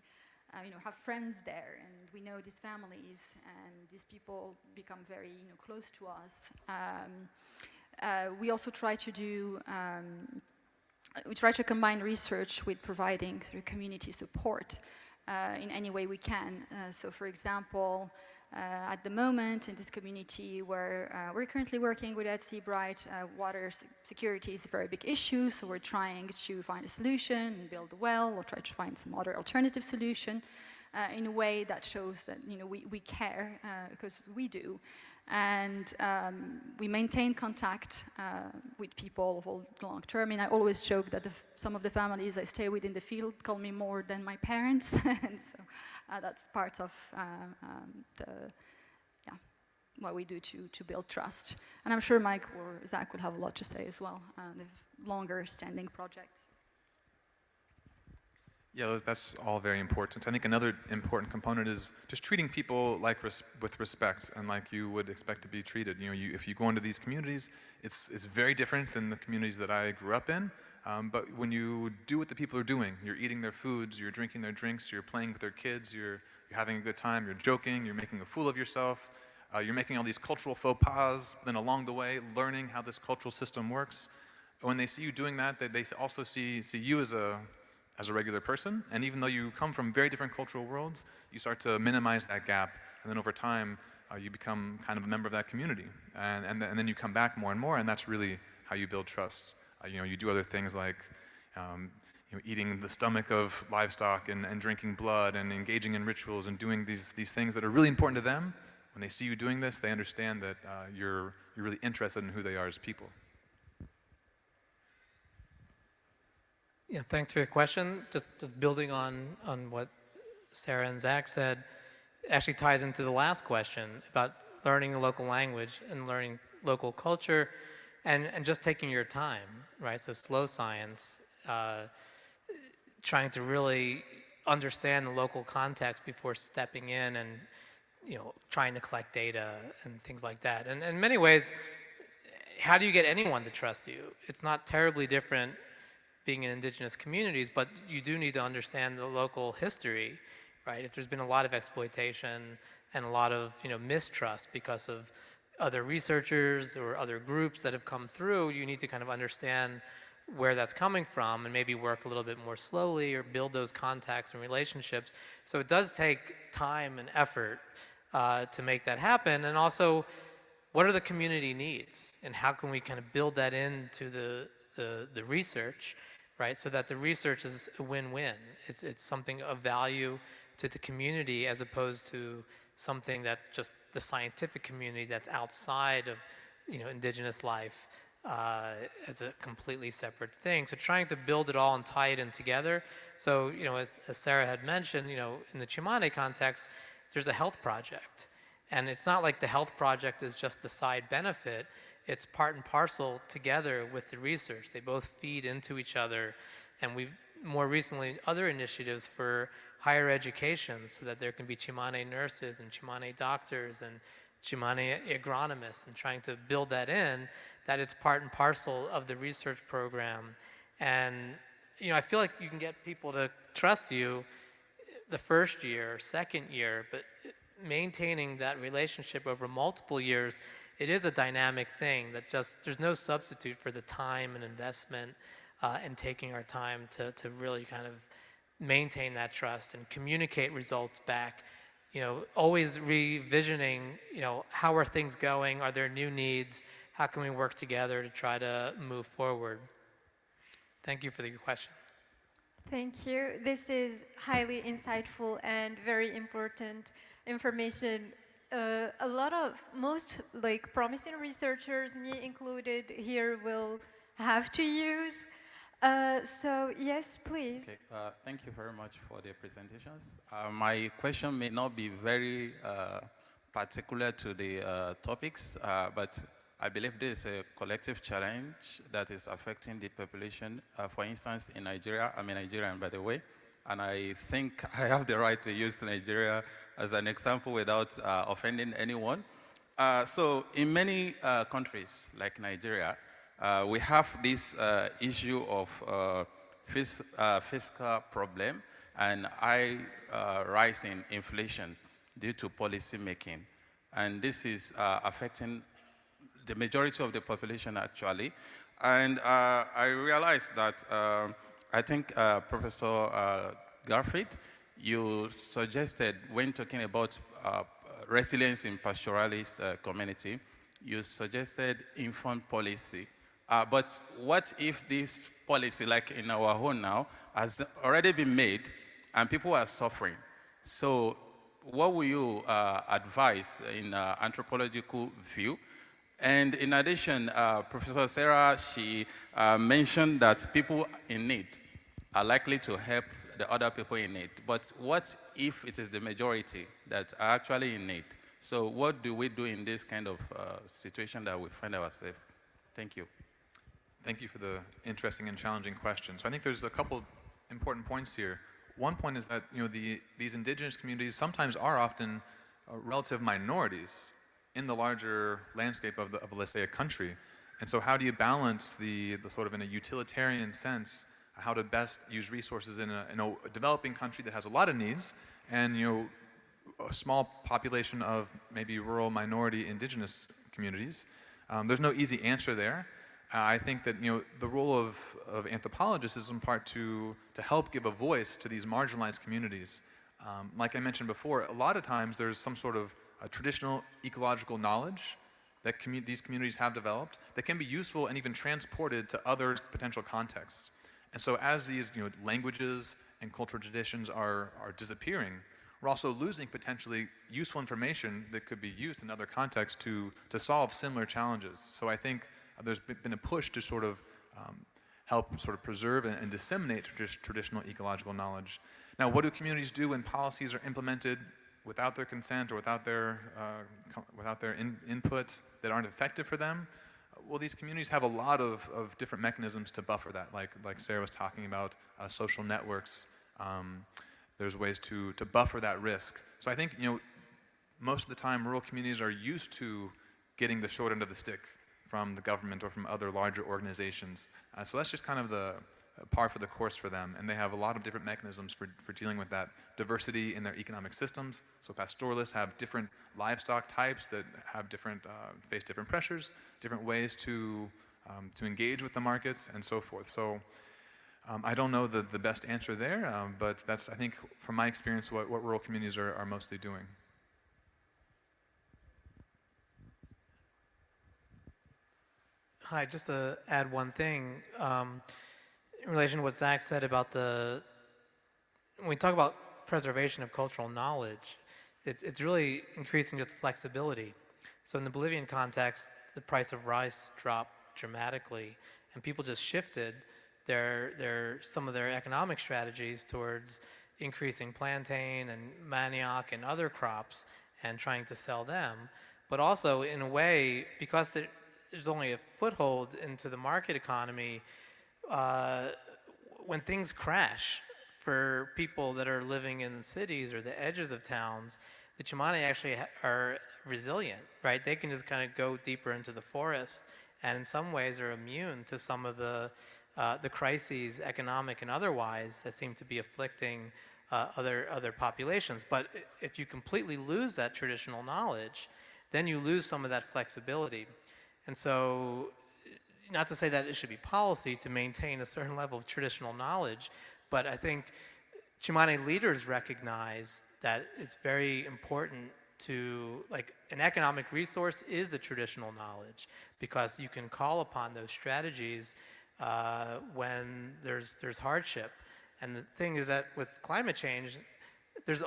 have friends there, and we know these families, and these people become very close to us. We also try to do, we try to combine research with providing sort of community support in any way we can. So for example, at the moment in this community where we're currently working with Seabright, water security is a very big issue, so we're trying to find a solution and build a well, or try to find some other alternative solution in a way that shows that we care, because we do. And we maintain contact with people of all long term. And I always joke that some of the families I stay with in the field call me more than my parents. And so that's part of what we do to build trust. And I'm sure Mike or Zach would have a lot to say as well. The longer standing projects. Yeah, that's all very important. I think another important component is just treating people like with respect and like you would expect to be treated. You know, if you go into these communities, it's very different than the communities that I grew up in. But when you do what the people are doing, you're eating their foods, you're drinking their drinks, you're playing with their kids, you're having a good time, you're joking, you're making a fool of yourself, you're making all these cultural faux pas, then along the way, learning how this cultural system works. When they see you doing that, they also see you as a regular person, and even though you come from very different cultural worlds, you start to minimize that gap, and then over time, you become kind of a member of that community, and then you come back more and more, and that's really how you build trust. You know, you do other things like eating the stomach of livestock and drinking blood and engaging in rituals and doing these things that are really important to them. When they see you doing this, they understand that you're really interested in who they are as people. Yeah, thanks for your question. Just building on what Sarah and Zach said, actually ties into the last question about learning the local language and learning local culture and just taking your time, right? So slow science, trying to really understand the local context before stepping in and trying to collect data and things like that. And in many ways, how do you get anyone to trust you? It's not terribly different being in indigenous communities, but you do need to understand the local history, right? If there's been a lot of exploitation and a lot of mistrust because of other researchers or other groups that have come through, you need to kind of understand where that's coming from and maybe work a little bit more slowly or build those contacts and relationships. So it does take time and effort to make that happen. And also, what are the community needs and how can we kind of build that into the research, right? So that the research is a win-win. It's something of value to the community as opposed to something that just the scientific community that's outside of indigenous life as a completely separate thing. So trying to build it all and tie it in together. So as Sarah had mentioned, in the Chimane context, there's a health project. And it's not like the health project is just the side benefit. It's part and parcel together with the research. They both feed into each other. And we've more recently other initiatives for higher education so that there can be Chimane nurses and Chimane doctors and Chimane agronomists, and trying to build that in, that it's part and parcel of the research program. And I feel like you can get people to trust you the first year, second year, but maintaining that relationship over multiple years, it is a dynamic thing that there's no substitute for the time and investment and taking our time to really kind of maintain that trust and communicate results back. Always revisioning, how are things going? Are there new needs? How can we work together to try to move forward? Thank you for your question. Thank you. This is highly insightful and very important information. Most promising researchers, me included here, will have to use. So yes, please. Okay, thank you very much for the presentations. My question may not be very particular to the topics, but I believe this is a collective challenge that is affecting the population. For instance, in Nigeria, I'm a Nigerian, by the way, and I think I have the right to use Nigeria as an example without offending anyone. So in many countries like Nigeria, we have this issue of fiscal problem and high rise in inflation due to policy making. And this is affecting the majority of the population actually. And I realized that I think Professor Garfield, you suggested when talking about resilience in pastoralist community, you suggested informed policy. But what if this policy, like in our own now, has already been made and people are suffering? So what will you advise in anthropological view? And in addition, Professor Sarah, she mentioned that people in need are likely to help the other people in need. But what if it is the majority that are actually in need? So what do we do in this kind of situation that we find ourselves? Thank you. Thank you for the interesting and challenging question. So I think there's a couple important points here. One point is that these indigenous communities sometimes are often relative minorities in the larger landscape of let's say, a country. And so how do you balance the sort of in a utilitarian sense, how to best use resources in a developing country that has a lot of needs and a small population of maybe rural minority indigenous communities? There's no easy answer there. I think that the role of anthropologists is in part to help give a voice to these marginalized communities. Like I mentioned before, a lot of times there's some sort of traditional ecological knowledge that these communities have developed that can be useful and even transported to other potential contexts. And so as these languages and cultural traditions are disappearing, we're also losing potentially useful information that could be used in other contexts to solve similar challenges. So I think there's been a push to sort of help sort of preserve and disseminate traditional ecological knowledge. Now, what do communities do when policies are implemented without their consent or without their inputs that aren't effective for them? Well, these communities have a lot of different mechanisms to buffer that, like Sarah was talking about, social networks. There's ways to buffer that risk. So I think most of the time rural communities are used to getting the short end of the stick from the government or from other larger organizations. So that's just kind of the par for the course for them, and they have a lot of different mechanisms for dealing with that diversity in their economic systems. So pastoralists have different livestock types that have face different pressures, different ways to engage with the markets, and so forth. So I don't know the best answer there, but that's, I think, from my experience, what rural communities are mostly doing. Hi, just to add one thing, in relation to what Zach said about when we talk about preservation of cultural knowledge, it's really increasing just flexibility. So in the Bolivian context, the price of rice dropped dramatically, and people just shifted some of their economic strategies towards increasing plantain and manioc and other crops and trying to sell them. But also, in a way, because there's only a foothold into the market economy, when things crash for people that are living in cities or the edges of towns, the Tsimane actually are resilient, right? They can just kind of go deeper into the forest, and in some ways are immune to some of the crises, economic and otherwise, that seem to be afflicting other populations. But if you completely lose that traditional knowledge, then you lose some of that flexibility. And so, not to say that it should be policy to maintain a certain level of traditional knowledge, but I think Tsimane leaders recognize that it's very important to, like, an economic resource is the traditional knowledge, because you can call upon those strategies when there's hardship. And the thing is that with climate change, there's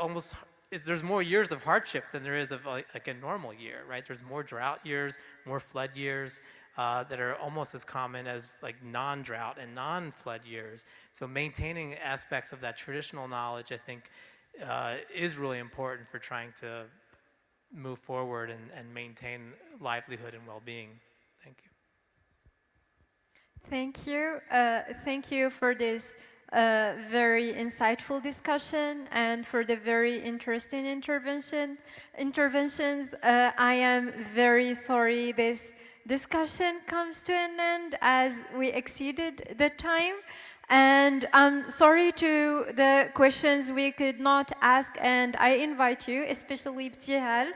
more years of hardship than there is of like a normal year, right? There's more drought years, more flood years that are almost as common as like non-drought and non-flood years. So maintaining aspects of that traditional knowledge, I think, is really important for trying to move forward and maintain livelihood and well-being. Thank you. Thank you. Thank you for this very insightful discussion and for the very interesting interventions. I am very sorry this discussion comes to an end as we exceeded the time. And I'm sorry to the questions we could not ask, and I invite you, especially Ptihal,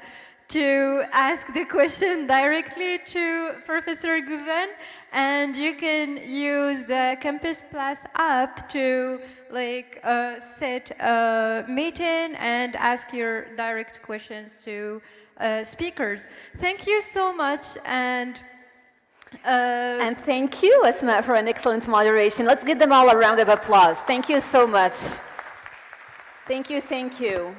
to ask the question directly to Professor Guven, and you can use the Campus Plus app to set a meeting and ask your direct questions to speakers. Thank you so much, and thank you, Asma, for an excellent moderation. Let's give them all a round of applause. Thank you so much. Thank you, thank you.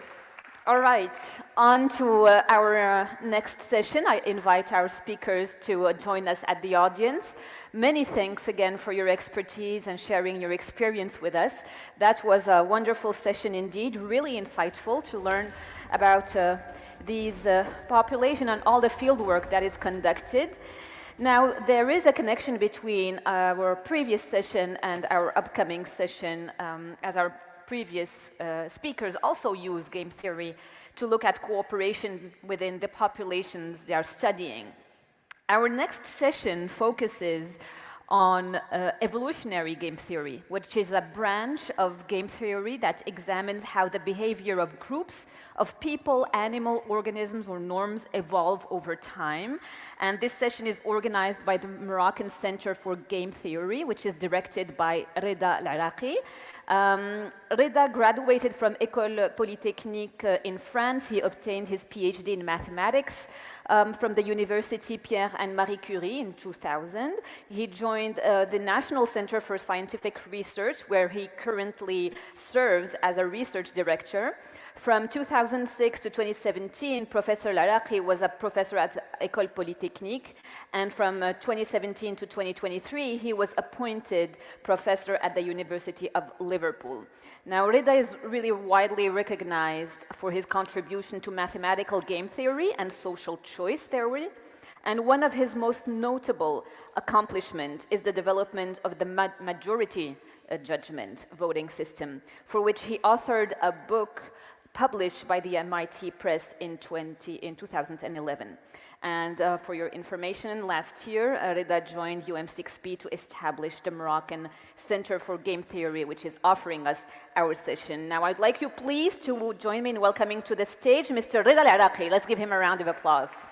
All right, on to our next session. I invite our speakers to join us at the audience. Many thanks again for your expertise and sharing your experience with us. That was a wonderful session indeed, really insightful to learn about these population and all the field work that is conducted. Now, there is a connection between our previous session and our upcoming session, as our previous speakers also use game theory to look at cooperation within the populations they are studying. Our next session focuses on evolutionary game theory, which is a branch of game theory that examines how the behavior of groups of people, animal organisms, or norms evolve over time. And this session is organized by the Moroccan Center for Game Theory, which is directed by Rida Laraki. Rida graduated from École Polytechnique in France. He obtained his PhD in mathematics from the University Pierre and Marie Curie in 2000. He joined the National Center for Scientific Research, where he currently serves as a research director. From 2006 to 2017, Professor Laraki was a professor at École Polytechnique, and from 2017 to 2023, he was appointed professor at the University of Liverpool. Now, Rida is really widely recognized for his contribution to mathematical game theory and social choice theory, and one of his most notable accomplishments is the development of the majority judgment voting system, for which he authored a book published by the MIT Press in 2011. And for your information, last year, Rida joined UM6P to establish the Moroccan Center for Game Theory, which is offering us our session. Now, I'd like you please to join me in welcoming to the stage Mr. Rida Laraki. Let's give him a round of applause.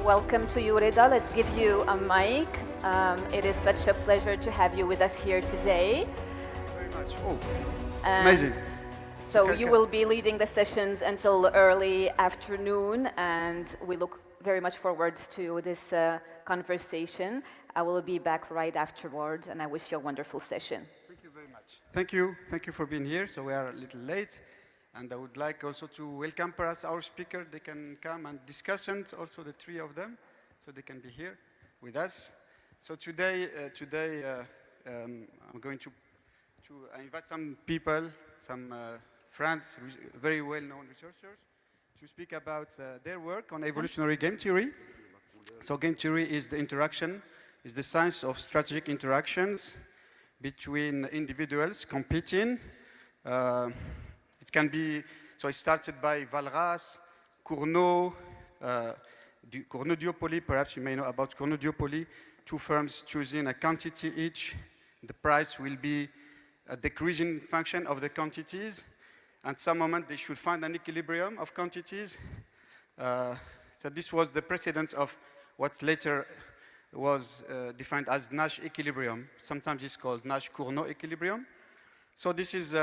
Welcome to you, Rida. Let's give you a mic. It is such a pleasure to have you with us here today. Very much. Oh, amazing. So you will be leading the sessions until early afternoon, and we look very much forward to this conversation. I will be back right afterwards, and I wish you a wonderful session. Thank you very much. Thank you. Thank you for being here. So we are a little late. And I would like also to welcome perhaps our speaker. They can come and discuss, also the three of them, so they can be here with us. So today I'm going to invite some people, some friends, very well-known researchers, to speak about their work on evolutionary game theory. So game theory is the interaction, is the science of strategic interactions between individuals competing. It can be, so it started by Walras, Cournot, Cournot duopoly, perhaps you may know about Cournot duopoly, two firms choosing a quantity each. The price will be a decreasing function of the quantities. At some moment, they should find an equilibrium of quantities. So this was the precedence of what later was defined as Nash equilibrium. Sometimes it's called Nash-Cournot equilibrium. So this is,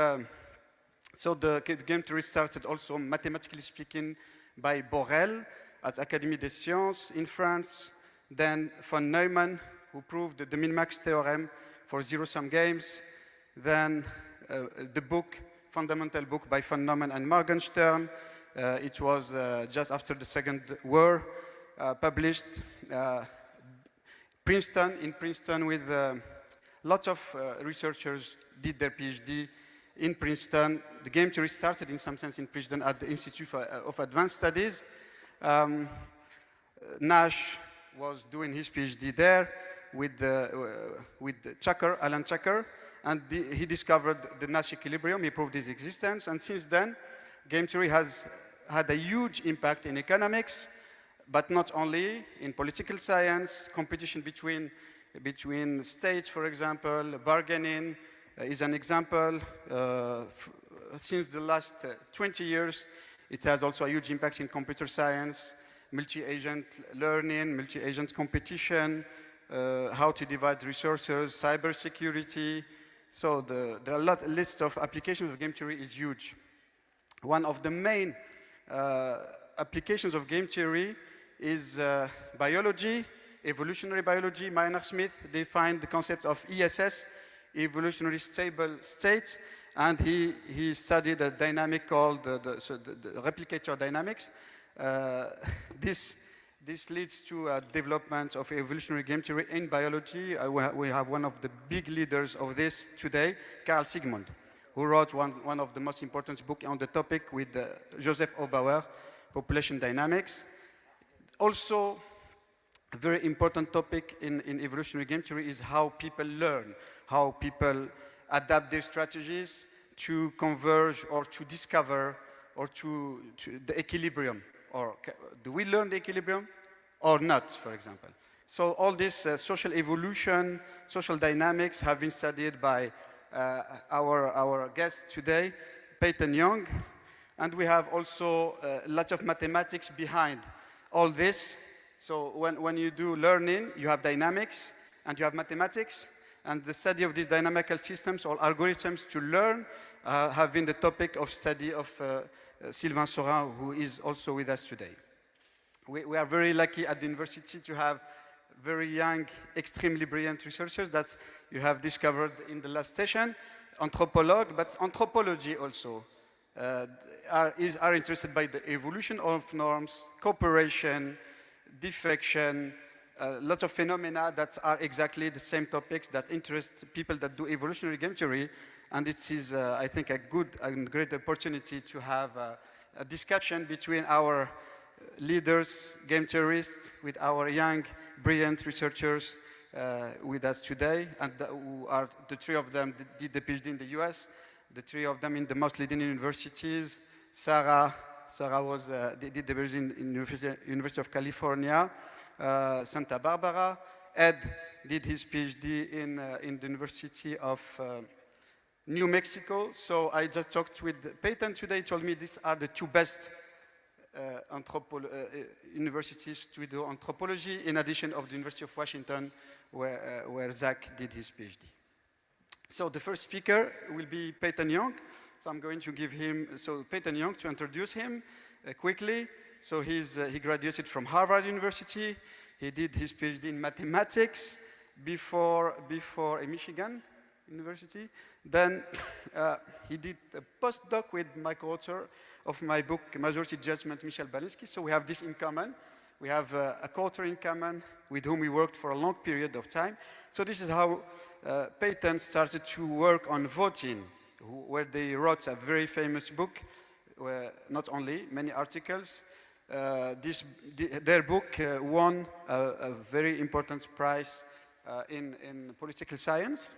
so the game theory started also, mathematically speaking, by Borel at Académie des Sciences in France. Then von Neumann, who proved the min-max theorem for zero-sum games. Then the book, fundamental book by von Neumann and Morgenstern. It was just after the Second War, published. In Princeton with lots of researchers did their PhD in Princeton. The game theory started in some sense in Princeton at the Institute of Advanced Studies. Nash was doing his PhD there with Chucker, Alan Chucker, and he discovered the Nash equilibrium. He proved its existence, and since then, game theory has had a huge impact in economics, but not only in political science, competition between states, for example, bargaining is an example. Since the last 20 years, it has also a huge impact in computer science, multi-agent learning, multi-agent competition, how to divide resources, cybersecurity. So there are a list of applications of game theory is huge. One of the main applications of game theory is biology evolutionary biology. Maynard Smith defined the concept of ESS, evolutionary stable state, and he studied a dynamic called the replicator dynamics. This leads to development of evolutionary game theory in biology. We have one of the big leaders of this today, Carl Sigmund, who wrote one of the most important books on the topic with Joseph Aubauer, Population Dynamics. Also, a very important topic in evolutionary game theory is how people learn, how people adapt their strategies to converge or to discover or to the equilibrium. Or do we learn the equilibrium or not, for example? So all this social evolution, social dynamics have been studied by our guest today, Peyton Young. And we have also a lot of mathematics behind all this. So when you do learning, you have dynamics and you have mathematics. And the study of these dynamical systems or algorithms to learn have been the topic of study of Sylvain Sorin, who is also with us today. We are very lucky at the university to have very young, extremely brilliant researchers that you have discovered in the last session, anthropologue, but anthropology also are interested by the evolution of norms, cooperation, defection, lots of phenomena that are exactly the same topics that interest people that do evolutionary game theory. And it is, I think, a good and great opportunity to have a discussion between our leaders, game theorists, with our young, brilliant researchers with us today. And who are the three of them did the PhD in the US, the three of them in the most leading universities. Sarah did the PhD in University of California, Santa Barbara. Ed did his PhD in the University of New Mexico. So I just talked with Peyton today. He told me these are the two best universities to do anthropology, in addition of the University of Washington, where Zach did his PhD. So the first speaker will be Peyton Young. So I'm going to give him, Peyton Young, to introduce him quickly. So he graduated from Harvard University. He did his PhD in mathematics before Michigan University. Then he did a postdoc with my co-author of my book, Majority Judgment, Michel Balinsky. So we have this in common. We have a co-author in common with whom we worked for a long period of time. So this is how Peyton started to work on voting, where they wrote a very famous book, not only, many articles. Their book won a very important prize in political science.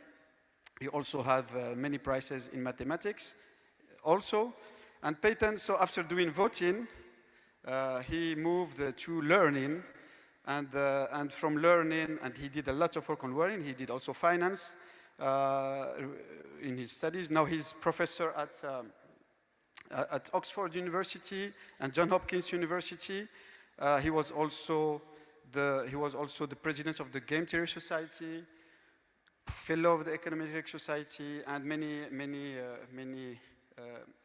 You also have many prizes in mathematics also. And Peyton, so after doing voting, he moved to learning. And from learning, and he did a lot of work on learning. He did also finance in his studies. Now he's professor at Oxford University and Johns Hopkins University. He was also the president of the Game Theory Society, fellow of the Econometric Society, and many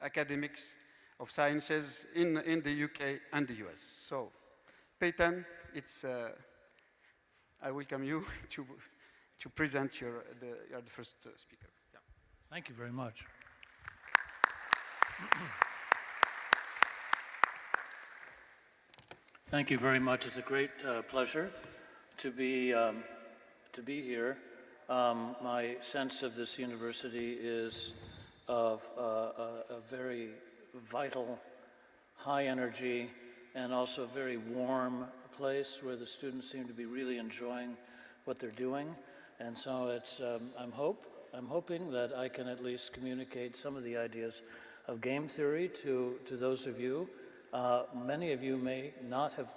academics of sciences in the UK and the US. So, Peyton, I welcome you to present you're the first speaker. Yeah. Thank you very much. Thank you very much. It's a great pleasure to be here. My sense of this university is of a very vital, high energy, and also a very warm place where the students seem to be really enjoying what they're doing. And so it's, I'm hoping that I can at least communicate some of the ideas of game theory to those of you. Many of you may not have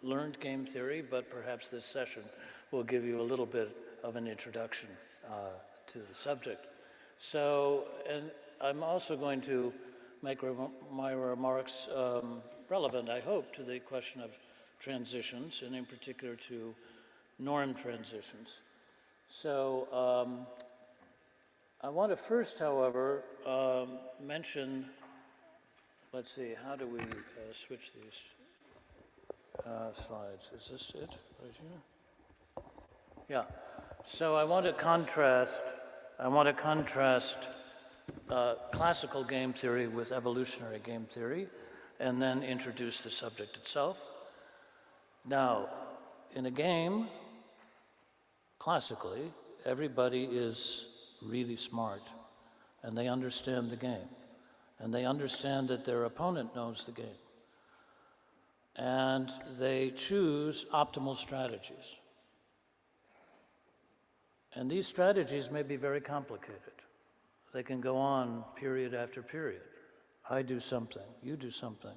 learned game theory, but perhaps this session will give you a little bit of an introduction to the subject. So, and I'm also going to make my remarks relevant, I hope, to the question of transitions, and in particular to norm transitions. So, I want to first, however, mention, let's see, how do we switch these slides? Is this it, right here? Yeah. So I want to contrast classical game theory with evolutionary game theory, and then introduce the subject itself. Now, in a game, classically, everybody is really smart, and they understand the game, and they understand that their opponent knows the game, and they choose optimal strategies. And these strategies may be very complicated. They can go on period after period. I do something, you do something.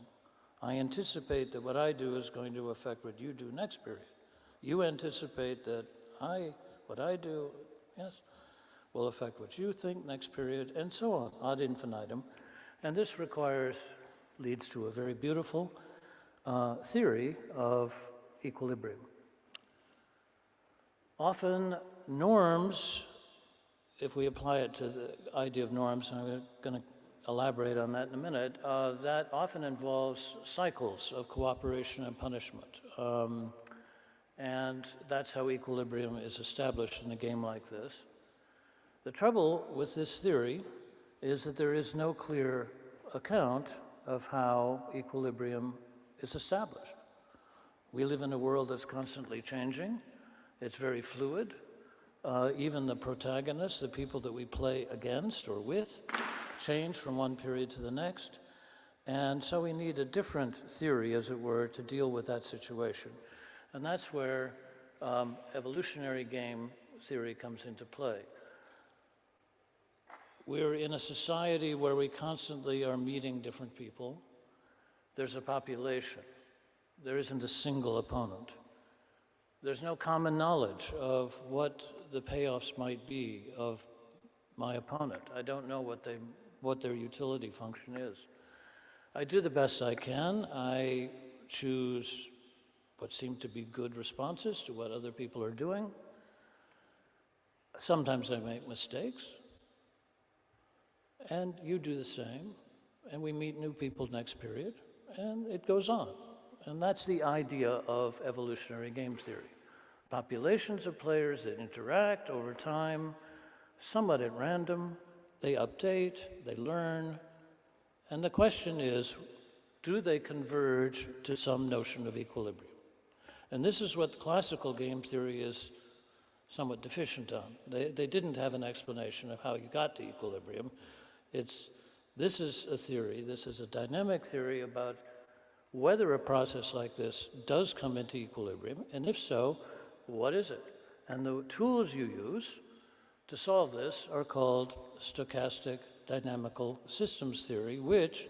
I anticipate that what I do is going to affect what you do next period. You anticipate that what I do, yes, will affect what you think next period, and so on, ad infinitum. And this leads to a very beautiful theory of equilibrium. Often norms, if we apply it to the idea of norms, and I'm going to elaborate on that in a minute, that often involves cycles of cooperation and punishment. And that's how equilibrium is established in a game like this. The trouble with this theory is that there is no clear account of how equilibrium is established. We live in a world that's constantly changing. It's very fluid. Even the protagonists, the people that we play against or with, change from one period to the next. And so we need a different theory, as it were, to deal with that situation. And that's where evolutionary game theory comes into play. We're in a society where we constantly are meeting different people. There's a population. There isn't a single opponent. There's no common knowledge of what the payoffs might be of my opponent. I don't know what their utility function is. I do the best I can. I choose what seem to be good responses to what other people are doing. Sometimes I make mistakes. And you do the same. And we meet new people next period. And it goes on. And that's the idea of evolutionary game theory. Populations of players that interact over time, somewhat at random. They update, they learn. And the question is, do they converge to some notion of equilibrium? And this is what classical game theory is somewhat deficient on. They didn't have an explanation of how you got to equilibrium. This is a theory, this is a dynamic theory about whether a process like this does come into equilibrium, and if so, what is it? And the tools you use to solve this are called stochastic dynamical systems theory, which,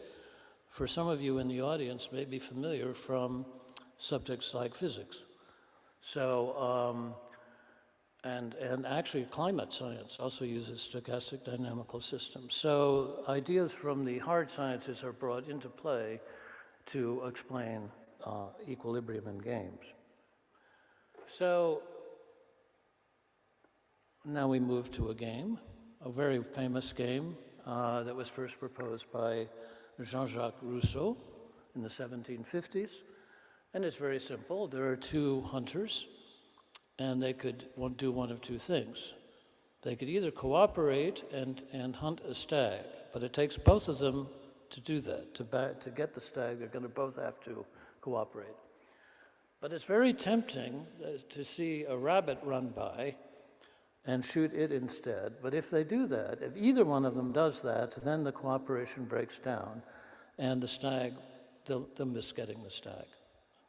for some of you in the audience, may be familiar from subjects like physics. So, and actually climate science also uses stochastic dynamical systems. So ideas from the hard sciences are brought into play to explain equilibrium in games. So now we move to a game, a very famous game that was first proposed by Jean-Jacques Rousseau in the 1750s. And it's very simple. There are two hunters, and they could do one of two things. They could either cooperate and hunt a stag, but it takes both of them to do that. To get the stag, they're going to both have to cooperate. But it's very tempting to see a rabbit run by and shoot it instead. But if they do that, if either one of them does that, then the cooperation breaks down, and the stag, they'll miss getting the stag.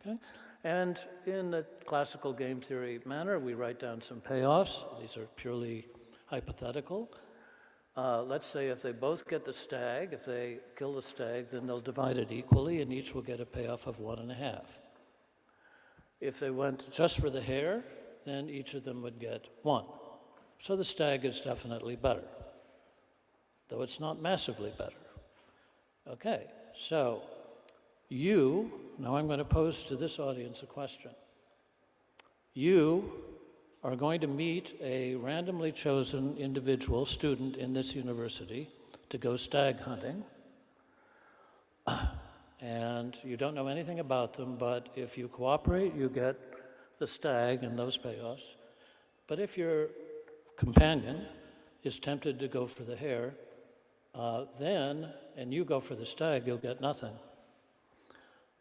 Okay? And in the classical game theory manner, we write down some payoffs. These are purely hypothetical. Let's say if they both get the stag, if they kill the stag, then they'll divide it equally, and each will get a payoff of 1.5. If they went just for the hare, then each of them would get 1. So the stag is definitely better, though it's not massively better. Okay, so now I'm going to pose to this audience a question. You are going to meet a randomly chosen individual student in this university to go stag hunting. And you don't know anything about them, but if you cooperate, you get the stag and those payoffs. But if your companion is tempted to go for the hare, and you go for the stag, you'll get nothing.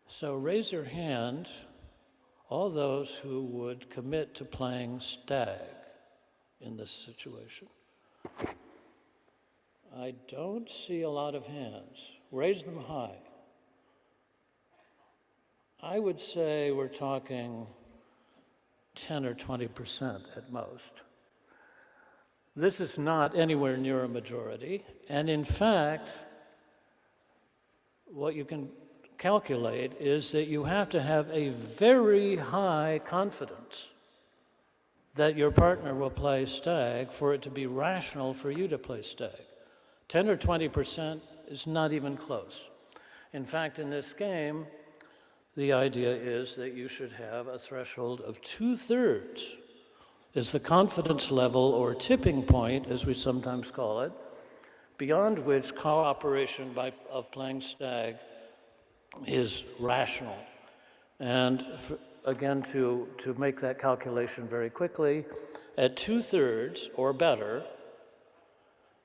So raise your hand, all those who would commit to playing stag in this situation. I don't see a lot of hands. Raise them high. I would say we're talking 10 or 20% at most. This is not anywhere near a majority, and in fact, what you can calculate is that you have to have a very high confidence that your partner will play stag for it to be rational for you to play stag. 10 or 20% is not even close. In fact, in this game, the idea is that you should have a threshold of 2/3 is the confidence level or tipping point, as we sometimes call it, beyond which cooperation of playing stag is rational. And again, to make that calculation very quickly, at 2/3 or better,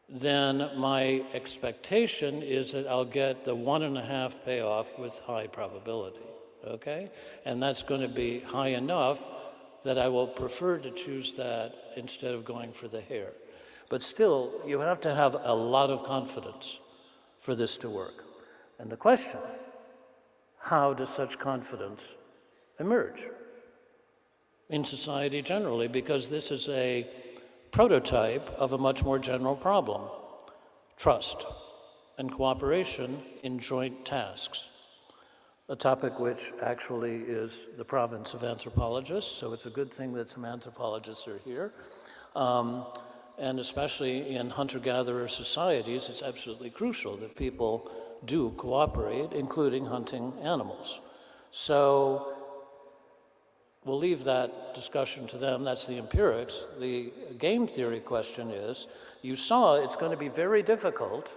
then my expectation is that I'll get the 1.5 payoff with high probability, okay? And that's going to be high enough that I will prefer to choose that instead of going for the hare. But still, you have to have a lot of confidence for this to work. And the question, how does such confidence emerge in society generally? Because this is a prototype of a much more general problem: trust and cooperation in joint tasks, a topic which actually is the province of anthropologists, so it's a good thing that some anthropologists are here. And especially in hunter-gatherer societies, it's absolutely crucial that people do cooperate, including hunting animals. So we'll leave that discussion to them. That's the empirics. The game theory question is, you saw it's going to be very difficult,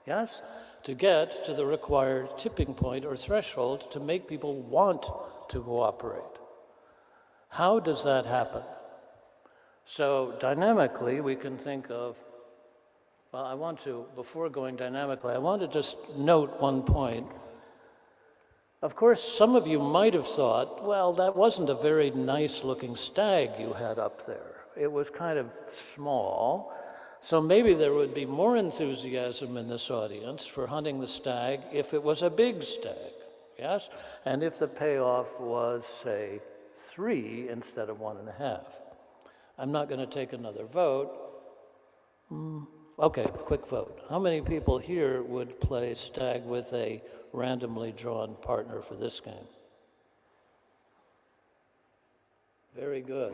yes, to get to the required tipping point or threshold to make people want to cooperate. How does that happen? So dynamically, we can think of, well, before going dynamically, I want to just note one point. Of course, some of you might have thought, well, that wasn't a very nice looking stag you had up there. It was kind of small. So maybe there would be more enthusiasm in this audience for hunting the stag if it was a big stag, yes? And if the payoff was, say, 3 instead of 1.5. I'm not going to take another vote. Okay, quick vote. How many people here would play stag with a randomly drawn partner for this game? Very good.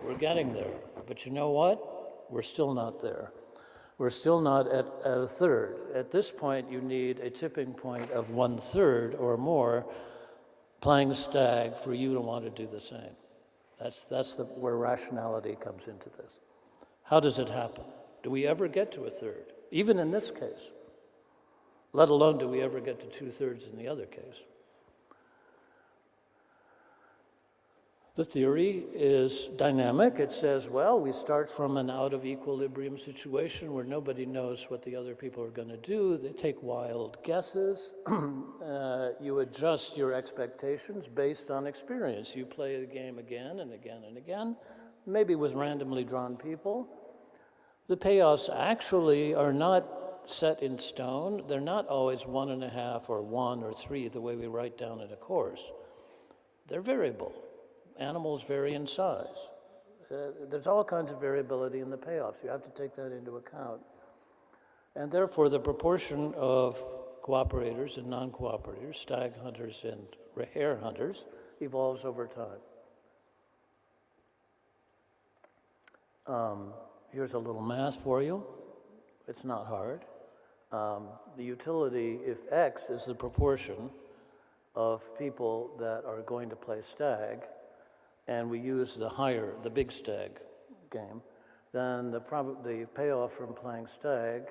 We're getting there. But you know what? We're still not there. We're still not at 1/3. At this point, you need a tipping point of 1/3 or more playing stag for you to want to do the same. That's where rationality comes into this. How does it happen? Do we ever get to 1/3? Even in this case. Let alone do we ever get to 2/3 in the other case. The theory is dynamic. It says, well, we start from an out of equilibrium situation where nobody knows what the other people are going to do. They take wild guesses. You adjust your expectations based on experience. You play the game again and again and again, maybe with randomly drawn people. The payoffs actually are not set in stone. They're not always 1.5 or 1 or 3 the way we write down in a course. They're variable. Animals vary in size. There's all kinds of variability in the payoffs. You have to take that into account. And therefore, the proportion of cooperators and non-cooperators, stag hunters and hare hunters, evolves over time. Here's a little math for you. It's not hard. The utility, if X is the proportion of people that are going to play stag, and we use the big stag game, then the payoff from playing stag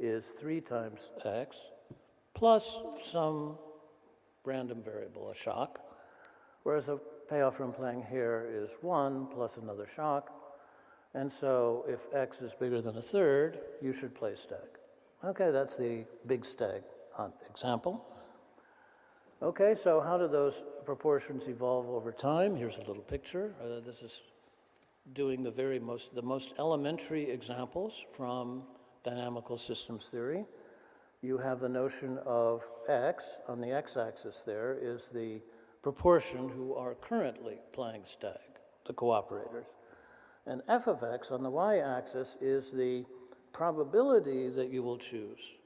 is 3 times X plus some random variable, a shock, whereas a payoff from playing hare is 1 plus another shock, And so if x is bigger than a third, you should play stag. Okay, that's the big stag hunt example. Okay, so how do those proportions evolve over time? Here's a little picture. This is doing the most elementary examples from dynamical systems theory. You have the notion of x, on the x-axis there is the proportion who are currently playing stag, the cooperators. And f of x on the y-axis is the probability that you will choose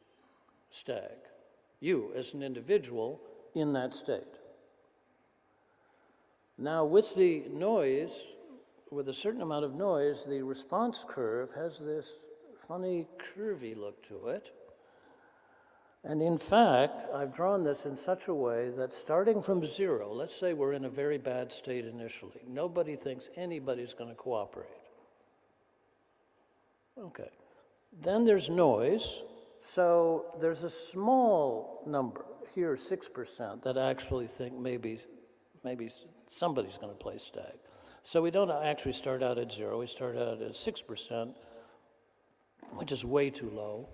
stag, you as an individual in that state. Now with the noise, with a certain amount of noise, the response curve has this funny curvy look to it. And in fact, I've drawn this in such a way that starting from 0, let's say we're in a very bad state initially. Nobody thinks anybody's going to cooperate. Okay. Then there's noise. So there's a small number, here 6%, that actually think maybe somebody's going to play stag. So we don't actually start out at 0. We start out at 6%, which is way too low.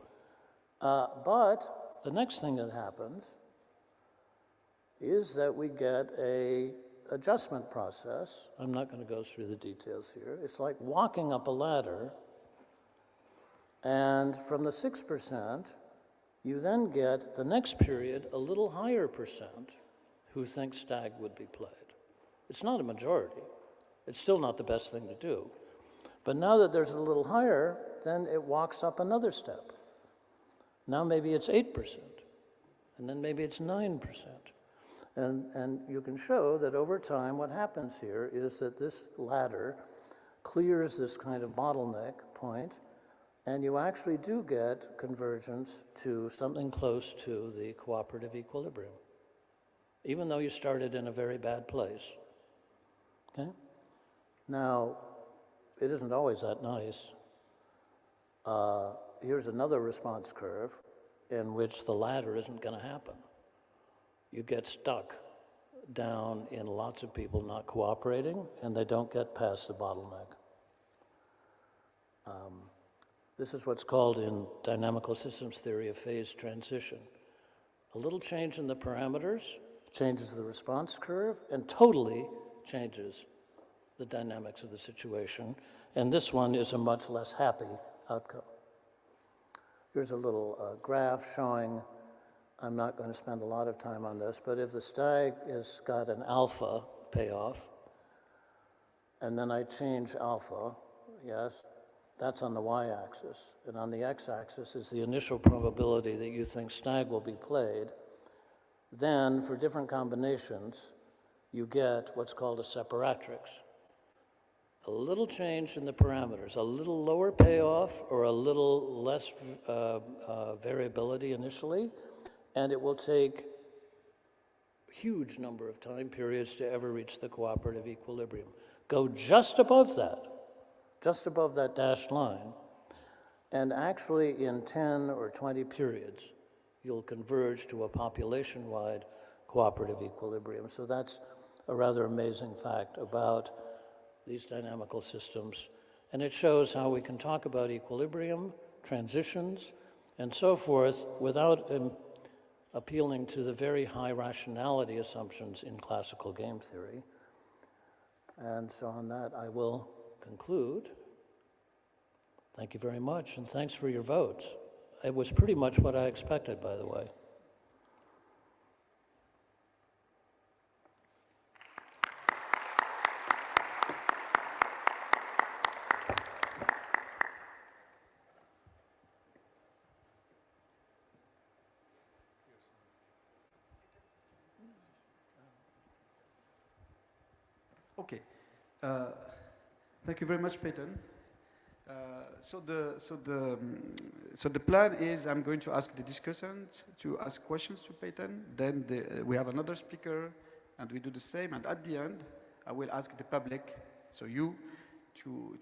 But the next thing that happens is that we get an adjustment process. I'm not going to go through the details here. It's like walking up a ladder, and from the 6%, you then get the next period a little higher percent who think stag would be played. It's not a majority. It's still not the best thing to do. But now that there's a little higher, then it walks up another step. Now maybe it's 8%, and then maybe it's 9%. And you can show that over time what happens here is that this ladder clears this kind of bottleneck point, and you actually do get convergence to something close to the cooperative equilibrium, even though you started in a very bad place. Okay? Now, it isn't always that nice. Here's another response curve in which the ladder isn't going to happen. You get stuck down in lots of people not cooperating, and they don't get past the bottleneck. This is what's called in dynamical systems theory a phase transition. A little change in the parameters changes the response curve and totally changes the dynamics of the situation. And this one is a much less happy outcome. Here's a little graph showing, I'm not going to spend a lot of time on this, but if the stag has got an alpha payoff, and then I change alpha, yes, that's on the y-axis. And on the x-axis is the initial probability that you think stag will be played. Then, for different combinations, you get what's called a separatrix. A little change in the parameters, a little lower payoff or a little less variability initially, and it will take a huge number of time periods to ever reach the cooperative equilibrium. Go just above that dashed line, and actually in 10 or 20 periods, you'll converge to a population-wide cooperative equilibrium. So that's a rather amazing fact about these dynamical systems. And it shows how we can talk about equilibrium, transitions, and so forth without appealing to the very high rationality assumptions in classical game theory. And so on that, I will conclude. Thank you very much, and thanks for your votes. It was pretty much what I expected, by the way. Okay. Thank you very much, Peyton. So the plan is I'm going to ask the discussants to ask questions to Peyton. Then we have another speaker, and we do the same. And at the end, I will ask the public, so you, to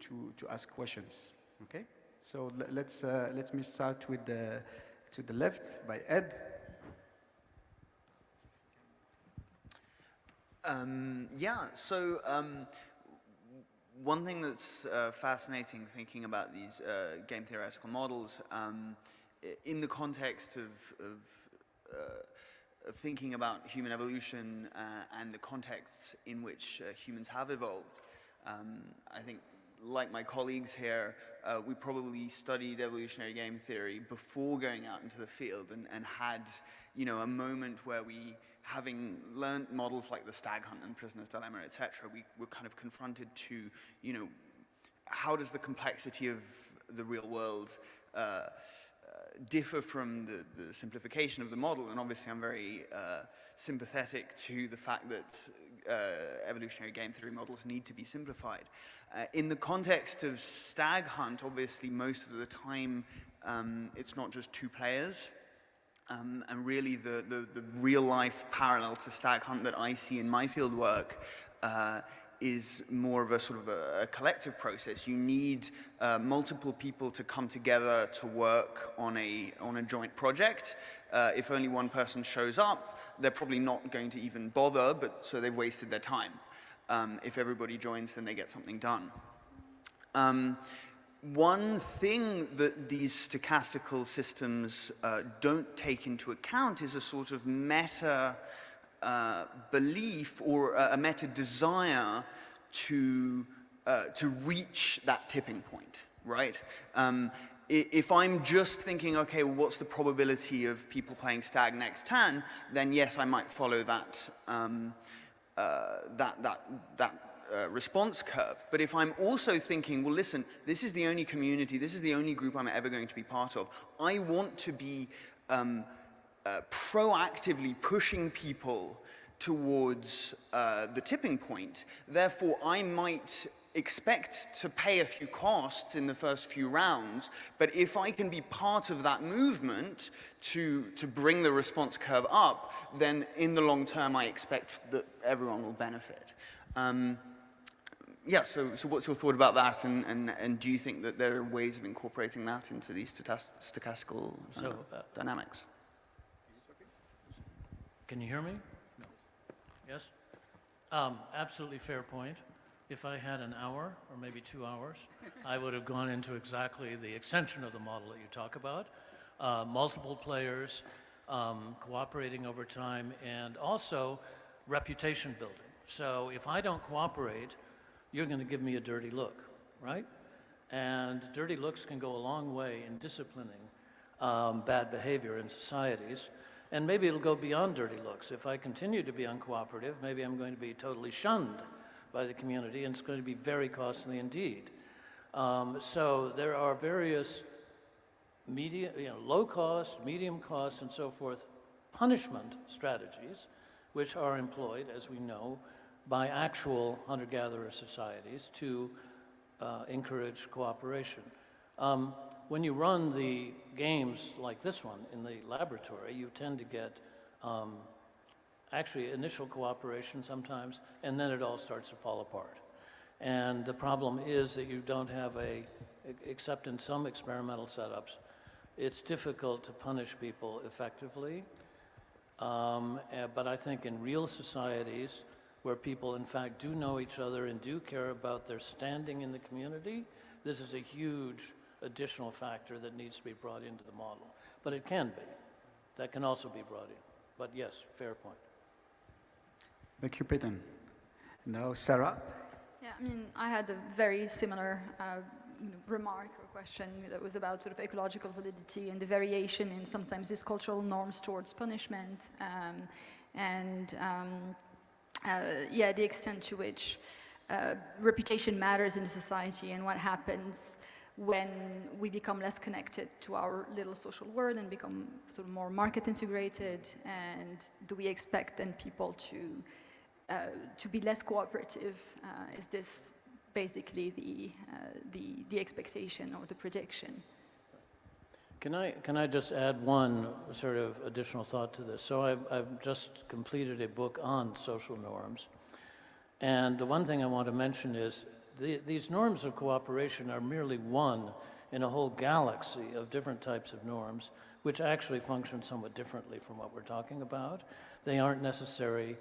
ask questions. Okay. So let me start with to the left by Ed. one thing that's fascinating thinking about these game theoretical models in the context of thinking about human evolution and the contexts in which humans have evolved. I think, like my colleagues here, we probably studied evolutionary game theory before going out into the field and had, you know, a moment where we, having learned models like the stag hunt and prisoner's dilemma, etc., we were kind of confronted to, you know, how does the complexity of the real world differ from the simplification of the model? And obviously I'm very sympathetic to the fact that evolutionary game theory models need to be simplified. In the context of stag hunt, obviously most of the time it's not just two players. And really the real life parallel to stag hunt that I see in my field work is more of a sort of a collective process. You need multiple people to come together to work on a joint project. If only one person shows up, they're probably not going to even bother, but so they've wasted their time. If everybody joins, then they get something done. One thing that these stochastical systems don't take into account is a sort of meta belief or a meta desire to reach that tipping point, right? If I'm just thinking, okay, well, what's the probability of people playing stag next turn, then yes, I might follow that response curve. But if I'm also thinking, well, listen, this is the only community, this is the only group I'm ever going to be part of, I want to be proactively pushing people towards the tipping point. Therefore, I might expect to pay a few costs in the first few rounds, but if I can be part of that movement to bring the response curve up, then in the long term, I expect that everyone will benefit. Yeah, so what's your thought about that, and do you think that there are ways of incorporating that into these stochastical dynamics? Can you hear me? No. Yes? Absolutely fair point. If I had an hour, or maybe 2 hours, I would have gone into exactly the extension of the model that you talk about. Multiple players, cooperating over time, and also reputation building. So if I don't cooperate, you're going to give me a dirty look, right? And dirty looks can go a long way in disciplining bad behavior in societies. And maybe it'll go beyond dirty looks. If I continue to be uncooperative, maybe I'm going to be totally shunned by the community, and it's going to be very costly indeed. So there are various low cost, medium cost, and so forth, punishment strategies, which are employed, as we know, by actual hunter-gatherer societies to encourage cooperation. When you run the games like this one in the laboratory, you tend to get actually initial cooperation sometimes, and then it all starts to fall apart. And the problem is that you don't have except in some experimental setups, it's difficult to punish people effectively. But I think in real societies, where people in fact do know each other and do care about their standing in the community, this is a huge additional factor that needs to be brought into the model. But it can be. That can also be brought in. But yes, fair point. Thank you, Peyton. Now, Sarah. Yeah, I mean, I had a very similar remark or question that was about sort of ecological validity and the variation in sometimes these cultural norms towards punishment, yeah, the extent to which reputation matters in society and what happens when we become less connected to our little social world and become sort of more market integrated, and do we expect then people to be less cooperative? Is this basically the expectation or the prediction? Can I just add one sort of additional thought to this? So I've just completed a book on social norms, and the one thing I want to mention is these norms of cooperation are merely one in a whole galaxy of different types of norms, which actually function somewhat differently from what we're talking about. They aren't necessary,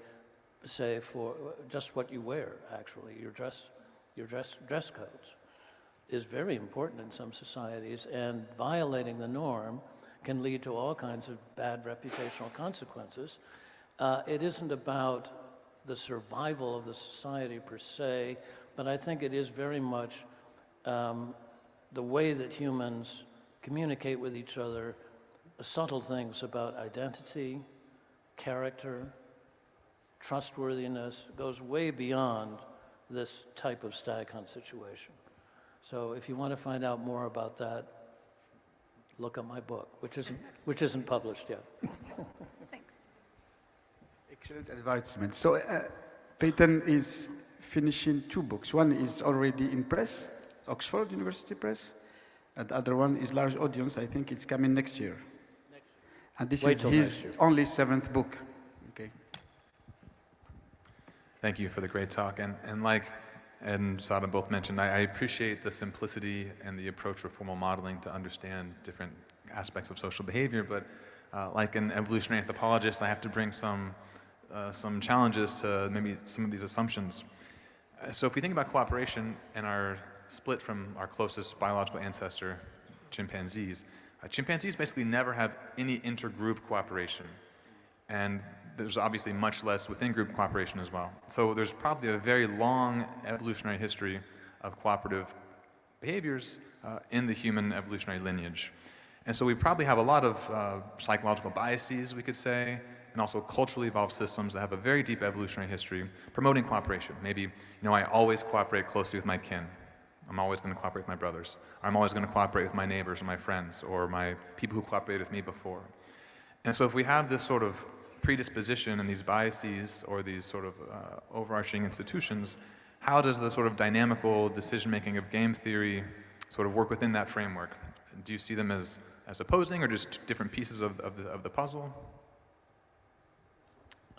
say, for just what you wear, actually. Your dress your dress codes, is very important in some societies, and violating the norm can lead to all kinds of bad reputational consequences. It isn't about the survival of the society per se, but I think it is very much the way that humans communicate with each other, subtle things about identity, character, trustworthiness, goes way beyond this type of stag hunt situation. So if you want to find out more about that, look at my book, which isn't published yet. Thanks. Excellent advertisement. So Peyton is finishing 2 books. One is already in press, Oxford University Press, and the other one is large audience. I think it's coming next year. And this is his only 7th book. Okay. Thank you for the great talk. And like Ed and Sada both mentioned, I appreciate the simplicity and the approach for formal modeling to understand different aspects of social behavior, but like an evolutionary anthropologist, I have to bring some challenges to maybe some of these assumptions. So if we think about cooperation and our split from our closest biological ancestor, chimpanzees, chimpanzees basically never have any intergroup cooperation. And there's obviously much less within group cooperation as well. So there's probably a very long evolutionary history of cooperative behaviors in the human evolutionary lineage. And so we probably have a lot of psychological biases, we could say, and also culturally evolved systems that have a very deep evolutionary history promoting cooperation. Maybe, I always cooperate closely with my kin. I'm always going to cooperate with my brothers. I'm always going to cooperate with my neighbors or my friends or my people who cooperated with me before. And so if we have this sort of predisposition and these biases or these sort of overarching institutions, how does the sort of dynamical decision-making of game theory sort of work within that framework? Do you see them as opposing or just different pieces of the puzzle?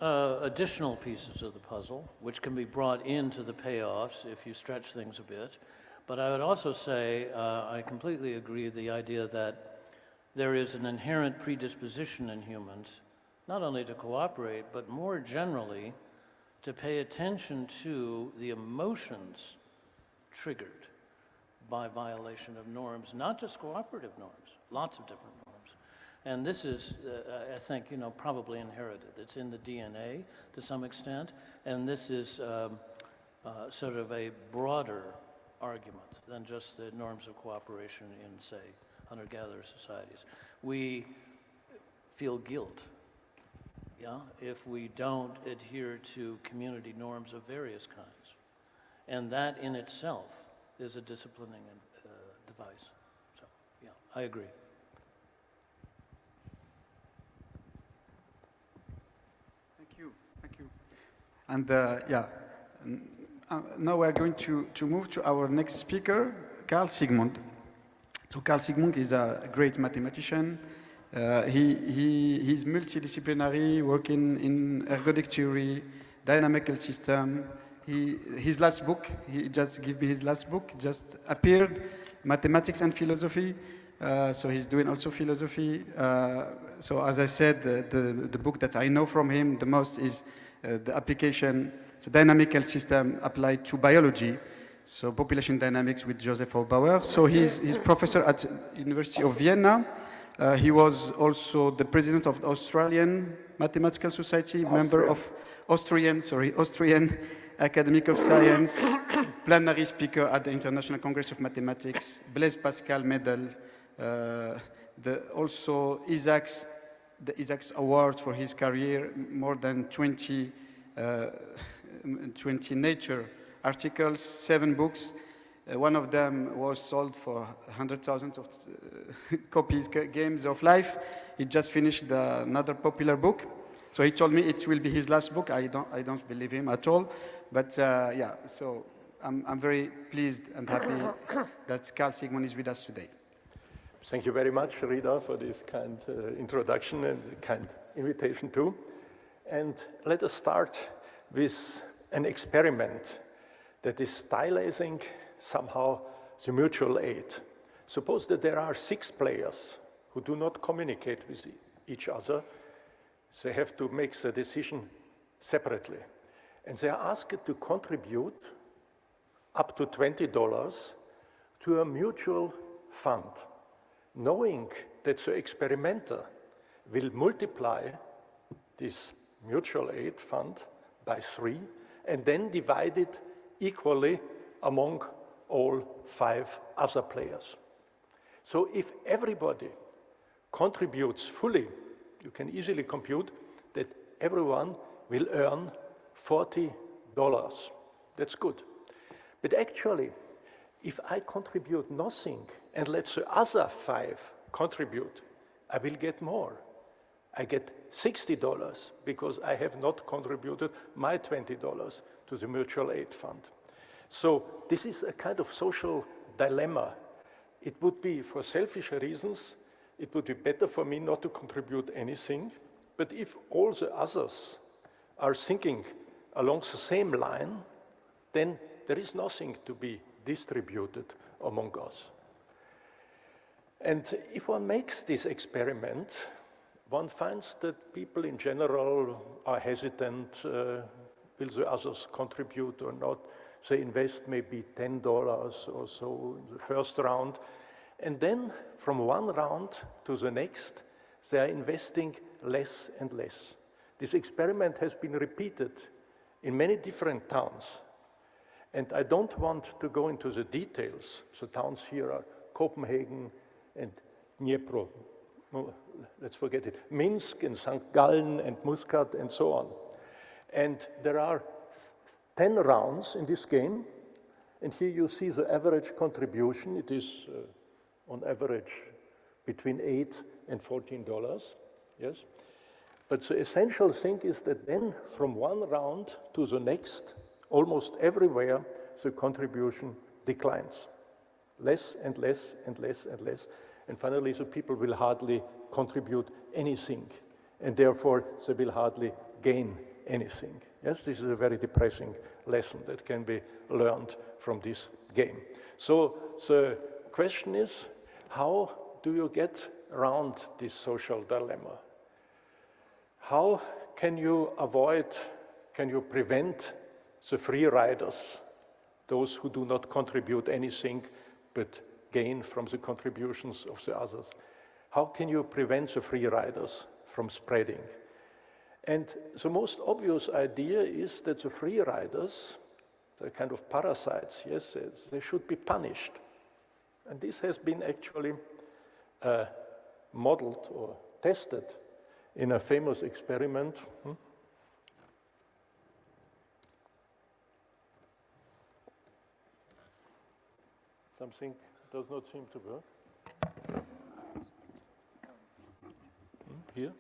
Additional pieces of the puzzle, which can be brought into the payoffs if you stretch things a bit. But I would also say I completely agree with the idea that there is an inherent predisposition in humans, not only to cooperate, but more generally to pay attention to the emotions triggered by violation of norms, not just cooperative norms, lots of different norms. And this is, I think, probably inherited. It's in the DNA to some extent, and this is sort of a broader argument than just the norms of cooperation in, say, hunter-gatherer societies. We feel guilt, if we don't adhere to community norms of various kinds. And that in itself is a disciplining device. So, I agree. Thank you. And now we're going to move to our next speaker, Carl Sigmund. So Carl Sigmund is a great mathematician. He's multidisciplinary, working in ergodic theory, dynamical system. His last book, he just gave me his last book, just appeared, Mathematics and Philosophy. So he's doing also philosophy. So as I said, the book that I know from him the most is the application, so dynamical system applied to biology. So population dynamics with Joseph Hobauer. So he's professor at University of Vienna. He was also the president of the Australian Mathematical Society, member of Austrian Academy of Science, plenary speaker at the International Congress of Mathematics, Blaise Pascal Medal, also the Isaacs Awards for his career, more than 20 Nature articles, 7 books. One of them was sold for 100,000 of copies, Games of Life. He just finished another popular book. So he told me it will be his last book. I don't believe him at all. But so I'm very pleased and happy that Carl Sigmund is with us today. Thank you very much, Rida, for this kind introduction and kind invitation too. And let us start with an experiment that is stylizing somehow the mutual aid. Suppose that there are 6 players who do not communicate with each other. They have to make the decision separately. And they are asked to contribute up to $20 to a mutual fund, knowing that the experimenter will multiply this mutual aid fund by 3 and then divide it equally among all 5 other players. So if everybody contributes fully, you can easily compute that everyone will earn $40. That's good. But actually, if I contribute nothing and let the other 5 contribute, I will get more. I get $60 because I have not contributed my $20 to the mutual aid fund. So this is a kind of social dilemma. It would be, for selfish reasons, it would be better for me not to contribute anything. But if all the others are thinking along the same line, then there is nothing to be distributed among us. And if one makes this experiment, one finds that people in general are hesitant, will the others contribute or not? They invest maybe $10 or so in the first round. And then from one round to the next, they are investing less and less. This experiment has been repeated in many different towns. And I don't want to go into the details. The towns here are Copenhagen and Dnipro. No, let's forget it. Minsk and St. Gallen and Muscat and so on. And there are 10 rounds in this game. And here you see the average contribution. It is on average between $8 and $14, yes? But the essential thing is that then from one round to the next, almost everywhere, the contribution declines. Less and less and less and less. And finally, the people will hardly contribute anything. And therefore, they will hardly gain anything. Yes, this is a very depressing lesson that can be learned from this game. So the question is, how do you get around this social dilemma? How can you avoid, can you prevent the free riders, those who do not contribute anything but gain from the contributions of the others? How can you prevent the free riders from spreading? And the most obvious idea is that the free riders, the kind of parasites, yes, they should be punished. And this has been actually modeled or tested in a famous experiment. Something does not seem to work. Here?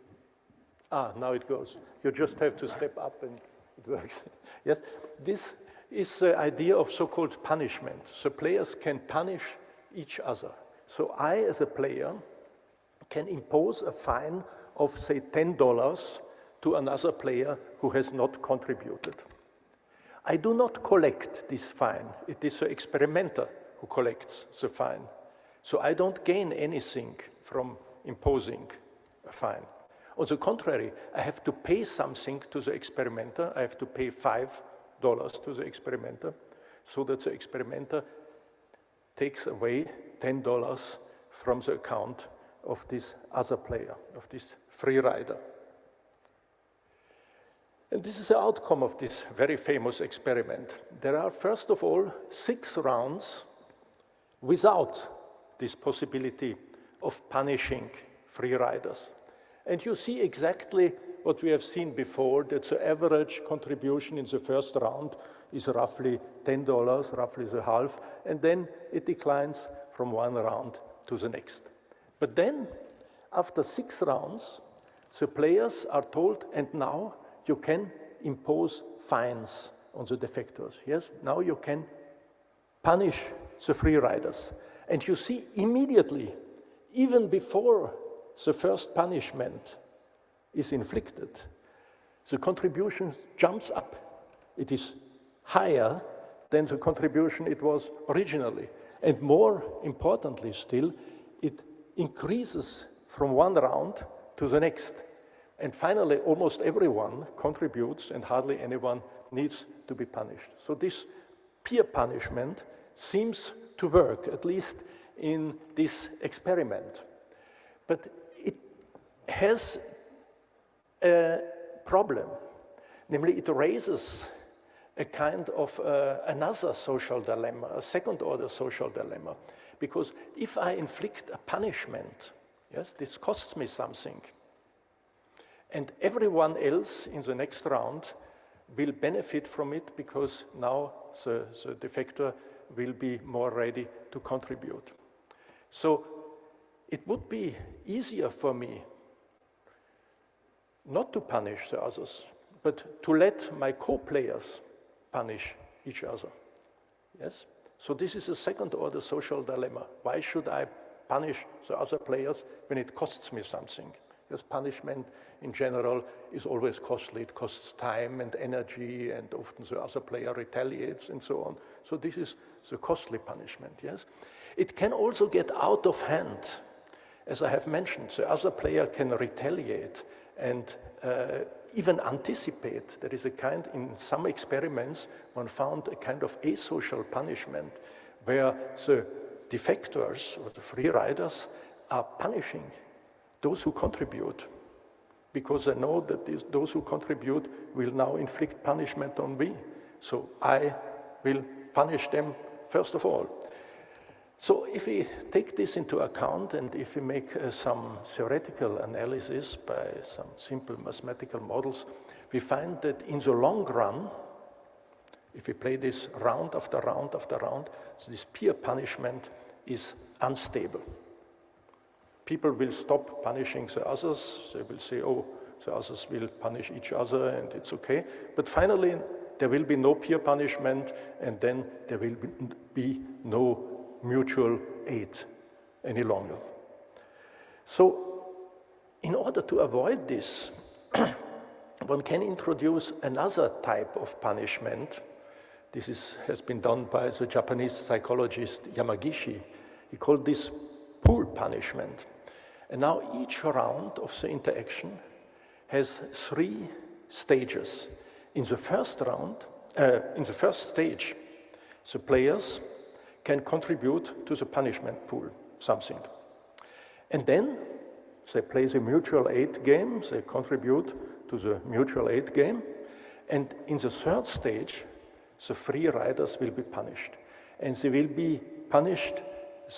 Ah, now it goes. You just have to step up and it works. Yes, this is the idea of so-called punishment. So players can punish each other. So I, as a player, can impose a fine of, say, $10 to another player who has not contributed. I do not collect this fine. It is the experimenter who collects the fine. So I don't gain anything from imposing a fine. On the contrary, I have to pay something to the experimenter. I have to pay $5 to the experimenter so that the experimenter takes away $10 from the account of this other player, of this free rider. And this is the outcome of this very famous experiment. There are, first of all, 6 rounds without this possibility of punishing free riders. And you see exactly what we have seen before, that the average contribution in the first round is roughly $10, roughly the half, and then it declines from one round to the next. But then, after 6 rounds, the players are told, and now you can impose fines on the defectors. Yes, now you can punish the free riders. And you see immediately, even before the first punishment is inflicted, the contribution jumps up. It is higher than the contribution it was originally. And more importantly still, it increases from one round to the next. And finally, almost everyone contributes and hardly anyone needs to be punished. So this peer punishment seems to work, at least in this experiment. But it has a problem, namely it raises a kind of another social dilemma, a second-order social dilemma. Because if I inflict a punishment, yes, this costs me something, and everyone else in the next round will benefit from it because now the defector will be more ready to contribute. So it would be easier for me not to punish the others, but to let my co-players punish each other. Yes? So this is a second-order social dilemma. Why should I punish the other players when it costs me something? Because punishment in general is always costly. It costs time and energy, and often the other player retaliates and so on. So this is the costly punishment, yes? It can also get out of hand. As I have mentioned, the other player can retaliate and even anticipate. There is a kind, in some experiments, one found a kind of asocial punishment where the defectors or the free riders are punishing those who contribute because they know that those who contribute will now inflict punishment on me. So I will punish them first of all. So if we take this into account and if we make some theoretical analysis by some simple mathematical models, we find that in the long run, if we play this round after round after round, so this peer punishment is unstable. People will stop punishing the others. They will say, oh, the others will punish each other and it's okay. But finally, there will be no peer punishment and then there will be no mutual aid any longer. So in order to avoid this, one can introduce another type of punishment. This has been done by the Japanese psychologist Yamagishi. He called this pool punishment. And now each round of the interaction has 3 stages. In the first stage, the players can contribute to the punishment pool, something. And then they play the mutual aid game, they contribute to the mutual aid game, and in the third stage, the free riders will be punished. And they will be punished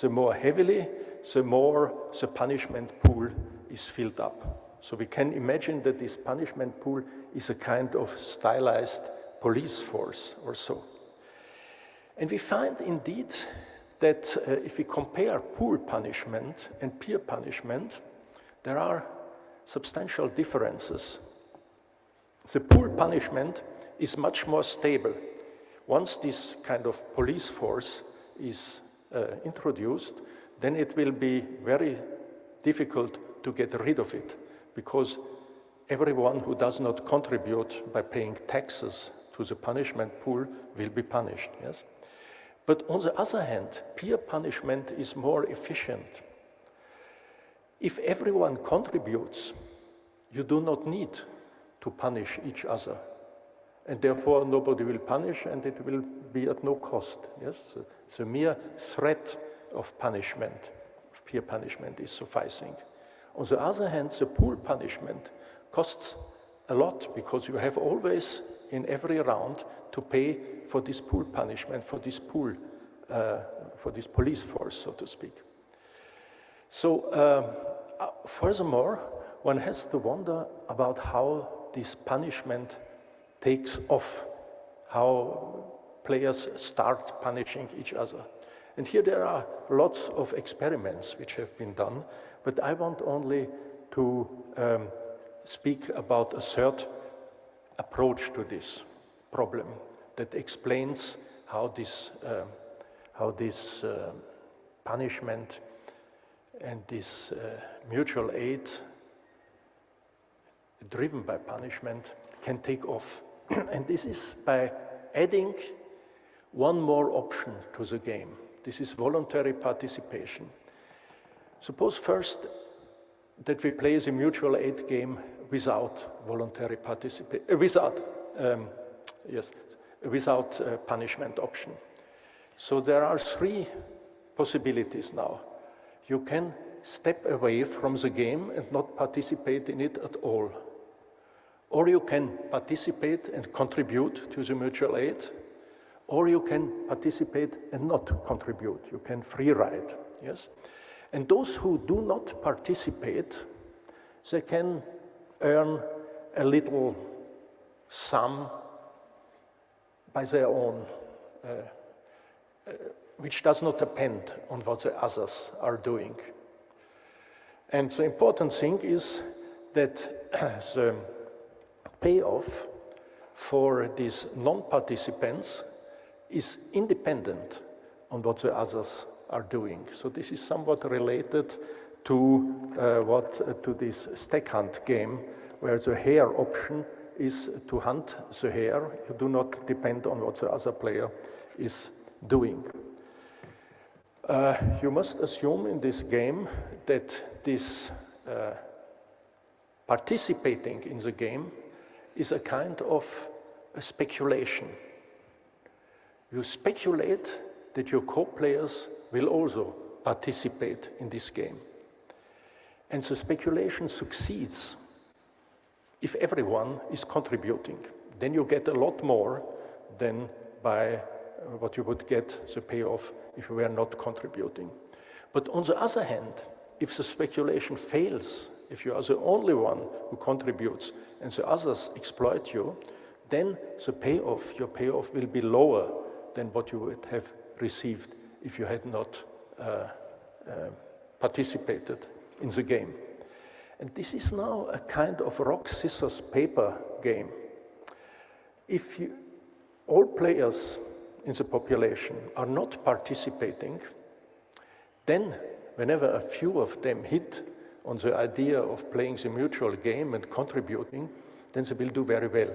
the more heavily, the more the punishment pool is filled up. So we can imagine that this punishment pool is a kind of stylized police force or so. And we find indeed that if we compare pool punishment and peer punishment, there are substantial differences. The pool punishment is much more stable. Once this kind of police force is introduced, then it will be very difficult to get rid of it because everyone who does not contribute by paying taxes to the punishment pool will be punished, yes? But on the other hand, peer punishment is more efficient. If everyone contributes, you do not need to punish each other. And therefore, nobody will punish and it will be at no cost. Yes? The mere threat of punishment, of peer punishment, is sufficing. On the other hand, the pool punishment costs a lot because you have always, in every round, to pay for this pool punishment, for this pool, for this police force, so to speak. So, furthermore, one has to wonder about how this punishment takes off, how players start punishing each other. And here there are lots of experiments which have been done, but I want only to speak about a third approach to this problem that explains how this punishment and this mutual aid driven by punishment can take off. And this is by adding one more option to the game. This is voluntary participation. Suppose first that we play the mutual aid game without voluntary participation, without a punishment option. So there are three possibilities now. You can step away from the game and not participate in it at all. Or you can participate and contribute to the mutual aid, or you can participate and not contribute. You can free ride, yes? And those who do not participate, they can earn a little sum by their own, which does not depend on what the others are doing. And the important thing is that the payoff for these non-participants is independent on what the others are doing. So this is somewhat related to this stag hunt game, where the hare option is to hunt the hare. You do not depend on what the other player is doing. You must assume in this game that this participating in the game is a kind of a speculation. You speculate that your co-players will also participate in this game. And the speculation succeeds if everyone is contributing. Then you get a lot more than by what you would get the payoff if you were not contributing. But on the other hand, if the speculation fails, if you are the only one who contributes and the others exploit you, then the payoff, your payoff will be lower than what you would have received if you had not participated in the game. And this is now a kind of rock, scissors, paper game. If all players in the population are not participating, then whenever a few of them hit on the idea of playing the mutual game and contributing, then they will do very well.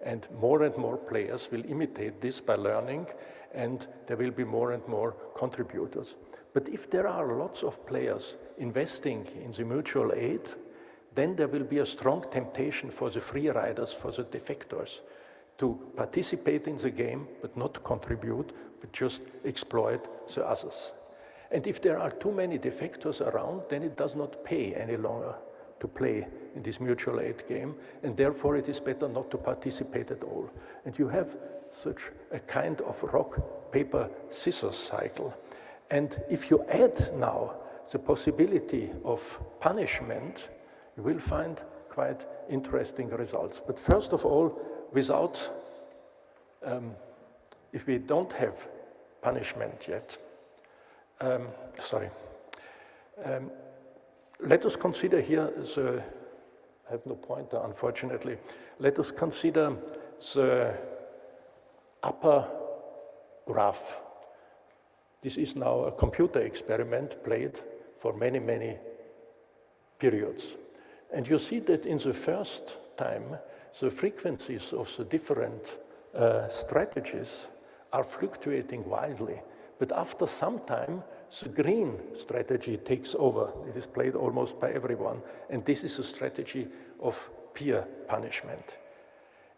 And more players will imitate this by learning, and there will be more and more contributors. But if there are lots of players investing in the mutual aid, then there will be a strong temptation for the free riders, for the defectors, to participate in the game, but not contribute, but just exploit the others. And if there are too many defectors around, then it does not pay any longer to play in this mutual aid game, and therefore it is better not to participate at all. And you have such a kind of rock, paper, scissors cycle. And if you add now the possibility of punishment, you will find quite interesting results. But first of all, if we don't have punishment yet, let us consider here I have no pointer, unfortunately. Let us consider the upper graph. This is now a computer experiment played for many periods. And you see that in the first time, the frequencies of the different strategies are fluctuating wildly. But after some time, the green strategy takes over. It is played almost by everyone. And this is a strategy of peer punishment.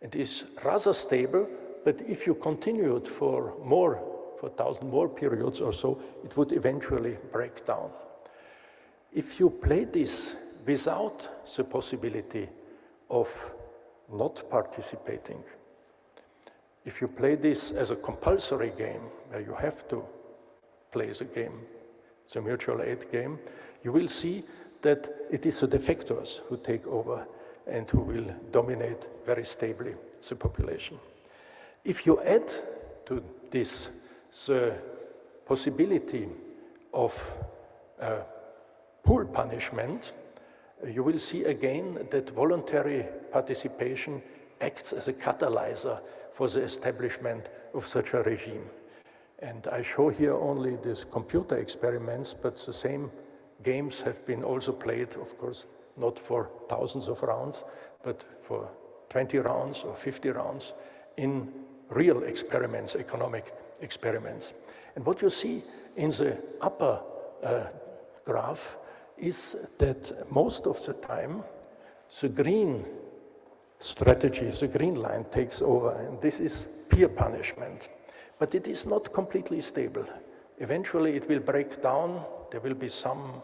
It is rather stable, but if you continue it for 1,000 more periods or so, it would eventually break down. If you play this without the possibility of not participating, if you play this as a compulsory game, where you have to play the game, the mutual aid game, you will see that it is the defectors who take over and who will dominate very stably the population. If you add to this the possibility of pool punishment, you will see again that voluntary participation acts as a catalyzer for the establishment of such a regime. And I show here only these computer experiments, but the same games have been also played, of course, not for thousands of rounds, but for 20 rounds or 50 rounds in real experiments, economic experiments. And what you see in the upper graph is that most of the time, the green strategy, the green line, takes over, and this is peer punishment. But it is not completely stable. Eventually it will break down, there will be some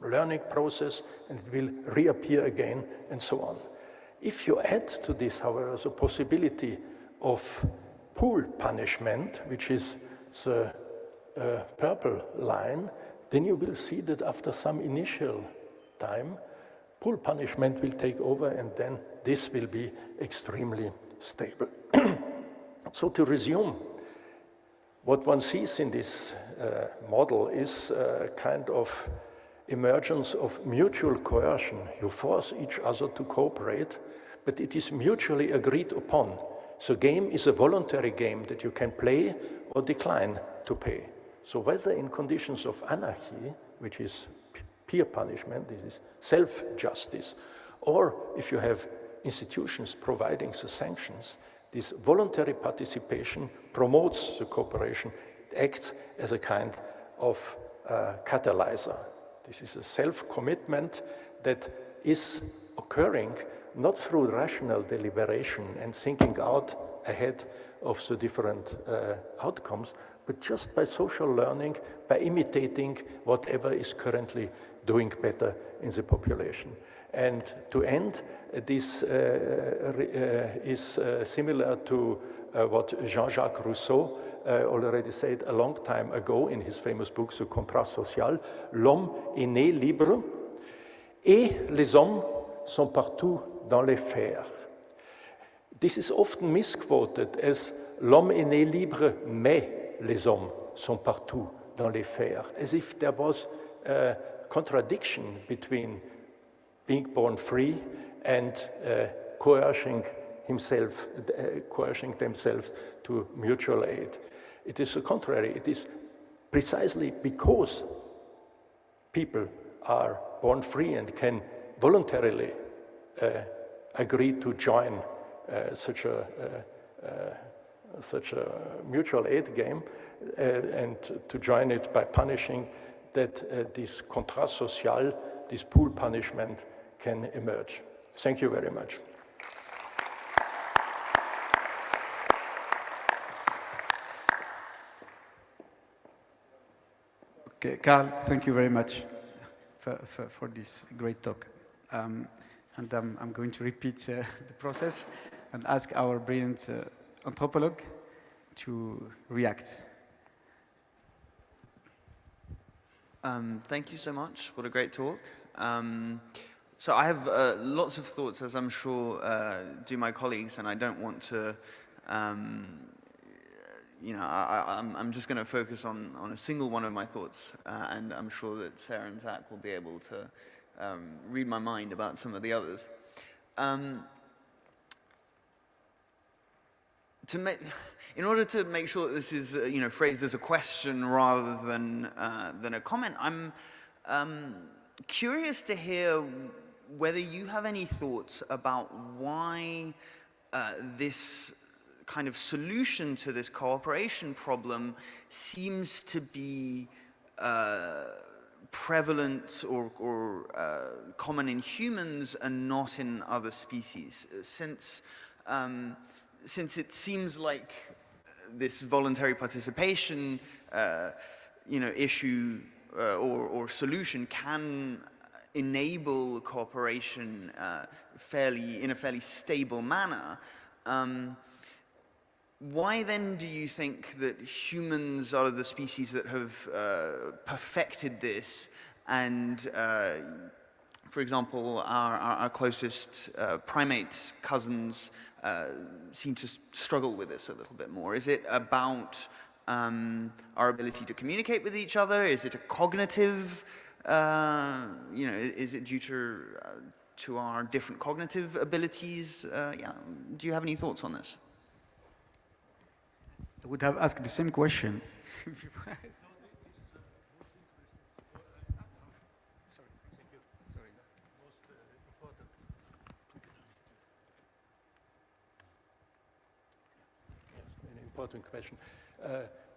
learning process, and it will reappear again, and so on. If you add to this, however, the possibility of pool punishment, which is the purple line, then you will see that after some initial time, pool punishment will take over, and then this will be extremely stable. So to resume, what one sees in this model is a kind of emergence of mutual coercion. You force each other to cooperate, but it is mutually agreed upon. So game is a voluntary game that you can play or decline to pay. So whether in conditions of anarchy, which is peer punishment, this is self-justice, or if you have institutions providing the sanctions, this voluntary participation promotes the cooperation. It acts as a kind of catalyzer. This is a self-commitment that is occurring not through rational deliberation and thinking out ahead of the different outcomes, but just by social learning, by imitating whatever is currently doing better in the population. And to end, this is similar to what Jean-Jacques Rousseau already said a long time ago in his famous book, The Contrat Social. L'homme est né libre et les hommes sont partout dans les fers. This is often misquoted as l'homme est né libre, mais les hommes sont partout dans les fers, as if there was a contradiction between being born free and coercing themselves to mutual aid. It is the contrary. It is precisely because people are born free and can voluntarily agree to join such a mutual aid game and to join it by punishing that this contrat social, this pool punishment, can emerge. Thank you very much. Okay, Carl, thank you very much for this great talk. And I'm going to repeat the process and ask our brilliant anthropologue to react. Thank you so much. What a great talk. So I have lots of thoughts, as I'm sure do my colleagues, and I don't want to, I'm just going to focus on a single one of my thoughts, and I'm sure that Sarah and Zach will be able to read my mind about some of the others. In order to make sure that this is, phrased as a question rather than a comment, I'm curious to hear whether you have any thoughts about why this kind of solution to this cooperation problem seems to be prevalent or common in humans and not in other species, since it seems like this voluntary participation issue or solution can enable cooperation in a fairly stable manner. Why then do you think that humans are the species that have perfected this, and for example, our closest primates, cousins, seem to struggle with this a little bit more? Is it about our ability to communicate with each other? Is it a cognitive, is it due to our different cognitive abilities? Do you have any thoughts on this? I would have asked the same question. Important question.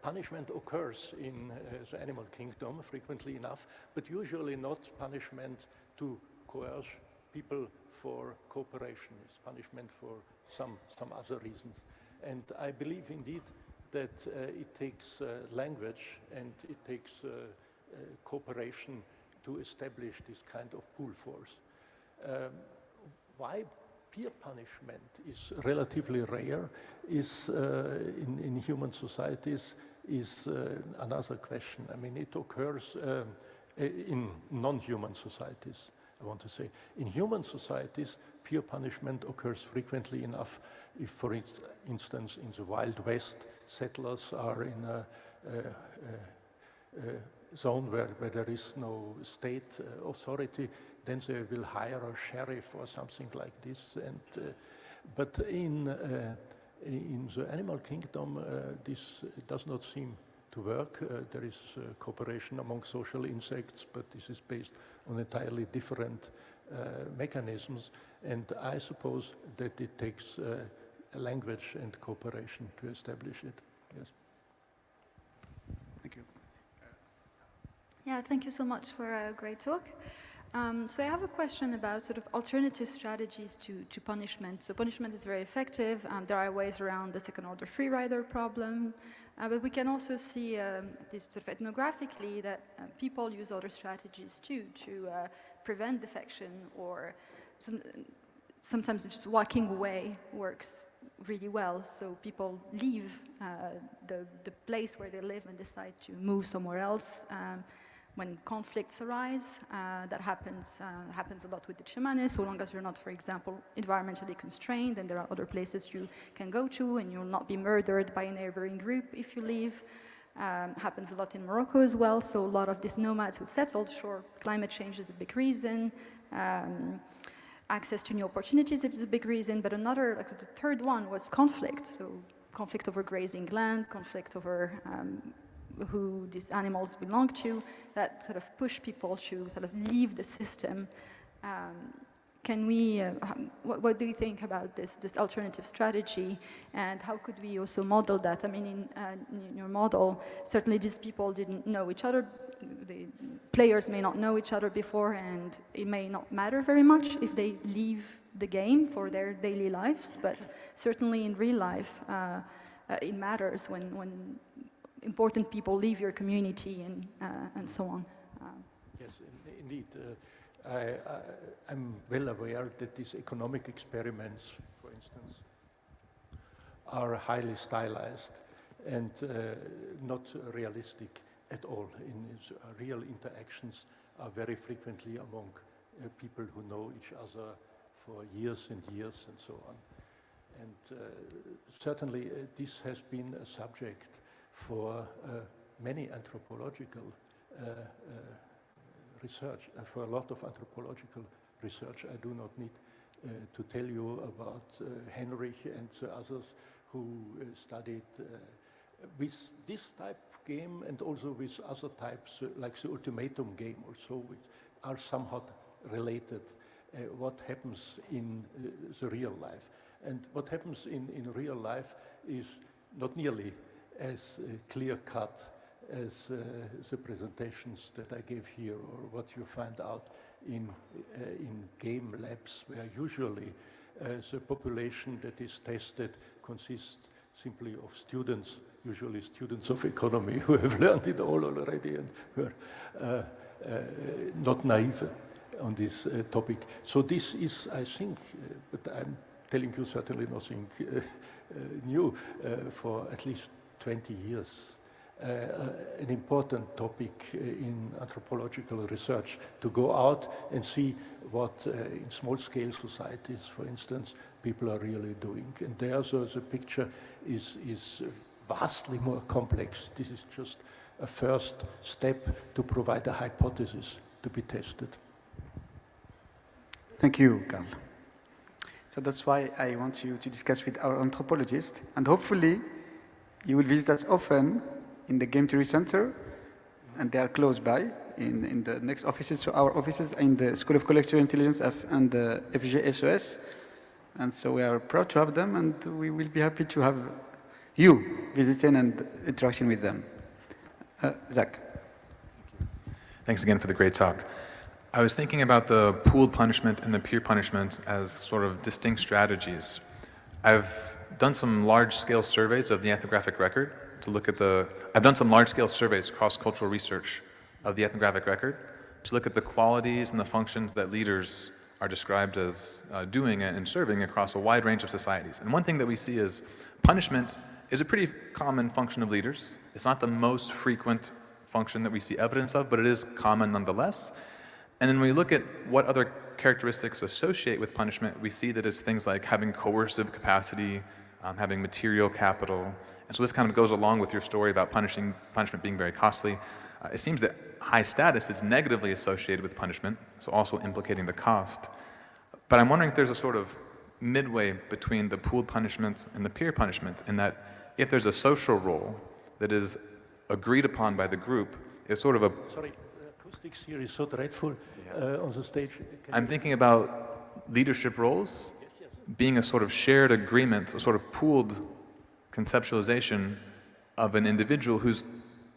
Punishment occurs in the animal kingdom frequently enough, but usually not punishment to coerce people for cooperation, is punishment for some other reasons. And I believe indeed that it takes language and it takes cooperation to establish this kind of pull force. Why peer punishment is relatively rare is in human societies is another question. I mean, it occurs in non-human societies, I want to say. In human societies, peer punishment occurs frequently enough if, for instance, in the Wild West, settlers are in a zone where there is no state authority, then they will hire a sheriff or something like this. And but in the animal kingdom, this does not seem to work. There is cooperation among social insects, but this is based on entirely different mechanisms. And I suppose that it takes language and cooperation to establish it. Yes. Thank you. Yeah, thank you so much for a great talk. So I have a question about sort of alternative strategies to punishment. So punishment is very effective. There are ways around the second order free rider problem. But we can also see, this sort of ethnographically, that people use other strategies too to prevent defection, or sometimes just walking away works really well. So people leave the place where they live and decide to move somewhere else. When conflicts arise, that happens a lot with the chamanes. So long as you're not, for example, environmentally constrained, then there are other places you can go to, and you'll not be murdered by a neighboring group if you leave. Happens a lot in Morocco as well. So a lot of these nomads who settled, sure, climate change is a big reason. Access to new opportunities is a big reason, but another, like the third one, was conflict. So conflict over grazing land, conflict over who these animals belong to, that sort of push people to sort of leave the system. Can we, what do you think about this alternative strategy, and how could we also model that? I mean, in your model, certainly these people didn't know each other. The players may not know each other before, and it may not matter very much if they leave the game for their daily lives, but certainly in real life, it matters when important people leave your community and so on. Yes, indeed. I'm well aware that these economic experiments, for instance, are highly stylized and not realistic at all. Real interactions are very frequently among people who know each other for years and years and so on. And certainly this has been a subject for many anthropological research, for a lot of anthropological research. I do not need to tell you about Henrich and the others who studied with this type of game, and also with other types like the ultimatum game also, which are somewhat related. What happens in the real life. And what happens in real life is not nearly as clear-cut as the presentations that I gave here, or what you find out in game labs, where usually the population that is tested consists simply of students, usually students of economy, who have learned it all already and who are not naive on this topic. So this is, I think, but I'm telling you certainly nothing new, for at least 20 years, an important topic in anthropological research, to go out and see what in small-scale societies, for instance, people are really doing. And there, so the picture is vastly more complex. This is just a first step to provide a hypothesis to be tested. Thank you, Carl. So that's why I want you to discuss with our anthropologist, and hopefully you will visit us often in the Game Theory Center, and they are close by in the next offices to our offices in the School of Collective Intelligence and the FGSOS. And so we are proud to have them, and we will be happy to have you visiting and interacting with them. Zach. Thanks again for the great talk. I was thinking about the pooled punishment and the peer punishment as sort of distinct strategies. I've done some large-scale surveys of the ethnographic record to look at I've done some large-scale surveys, cross-cultural research of the ethnographic record to look at the qualities and the functions that leaders are described as doing and serving across a wide range of societies. And one thing that we see is punishment is a pretty common function of leaders. It's not the most frequent function that we see evidence of, but it is common nonetheless. And then when we look at what other characteristics associate with punishment, we see that it's things like having coercive capacity, having material capital. And so this kind of goes along with your story about punishment being very costly. It seems that high status is negatively associated with punishment, so also implicating the cost. But I'm wondering if there's a sort of midway between the pooled punishment and the peer punishment, in that if there's a social role that is agreed upon by the group, it's sort of a... Sorry, the acoustics here is so dreadful on the stage. I'm thinking about leadership roles being a sort of shared agreement, a sort of pooled conceptualization of an individual who's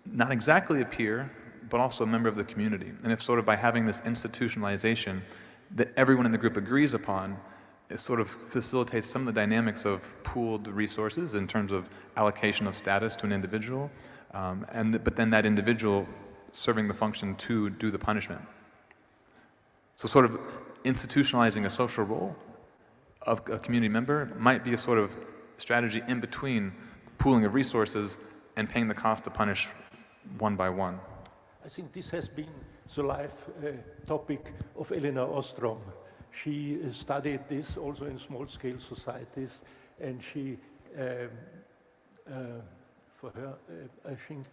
not exactly a peer, but also a member of the community. And if sort of by having this institutionalization that everyone in the group agrees upon, it sort of facilitates some of the dynamics of pooled resources in terms of allocation of status to an individual, but then that individual serving the function to do the punishment. So sort of institutionalizing a social role of a community member might be a sort of strategy in between pooling of resources and paying the cost to punish one by one. I think this has been the life topic of Elinor Ostrom. She studied this also in small-scale societies, and she, for her, I think,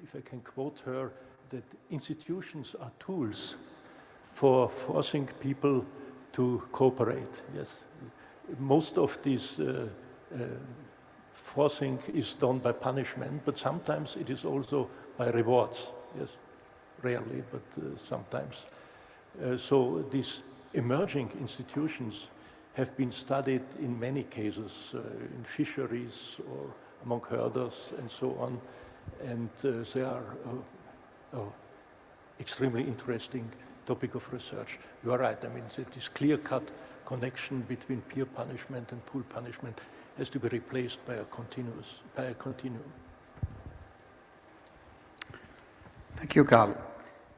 if I can quote her, that institutions are tools for forcing people to cooperate. Yes, most of this forcing is done by punishment, but sometimes it is also by rewards. Yes, rarely, but sometimes. So these emerging institutions have been studied in many cases, in fisheries or among herders and so on, and they are extremely interesting topic of research. You are right, I mean, this clear-cut connection between peer punishment and pool punishment has to be replaced by a continuum. Thank you, Carl.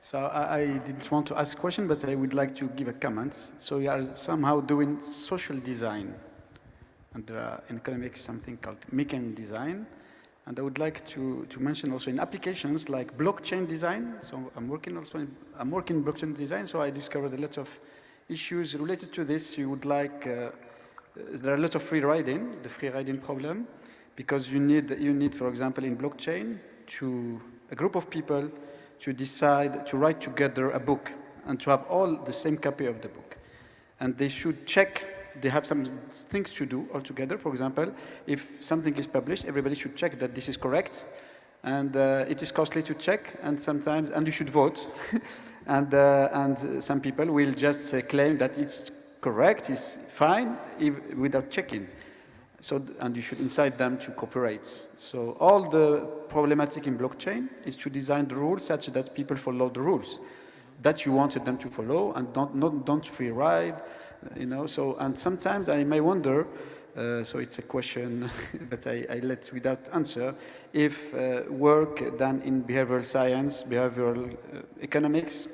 So I didn't want to ask a question, but I would like to give a comment. So you are somehow doing social design, and in economics something called mechan design. And I would like to mention also in applications like blockchain design. So I'm working in blockchain design, so I discovered a lot of issues related to this. You would like, there are a lot of free riding, the free riding problem, because you need, for example, in blockchain, a group of people to decide to write together a book and to have all the same copy of the book. And they should check, they have some things to do all together. For example, if something is published, everybody should check that this is correct. And it is costly to check, and sometimes, and you should vote. and some people will just claim that it's correct, it's fine, without checking. So, and you should incite them to cooperate. So all the problematic in blockchain is to design the rules such that people follow the rules that you wanted them to follow, and don't free ride, you know. So, and sometimes I may wonder, so it's a question that I let without answer, if work done in behavioral science, behavioral economics,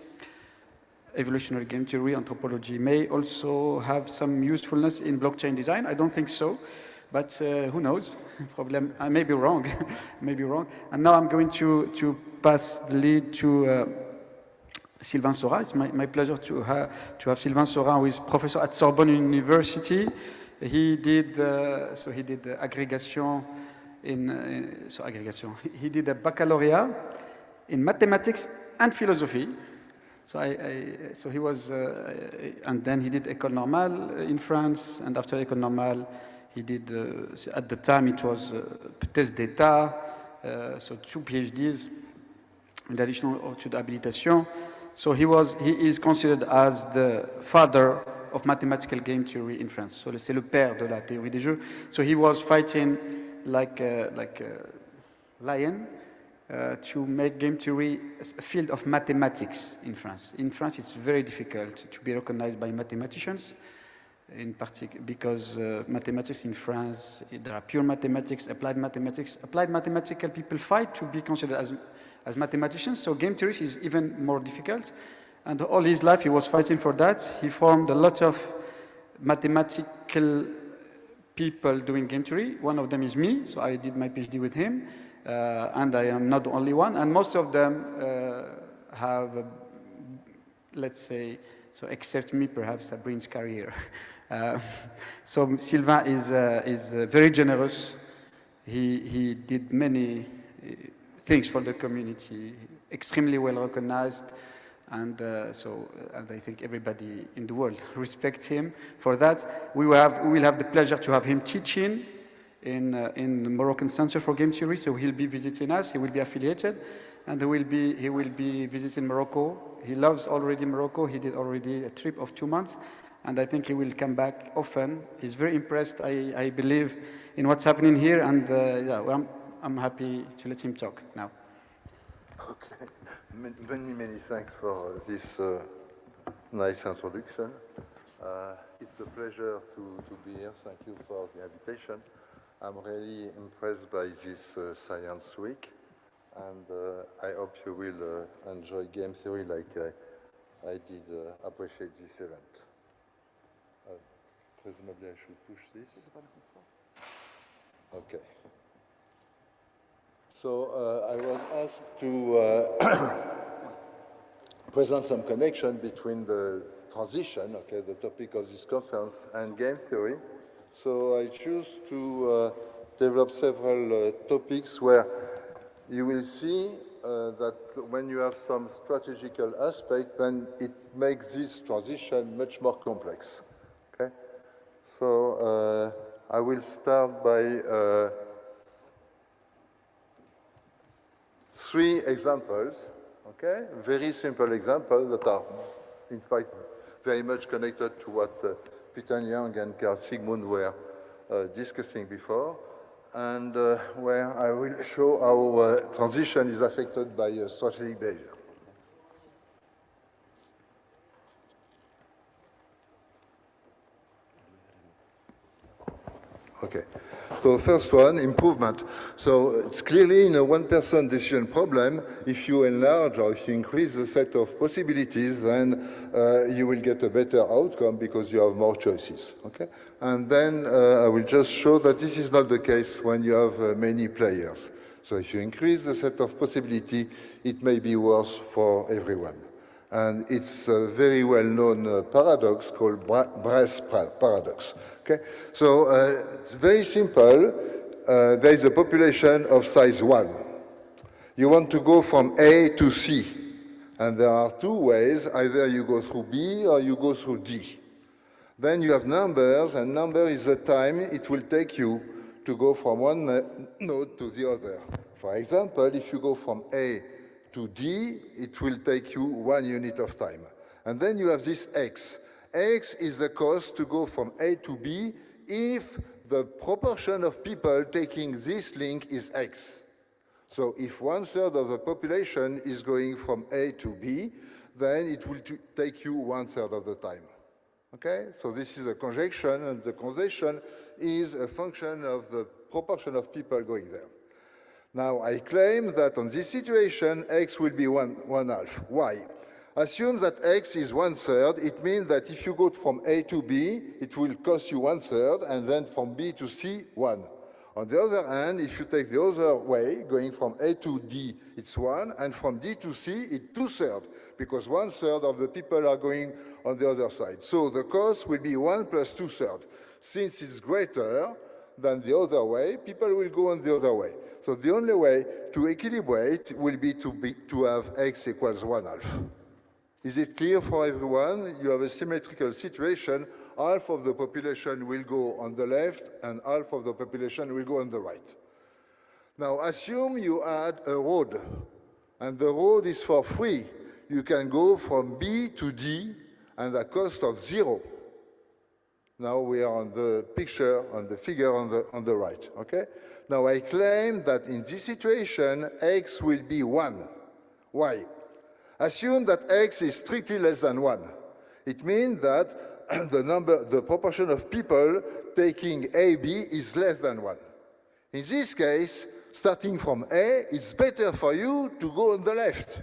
evolutionary game theory, anthropology may also have some usefulness in blockchain design. I don't think so. But who knows? Problem. I may be wrong. Maybe wrong. And now I'm going to pass the lead to Sylvain Saurat. It's my pleasure to have Sylvain Saurat, who is professor at Sorbonne University. He did aggregation He did a baccalaureate in mathematics and philosophy. So he was, and then he did École Normale in France, and after École Normale, he did, at the time it was thèse d'état, so 2 PhDs in addition to the habilitation. So he is considered as the father of mathematical game theory in France. So c'est le père de la théorie des jeux. So he was fighting like a lion to make game theory a field of mathematics in France. In France, it's very difficult to be recognized by mathematicians, in particular because mathematics in France, there are pure mathematics, applied mathematics. Applied mathematical people fight to be considered as mathematicians, so game theory is even more difficult. And all his life he was fighting for that. He formed a lot of mathematical people doing game theory. One of them is me, so I did my PhD with him. And I am not the only one. And most of them have, let's say, so except me, perhaps, a brilliant career. So Sylvain is very generous. He did many things for the community, extremely well recognized. And and I think everybody in the world respects him for that. We will have the pleasure to have him teaching in the Moroccan Center for Game Theory. So he'll be visiting us. He will be affiliated, and he will be visiting Morocco. He loves already Morocco. He did already a trip of 2 months, and I think he will come back often. He's very impressed, I believe, in what's happening here, and well, I'm happy to let him talk now. Okay. Many thanks for this nice introduction. It's a pleasure to be here. Thank you for the invitation. I'm really impressed by this Science Week, and I hope you will enjoy game theory like I did appreciate this event. Presumably I should push this. Okay. So I was asked to present some connection between the transition, okay, the topic of this conference, and game theory. So I choose to develop several topics where you will see that when you have some strategical aspect, then it makes this transition much more complex. Okay? So I will start by 3 examples, okay? Very simple examples that are, in fact, very much connected to what Peter Young and Carl Sigmund were discussing before, and where I will show how transition is affected by strategic behavior. Okay. So first one, improvement. So it's clearly in a one-person decision problem. If you enlarge or if you increase the set of possibilities, then you will get a better outcome because you have more choices. Okay? And then I will just show that this is not the case when you have many players. So if you increase the set of possibility, it may be worse for everyone. And it's a very well-known paradox called Bress paradox. Okay? So it's very simple. There is a population of size 1. You want to go from A to C. And there are 2 ways. Either you go through B or you go through D. Then you have numbers, and number is the time it will take you to go from one node to the other. For example, if you go from A to D, it will take you 1 unit of time. And then you have this X. X is the cost to go from A to B if the proportion of people taking this link is X. So if 1/3 of the population is going from A to B, then it will take you 1/3 of the time. Okay? So this is a conjunction, and the conjunction is a function of the proportion of people going there. Now, I claim that on this situation, X will be 1/2. Why? Assume that X is 1/3. It means that if you go from A to B, it will cost you 1/3, and then from B to C, 1. On the other hand, if you take the other way, going from A to D, it's 1, and from D to C, it's 2/3, because 1/3 of the people are going on the other side. So the cost will be 1 plus 2/3. Since it's greater than the other way, people will go on the other way. So the only way to equilibrate will be to have X equals 1/2. Is it clear for everyone? You have a symmetrical situation. Half of the population will go on the left, and half of the population will go on the right. Now, assume you add a road, and the road is for free. You can go from B to D, and at cost of 0. Now we are on the picture, on the figure on the right, okay? Now I claim that in this situation, x will be 1. Why? Assume that x is strictly less than 1. It means that the proportion of people taking A, B is less than 1. In this case, starting from A, it's better for you to go on the left.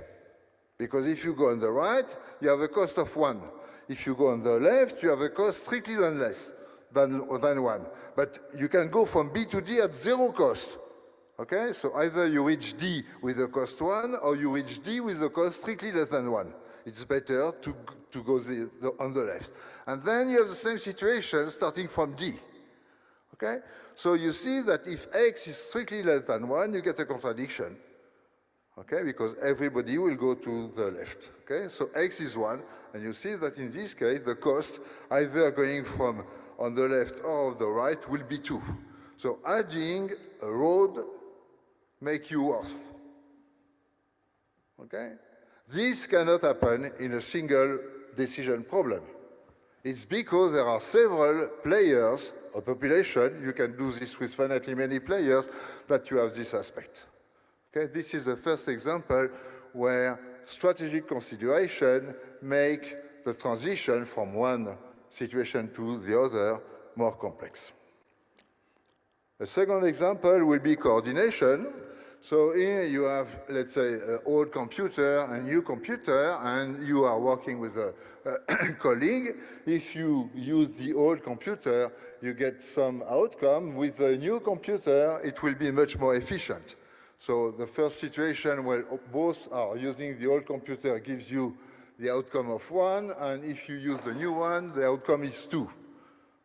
Because if you go on the right, you have a cost of 1. If you go on the left, you have a cost strictly less than 1. But you can go from B to D at 0 cost. Okay, so either you reach D with a cost 1 or you reach D with a cost strictly less than 1. It's better to go on the left. And then you have the same situation starting from D. Okay, so you see that if x is strictly less than 1, you get a contradiction. Okay, because everybody will go to the left. Okay, so x is 1, and you see that in this case, the cost either going from on the left or the right will be 2. So adding a road make you worse. Okay? This cannot happen in a single decision problem. It's because there are several players, a population, you can do this with finitely many players, that you have this aspect. Okay? This is the first example where strategic consideration make the transition from one situation to the other more complex. A second example will be coordination. So here you have, let's say, an old computer and new computer, and you are working with a colleague. If you use the old computer, you get some outcome. With the new computer, it will be much more efficient. So the first situation where both are using the old computer gives you the outcome of 1, and if you use the new one, the outcome is 2.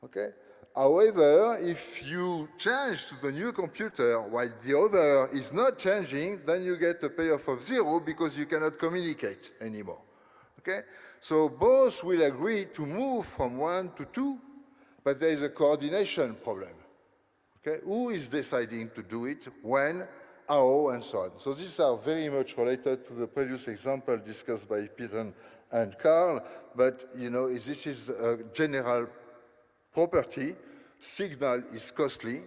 Okay? However, if you change to the new computer while the other is not changing, then you get a payoff of 0 because you cannot communicate anymore. Okay? So both will agree to move from 1 to 2, but there is a coordination problem. Okay? Who is deciding to do it, when, how, and so on. So these are very much related to the previous example discussed by Peter and Carl, but you know, this is a general property. Signal is costly,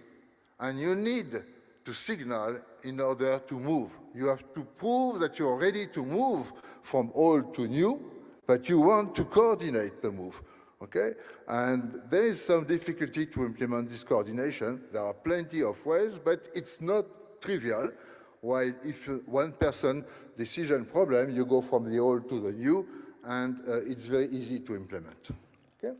and you need to signal in order to move. You have to prove that you're ready to move from old to new, but you want to coordinate the move. Okay? And there is some difficulty to implement this coordination. There are plenty of ways, but it's not trivial. While if one person decision problem, you go from the old to the new, and it's very easy to implement. Okay?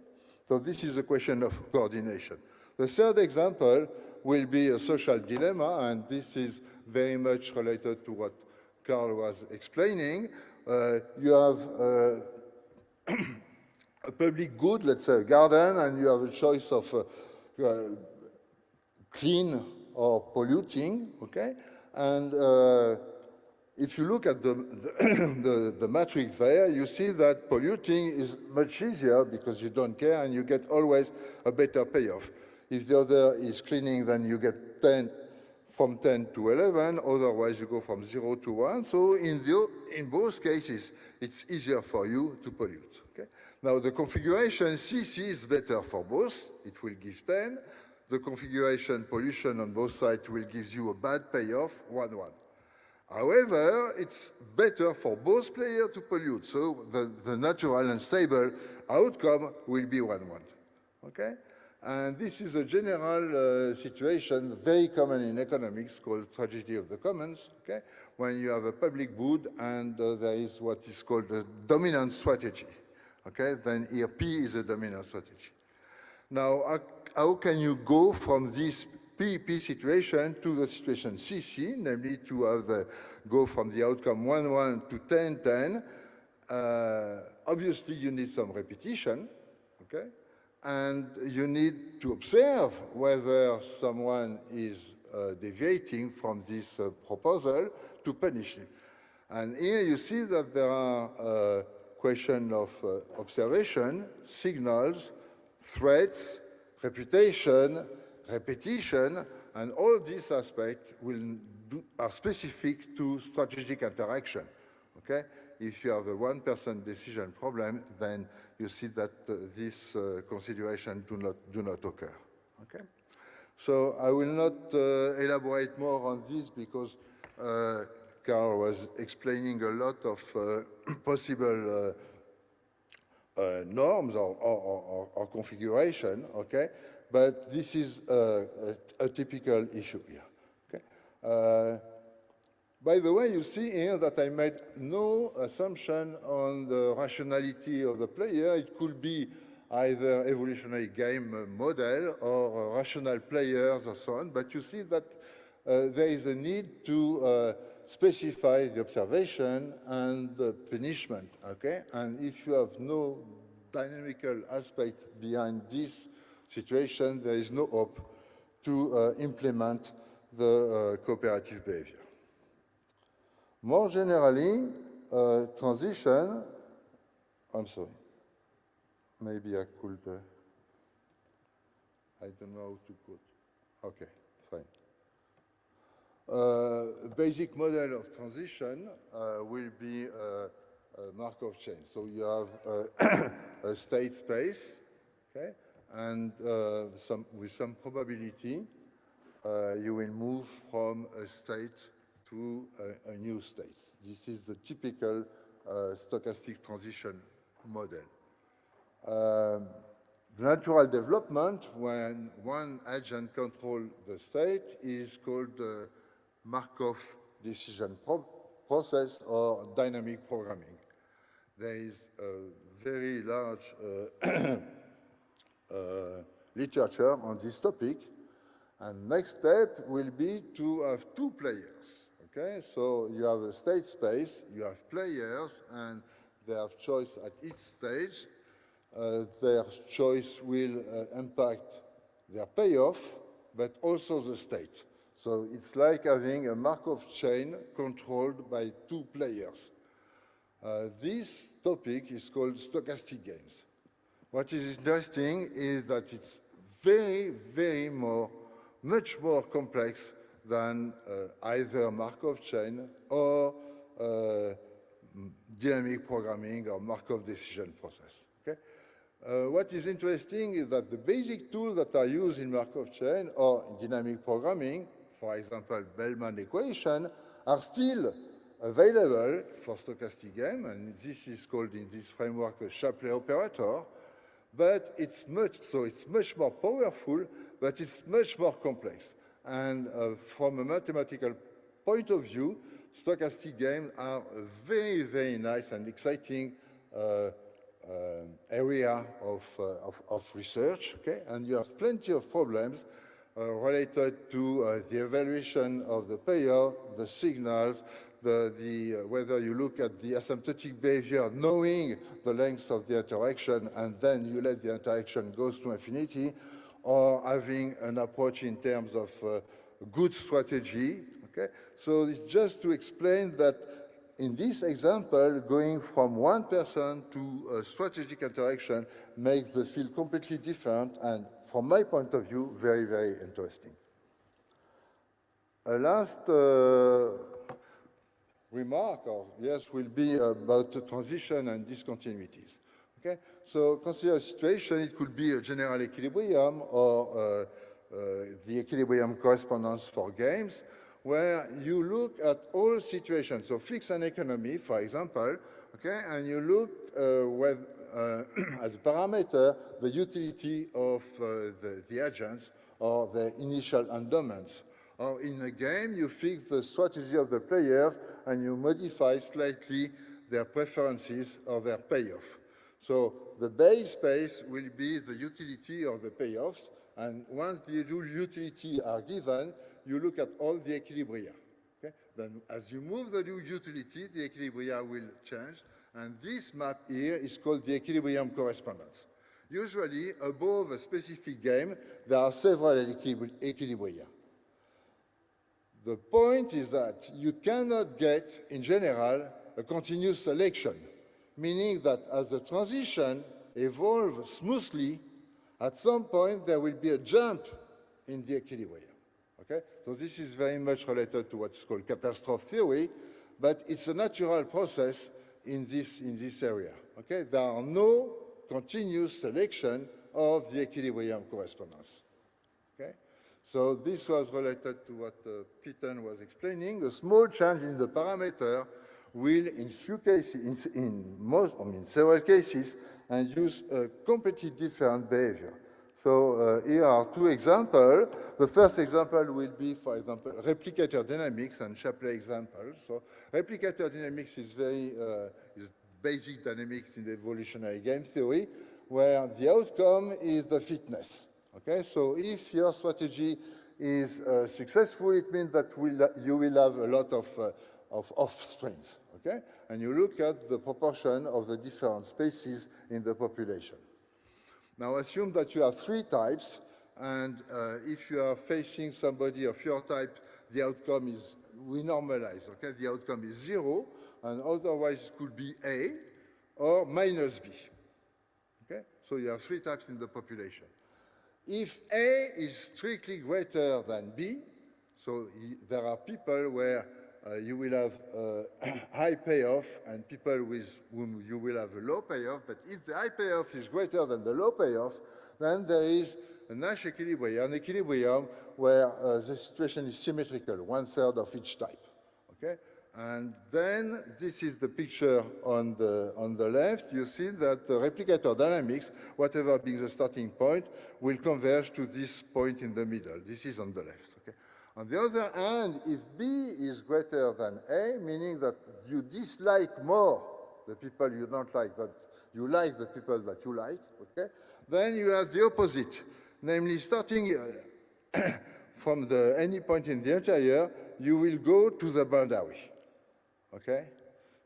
So this is a question of coordination. The third example will be a social dilemma, and this is very much related to what Carl was explaining. You have a public good, let's say a garden, and you have a choice of clean or polluting, okay? And if you look at the matrix there, you see that polluting is much easier because you don't care and you get always a better payoff. If the other is cleaning, then you get 10 from 10 to 11, otherwise you go from 0 to 1. So in both cases, it's easier for you to pollute. Okay? Now the configuration CC is better for both. It will give 10. The configuration pollution on both sides will give you a bad payoff, 1, 1. However, it's better for both players to pollute. So the natural and stable outcome will be 1, 1. Okay? And this is a general situation, very common in economics, called tragedy of the commons, okay? When you have a public good and there is what is called a dominant strategy, okay? Then here P is a dominant strategy. Now, how can you go from this PP situation to the situation CC, namely to have go from the outcome 1, 1 to 10, 10? Obviously, you need some repetition, okay? And you need to observe whether someone is deviating from this proposal to punish him. And here you see that there are questions of observation, signals, threats, reputation, repetition, and all these aspects are specific to strategic interaction. Okay? If you have a one-person decision problem, then you see that this consideration do not occur. Okay? So I will not elaborate more on this because Carl was explaining a lot of possible norms or configuration, okay? But this is a typical issue here, okay? By the way, you see here that I made no assumption on the rationality of the player. It could be either evolutionary game model or rational players or so on, but you see that there is a need to specify the observation and the punishment, okay? And if you have no dynamical aspect behind this situation, there is no hope to implement the cooperative behavior. More generally, transition, I'm sorry, maybe I could, I don't know how to quote. Okay, fine. Basic model of transition will be a Markov chain. So you have a state space, okay, and with some probability, you will move from a state to a new state. This is the typical stochastic transition model. The natural development, when one agent controls the state, is called the Markov decision process or dynamic programming. There is a very large literature on this topic, and next step will be to have two players. Okay, so you have a state space, you have players, and they have choice at each stage. Their choice will impact their payoff, but also the state. So it's like having a Markov chain controlled by two players. This topic is called stochastic games. What is interesting is that it's much more complex than either Markov chain or dynamic programming or Markov decision process. Okay? What is interesting is that the basic tools that are used in Markov chain or in dynamic programming, for example, Bellman equation, are still available for stochastic game, and this is called in this framework the Shapley operator, but it's much more powerful, but it's much more complex. And from a mathematical point of view, stochastic games are a very nice and exciting area of research, okay? And you have plenty of problems related to the evaluation of the payoff, the signals, whether you look at the asymptotic behavior, knowing the length of the interaction, and then you let the interaction go to infinity, or having an approach in terms of good strategy, okay? So it's just to explain that in this example, going from one person to a strategic interaction makes the field completely different, and from my point of view, very interesting. A last remark, will be about the transition and discontinuities. Okay, so consider a situation, it could be a general equilibrium or the equilibrium correspondence for games, where you look at all situations. So fix an economy, for example, okay, and you look with, as a parameter, the utility of the agents or the initial endowments. Or in a game, you fix the strategy of the players and you modify slightly their preferences or their payoff. So the base space will be the utility of the payoffs, and once the utility are given, you look at all the equilibria. Okay? Then as you move the new utility, the equilibria will change, and this map here is called the equilibrium correspondence. Usually, above a specific game, there are several equilibria. The point is that you cannot get, in general, a continuous selection, meaning that as the transition evolves smoothly, at some point there will be a jump in the equilibrium. Okay? So this is very much related to what's called catastrophe theory, but it's a natural process in this area. Okay? There are no continuous selection of the equilibrium correspondence. Okay? So this was related to what Peter was explaining. A small change in the parameter will, in few cases, in several cases, induce a completely different behavior. So here are two examples. The first example will be, for example, replicator dynamics and Shapley example. So replicator dynamics is is basic dynamics in the evolutionary game theory, where the outcome is the fitness. Okay, so if your strategy is successful, it means that you will have a lot of offsprings. Okay, and you look at the proportion of the different species in the population. Now assume that you have three types, and if you are facing somebody of your type, the outcome is, we normalize, okay? The outcome is 0, and otherwise it could be A or minus B, okay? So you have three types in the population. If A is strictly greater than B, so there are people where you will have high payoff and people with whom you will have a low payoff, but if the high payoff is greater than the low payoff, then there is a Nash equilibrium, an equilibrium where the situation is symmetrical, 1/3 of each type, okay? And then this is the picture on the left. You see that the replicator dynamics, whatever being the starting point, will converge to this point in the middle. This is on the left, okay? On the other hand, if B is greater than A, meaning that you dislike more the people you don't like, that you like the people that you like, okay, then you have the opposite, namely starting from any point in the interior, you will go to the boundary, okay?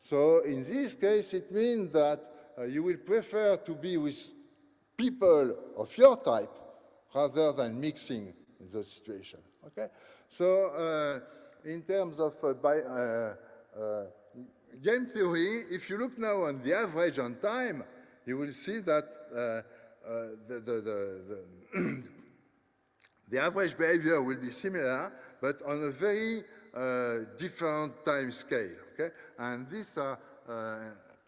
So in this case, it means that you will prefer to be with people of your type rather than mixing in the situation, okay? So in terms of game theory, if you look now on the average on time, you will see that the average behavior will be similar, but on a very different time scale, okay? And these are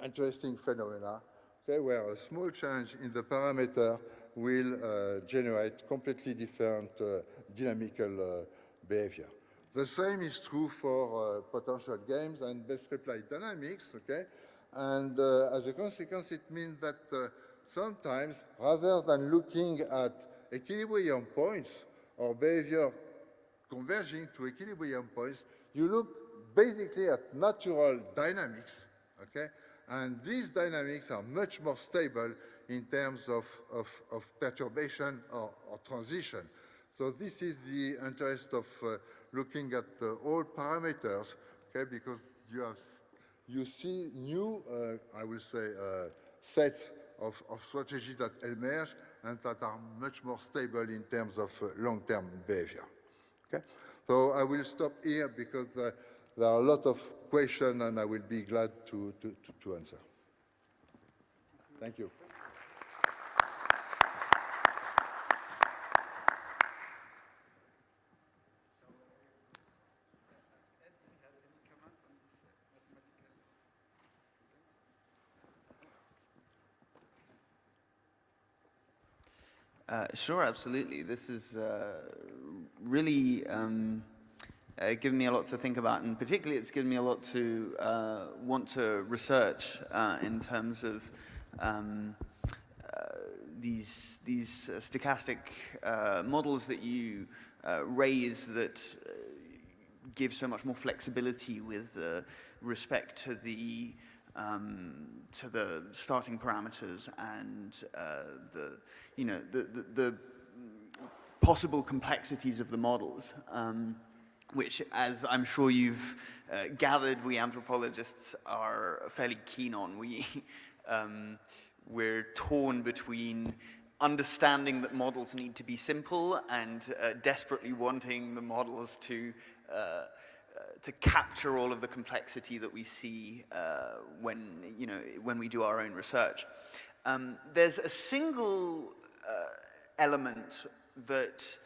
interesting phenomena, okay, where a small change in the parameter will generate completely different dynamical behavior. The same is true for potential games and best reply dynamics, okay? And as a consequence, it means that sometimes, rather than looking at equilibrium points or behavior converging to equilibrium points, you look basically at natural dynamics, okay? And these dynamics are much more stable in terms of perturbation or transition. So this is the interest of looking at all parameters, okay, because you see new, I will say, sets of strategies that emerge and that are much more stable in terms of long-term behavior. Okay? So I will stop here because there are a lot of questions and I will be glad to answer. Thank you. Sure, absolutely. This is really given me a lot to think about, and particularly it's given me a lot to want to research in terms of these stochastic models that you raise that give so much more flexibility with respect to the starting parameters and the possible complexities of the models, which, as I'm sure you've gathered, we anthropologists are fairly keen on. We're torn between understanding that models need to be simple and desperately wanting the models to capture all of the complexity that we see when we do our own research. There's a single element that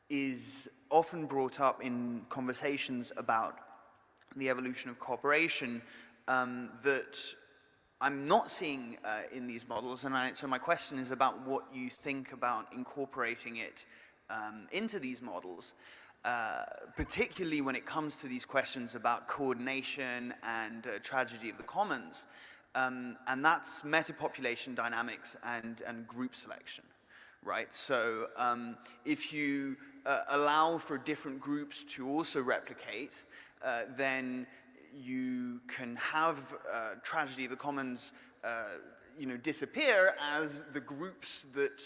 is often brought up in conversations about the evolution of cooperation that I'm not seeing in these models, and so my question is about what you think about incorporating it into these models, particularly when it comes to these questions about coordination and tragedy of the commons. And that's meta-population dynamics and group selection, right? So if you allow for different groups to also replicate, then you can have tragedy of the commons disappear as the groups that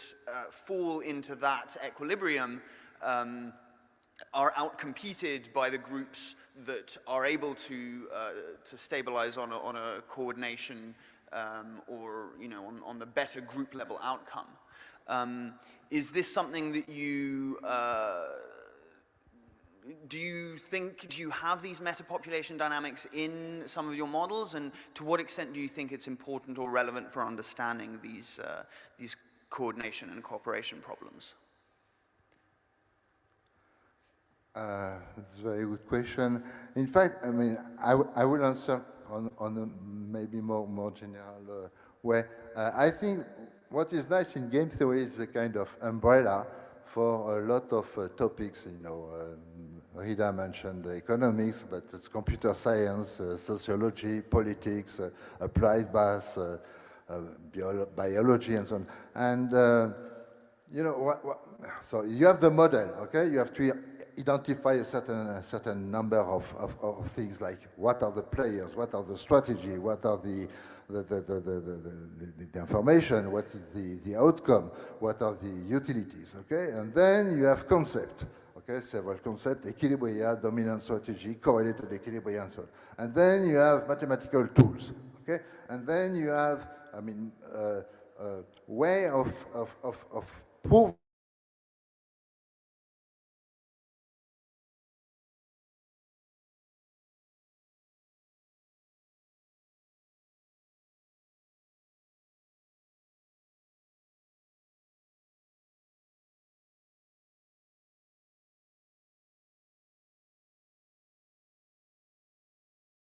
fall into that equilibrium are outcompeted by the groups that are able to stabilize on a coordination or on the better group level outcome. Is this something that you do you have these meta-population dynamics in some of your models, and to what extent do you think it's important or relevant for understanding these coordination and cooperation problems? That's a very good question. In fact, I mean, I will answer on a maybe more general way. I think what is nice in game theory is a kind of umbrella for a lot of topics. Rida mentioned economics, but it's computer science, sociology, politics, applied math, biology, and so on. And so you have the model, okay? You have to identify a certain number of things, like what are the players, what are the strategy, what are the information, what is the outcome, what are the utilities, okay? And then you have concept, okay? Several concepts, equilibria, dominant strategy, correlated equilibria, and so on. And then you have mathematical tools, okay? And then you have, I mean, way of proof.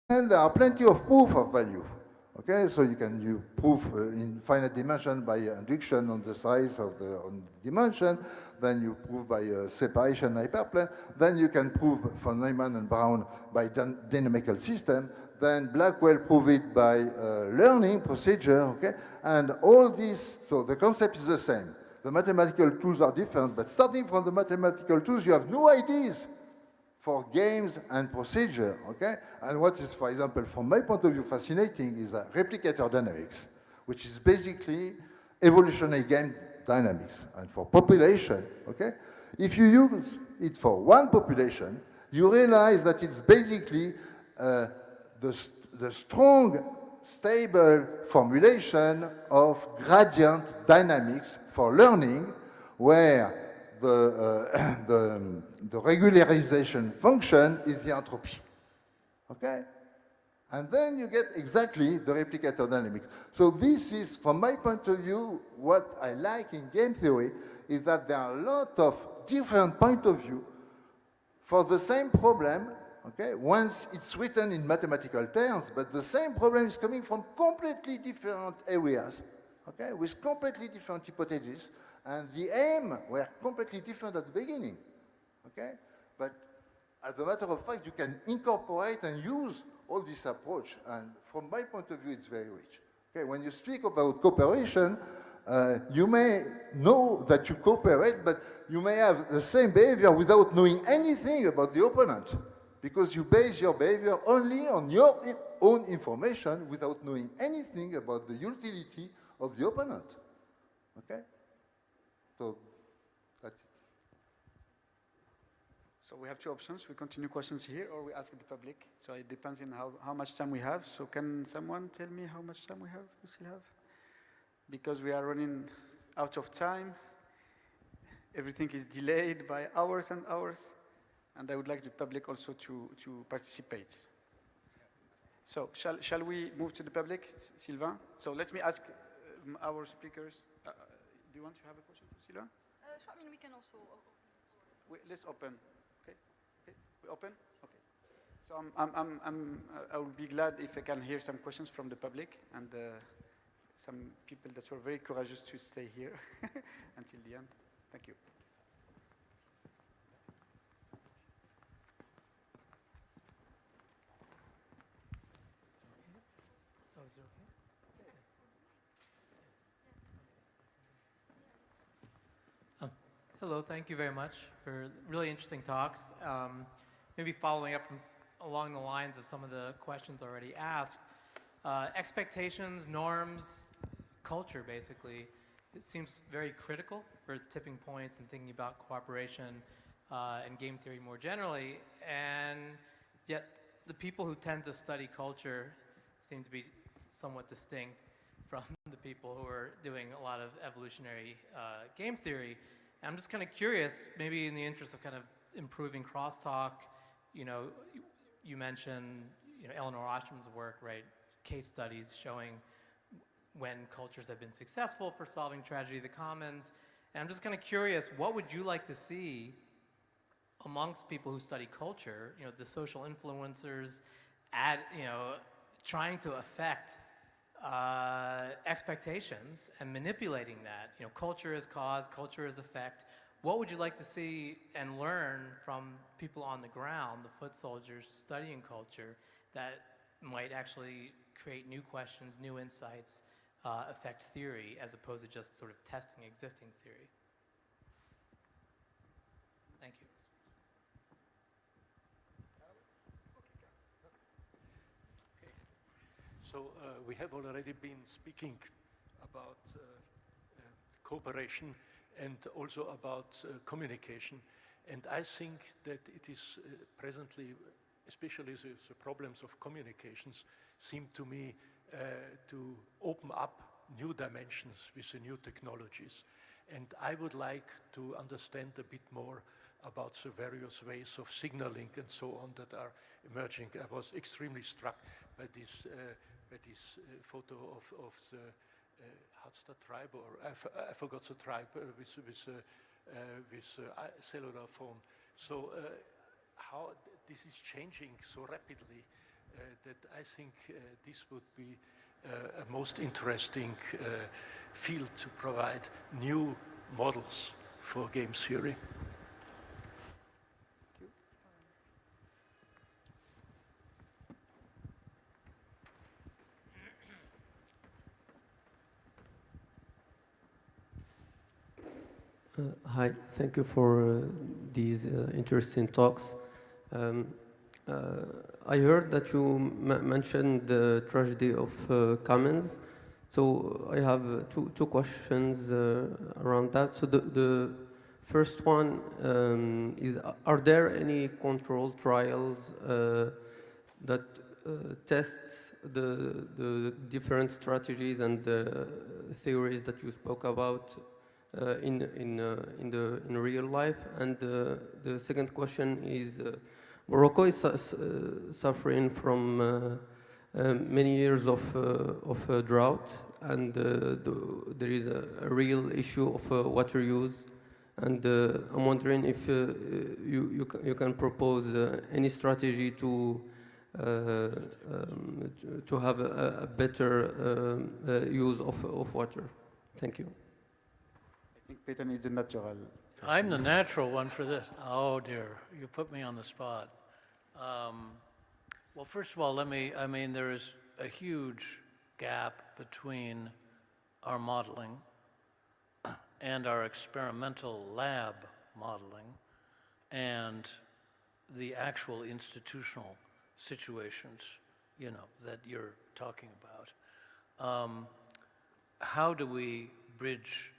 And there are plenty of proof of value. Okay, so you can prove in finite dimension by induction on the size of the dimension. Then you prove by separation hyperplane. Then you can prove von Neumann and Brown by dynamical system. Then Blackwell prove it by learning procedure. Okay, and all this. So the concept is the same. The mathematical tools are different, but starting from the mathematical tools, you have new ideas for games and procedure, okay? And what is, for example, from my point of view, fascinating is replicator dynamics, which is basically evolutionary game dynamics. And for population, okay? If you use it for one population, you realize that it's basically the strong, stable formulation of gradient dynamics for learning, where the regularization function is the entropy, okay? And then you get exactly the replicator dynamics. So this is, from my point of view, what I like in game theory is that there are a lot of different points of view for the same problem, okay? Once it's written in mathematical terms, but the same problem is coming from completely different areas, okay? With completely different hypotheses. And the aim were completely different at the beginning, okay? But as a matter of fact, you can incorporate and use all this approach. And from my point of view, it's very rich. Okay, when you speak about cooperation, you may know that you cooperate, but you may have the same behavior without knowing anything about the opponent, because you base your behavior only on your own information without knowing anything about the utility of the opponent, okay? So that's it. So we have two options. We continue questions here, or we ask the public. So it depends on how much time we have. So can someone tell me how much time we still have? Because we are running out of time. Everything is delayed by hours and hours. And I would like the public also to participate. So shall we move to the public, Sylvain? So let me ask our speakers. Do you want to have a question for Sylvain? Sure, I mean, we can also... Let's open. Okay. We open? Okay. So I will be glad if I can hear some questions from the public and some people that were very courageous to stay here until the end. Thank you. is it okay? Hello, thank you very much for really interesting talks. Maybe following up from along the lines of some of the questions already asked, expectations, norms, culture, basically, it seems very critical for tipping points and thinking about cooperation and game theory more generally. And yet, the people who tend to study culture seem to be somewhat distinct from the people who are doing a lot of evolutionary game theory. And I'm just kind of curious, maybe in the interest of kind of improving crosstalk, you know, you mentioned, you know, Eleanor Ostrom's work, right? Case studies showing when cultures have been successful for solving tragedy of the commons. And I'm just kind of curious, what would you like to see amongst people who study culture, you know, the social influencers, you know, trying to affect expectations and manipulating that, you know, culture is cause, culture is effect. What would you like to see and learn from people on the ground, the foot soldiers studying culture, that might actually create new questions, new insights, affect theory, as opposed to just sort of testing existing theory? Thank you. So we have already been speaking about cooperation and also about communication. And I think that it is presently, especially the problems of communications, seem to me to open up new dimensions with the new technologies. And I would like to understand a bit more about the various ways of signaling and so on that are emerging. I was extremely struck by this photo of the Hadsta tribe, or I forgot the tribe, with cellular phone. So how this is changing so rapidly that I think this would be a most interesting field to provide new models for game theory. Hi, thank you for these interesting talks. I heard that you mentioned the tragedy of Commons. So I have two questions around that. So the first one is, are there any controlled trials that tests the different strategies and the theories that you spoke about in real life? And the second question is, Morocco is suffering from many years of drought, and there is a real issue of water use. And I'm wondering if you can propose any strategy to have a better use of water. Thank you. I think Peter needs a natural. I'm the natural one for this. Oh dear, you put me on the spot. Well, first of all, there is a huge gap between our modeling and our experimental lab modeling and the actual institutional situations, you know, that you're talking about. How do we bridge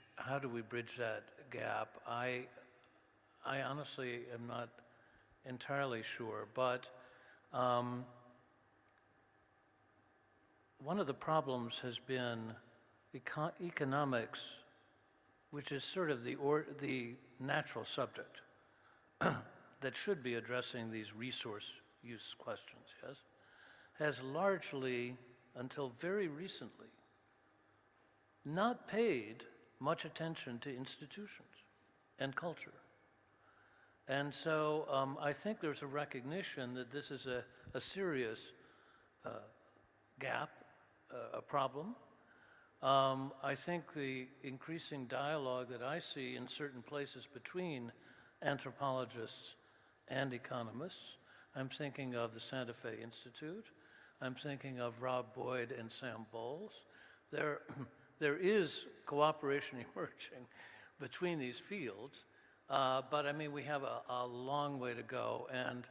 that gap? I honestly am not entirely sure, but one of the problems has been economics, which is sort of the natural subject that should be addressing these resource use questions, yes, has largely, until very recently, not paid much attention to institutions and culture. And so I think there's a recognition that this is a serious gap, a problem. I think the increasing dialogue that I see in certain places between anthropologists and economists, I'm thinking of the Santa Fe Institute, I'm thinking of Rob Boyd and Sam Bowles. There, there is cooperation emerging between these fields, but I mean, we have a long way to go. And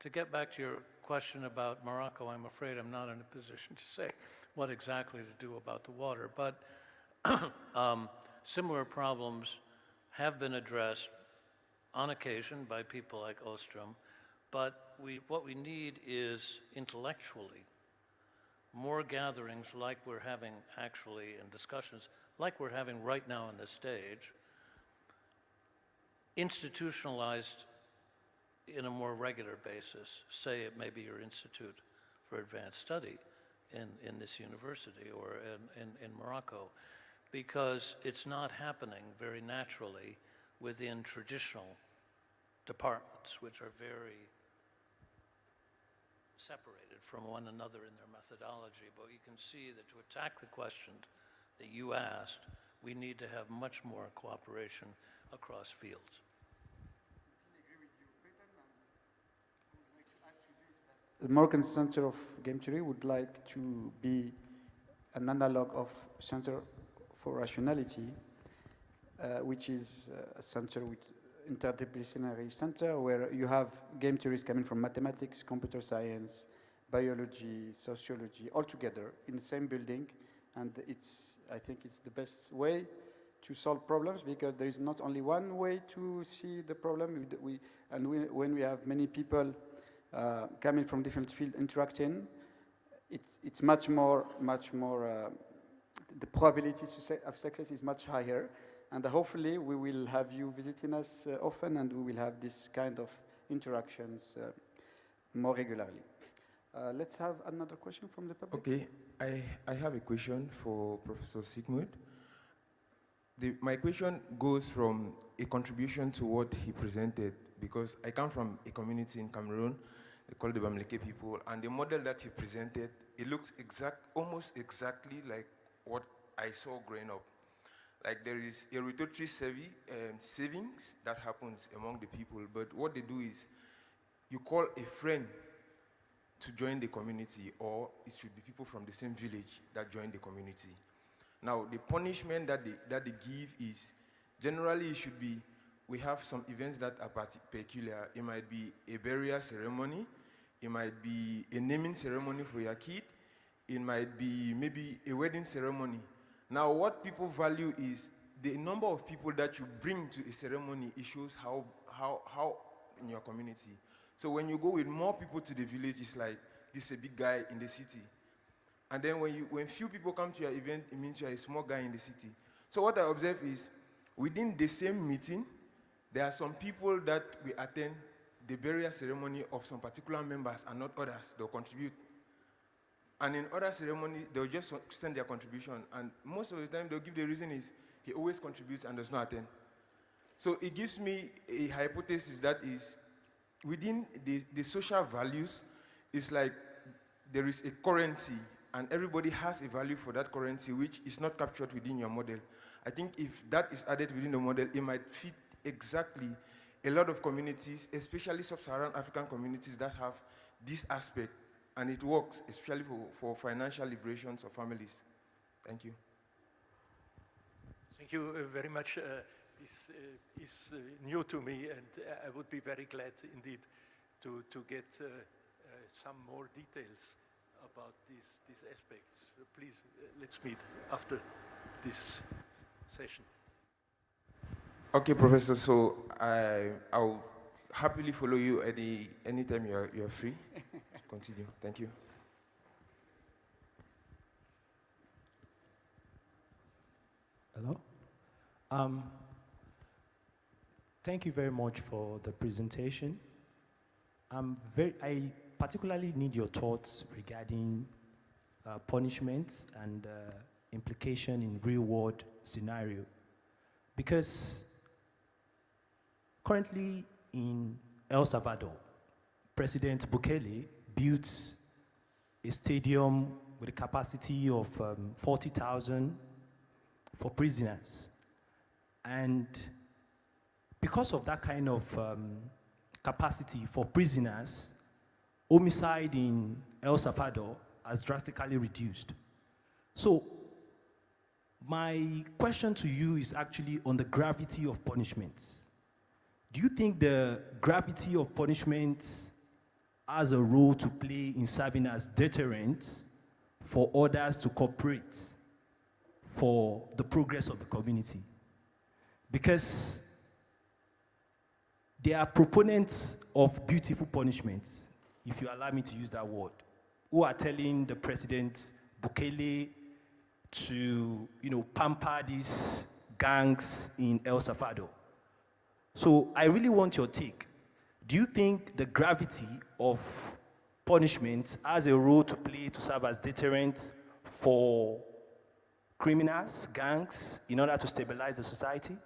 to get back to your question about Morocco, I'm afraid I'm not in a position to say what exactly to do about the water, but similar problems have been addressed on occasion by people like Ostrom, but what we need is intellectually more gatherings like we're having actually, and discussions like we're having right now on this stage, institutionalized in a more regular basis. Say it may be your Institute for Advanced Study in this university or in Morocco, because it's not happening very naturally within traditional departments, which are very separated from one another in their methodology. But you can see that to attack the question that you asked, we need to have much more cooperation across fields. The Moroccan Center of Game Theory would like to be an analog of Center for Rationality, which is a center with interdisciplinary center where you have game theories coming from mathematics, computer science, biology, sociology, all together in the same building. And I think it's the best way to solve problems, because there is not only one way to see the problem. When we have many people coming from different fields interacting, it's much more, the probability of success is much higher. And hopefully we will have you visiting us often, and we will have this kind of interactions more regularly. Let's have another question from the public. Okay, I have a question for Professor Sigmund. My question goes from a contribution to what he presented, because I come from a community in Cameroon, they call the Bamileke people, and the model that he presented, it looks almost exactly like what I saw growing up. Like there is a rotatory savings that happens among the people, but what they do is you call a friend to join the community, or it should be people from the same village that join the community. Now, the punishment that they give is, generally it should be, we have some events that are peculiar. It might be a burial ceremony, it might be a naming ceremony for your kid, it might be maybe a wedding ceremony. Now, what people value is the number of people that you bring to a ceremony. It shows how in your community. So when you go with more people to the village, it's like, this is a big guy in the city. And then when few people come to your event, it means you're a small guy in the city. So what I observe is, within the same meeting, there are some people that will attend the burial ceremony of some particular members and not others. They'll contribute. And in other ceremonies, they'll just send their contribution. And most of the time, they'll give the reason is, he always contributes and does not attend. So it gives me a hypothesis that is, within the social values, it's like there is a currency, and everybody has a value for that currency, which is not captured within your model. I think if that is added within the model, it might fit exactly a lot of communities, especially sub-Saharan African communities that have this aspect, and it works, especially for financial liberations of families. Thank you. Thank you very much. This is new to me, and I would be very glad indeed to get some more details about these aspects. Please, let's meet after this session. Okay, Professor, so I'll happily follow you anytime you're free. Continue. Thank you. Hello. Thank you very much for the presentation. I particularly need your thoughts regarding punishments and implication in real-world scenario, because currently in El Salvador, President Bukele built a stadium with a capacity of 40,000 for prisoners. And because of that kind of capacity for prisoners, homicide in El Salvador has drastically reduced. So my question to you is actually on the gravity of punishments. Do you think the gravity of punishments has a role to play in serving as deterrent for others to cooperate for the progress of the community? Because there are proponents of beautiful punishments, if you allow me to use that word, who are telling the president Bukele to, pamper these gangs in El Salvador. So I really want your take. Do you think the gravity of punishment has a role to play to serve as deterrent for criminals, gangs, in order to stabilize the society?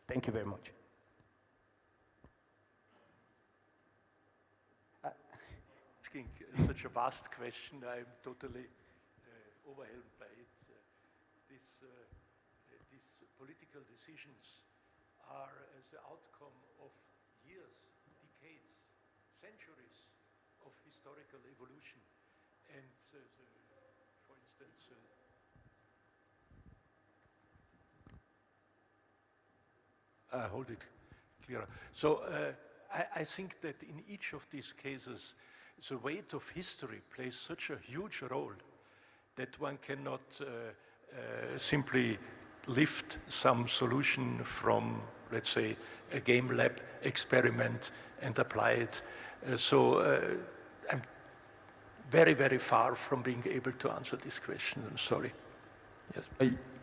Thank you very much. Asking such a vast question, I'm totally overwhelmed by it. These political decisions are as the outcome of years, decades, centuries of historical evolution. And for instance, hold it clearer. So I think that in each of these cases, the weight of history plays such a huge role that one cannot simply lift some solution from, let's say, a game lab experiment and apply it. I'm very, very far from being able to answer this question. I'm sorry. Yes.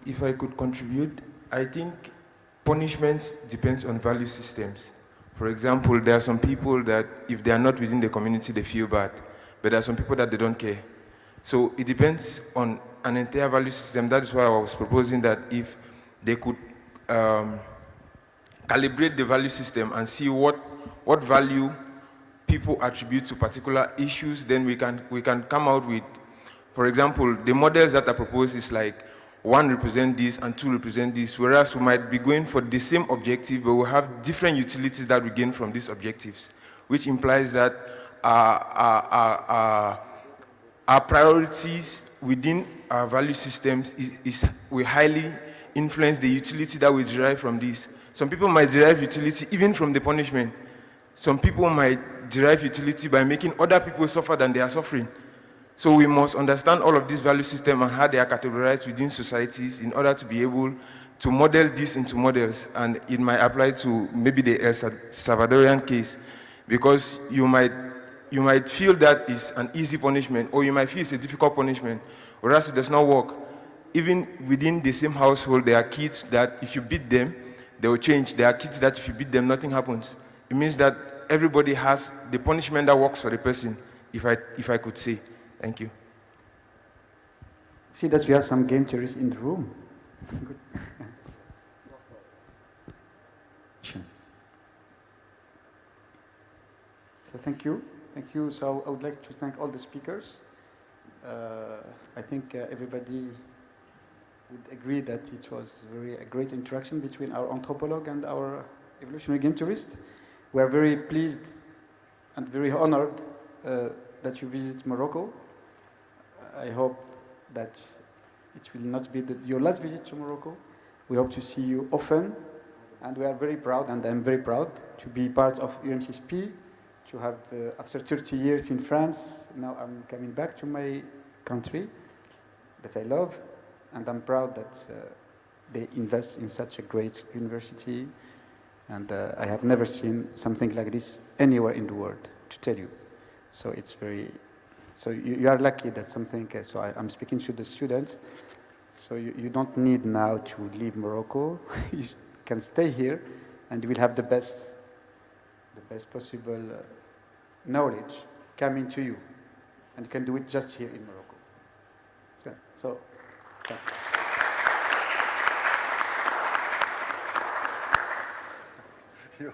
If I could contribute, I think punishments depends on value systems. For example, there are some people that if they are not within the community, they feel bad. But there are some people that they don't care. So it depends on an entire value system. That is why I was proposing that if they could calibrate the value system and see what value people attribute to particular issues, then we can come out with, for example, the models that are proposed is like 1 represent this and 2 represent this, whereas we might be going for the same objective, but we have different utilities that we gain from these objectives, which implies that our priorities within our value systems will highly influence the utility that we derive from this. Some people might derive utility even from the punishment. Some people might derive utility by making other people suffer than they are suffering. So we must understand all of these value systems and how they are categorized within societies in order to be able to model this into models. And it might apply to maybe the El Salvadorian case, because you might feel that is an easy punishment, or you might feel it's a difficult punishment, whereas it does not work. Even within the same household, there are kids that if you beat them, they will change. There are kids that if you beat them, nothing happens. It means that everybody has the punishment that works for the person, if I could say. Thank you. See that we have some game theorists in the room. So thank you. Thank you. So I would like to thank all the speakers. I think everybody would agree that it was a great interaction between our anthropologist and our evolutionary game theorist. We are very pleased and very honored that you visit Morocco. I hope that it will not be your last visit to Morocco. We hope to see you often, and we are very proud, and I'm very proud to be part of UM6P, to have, after 30 years in France, now I'm coming back to my country that I love, and I'm proud that they invest in such a great university, and I have never seen something like this anywhere in the world, to tell you. So it's very, so you are lucky that something, so I'm speaking to the students, so you don't need now to leave Morocco. You can stay here and you will have the best possible knowledge coming to you. And you can do it just here in Morocco. So thanks. You.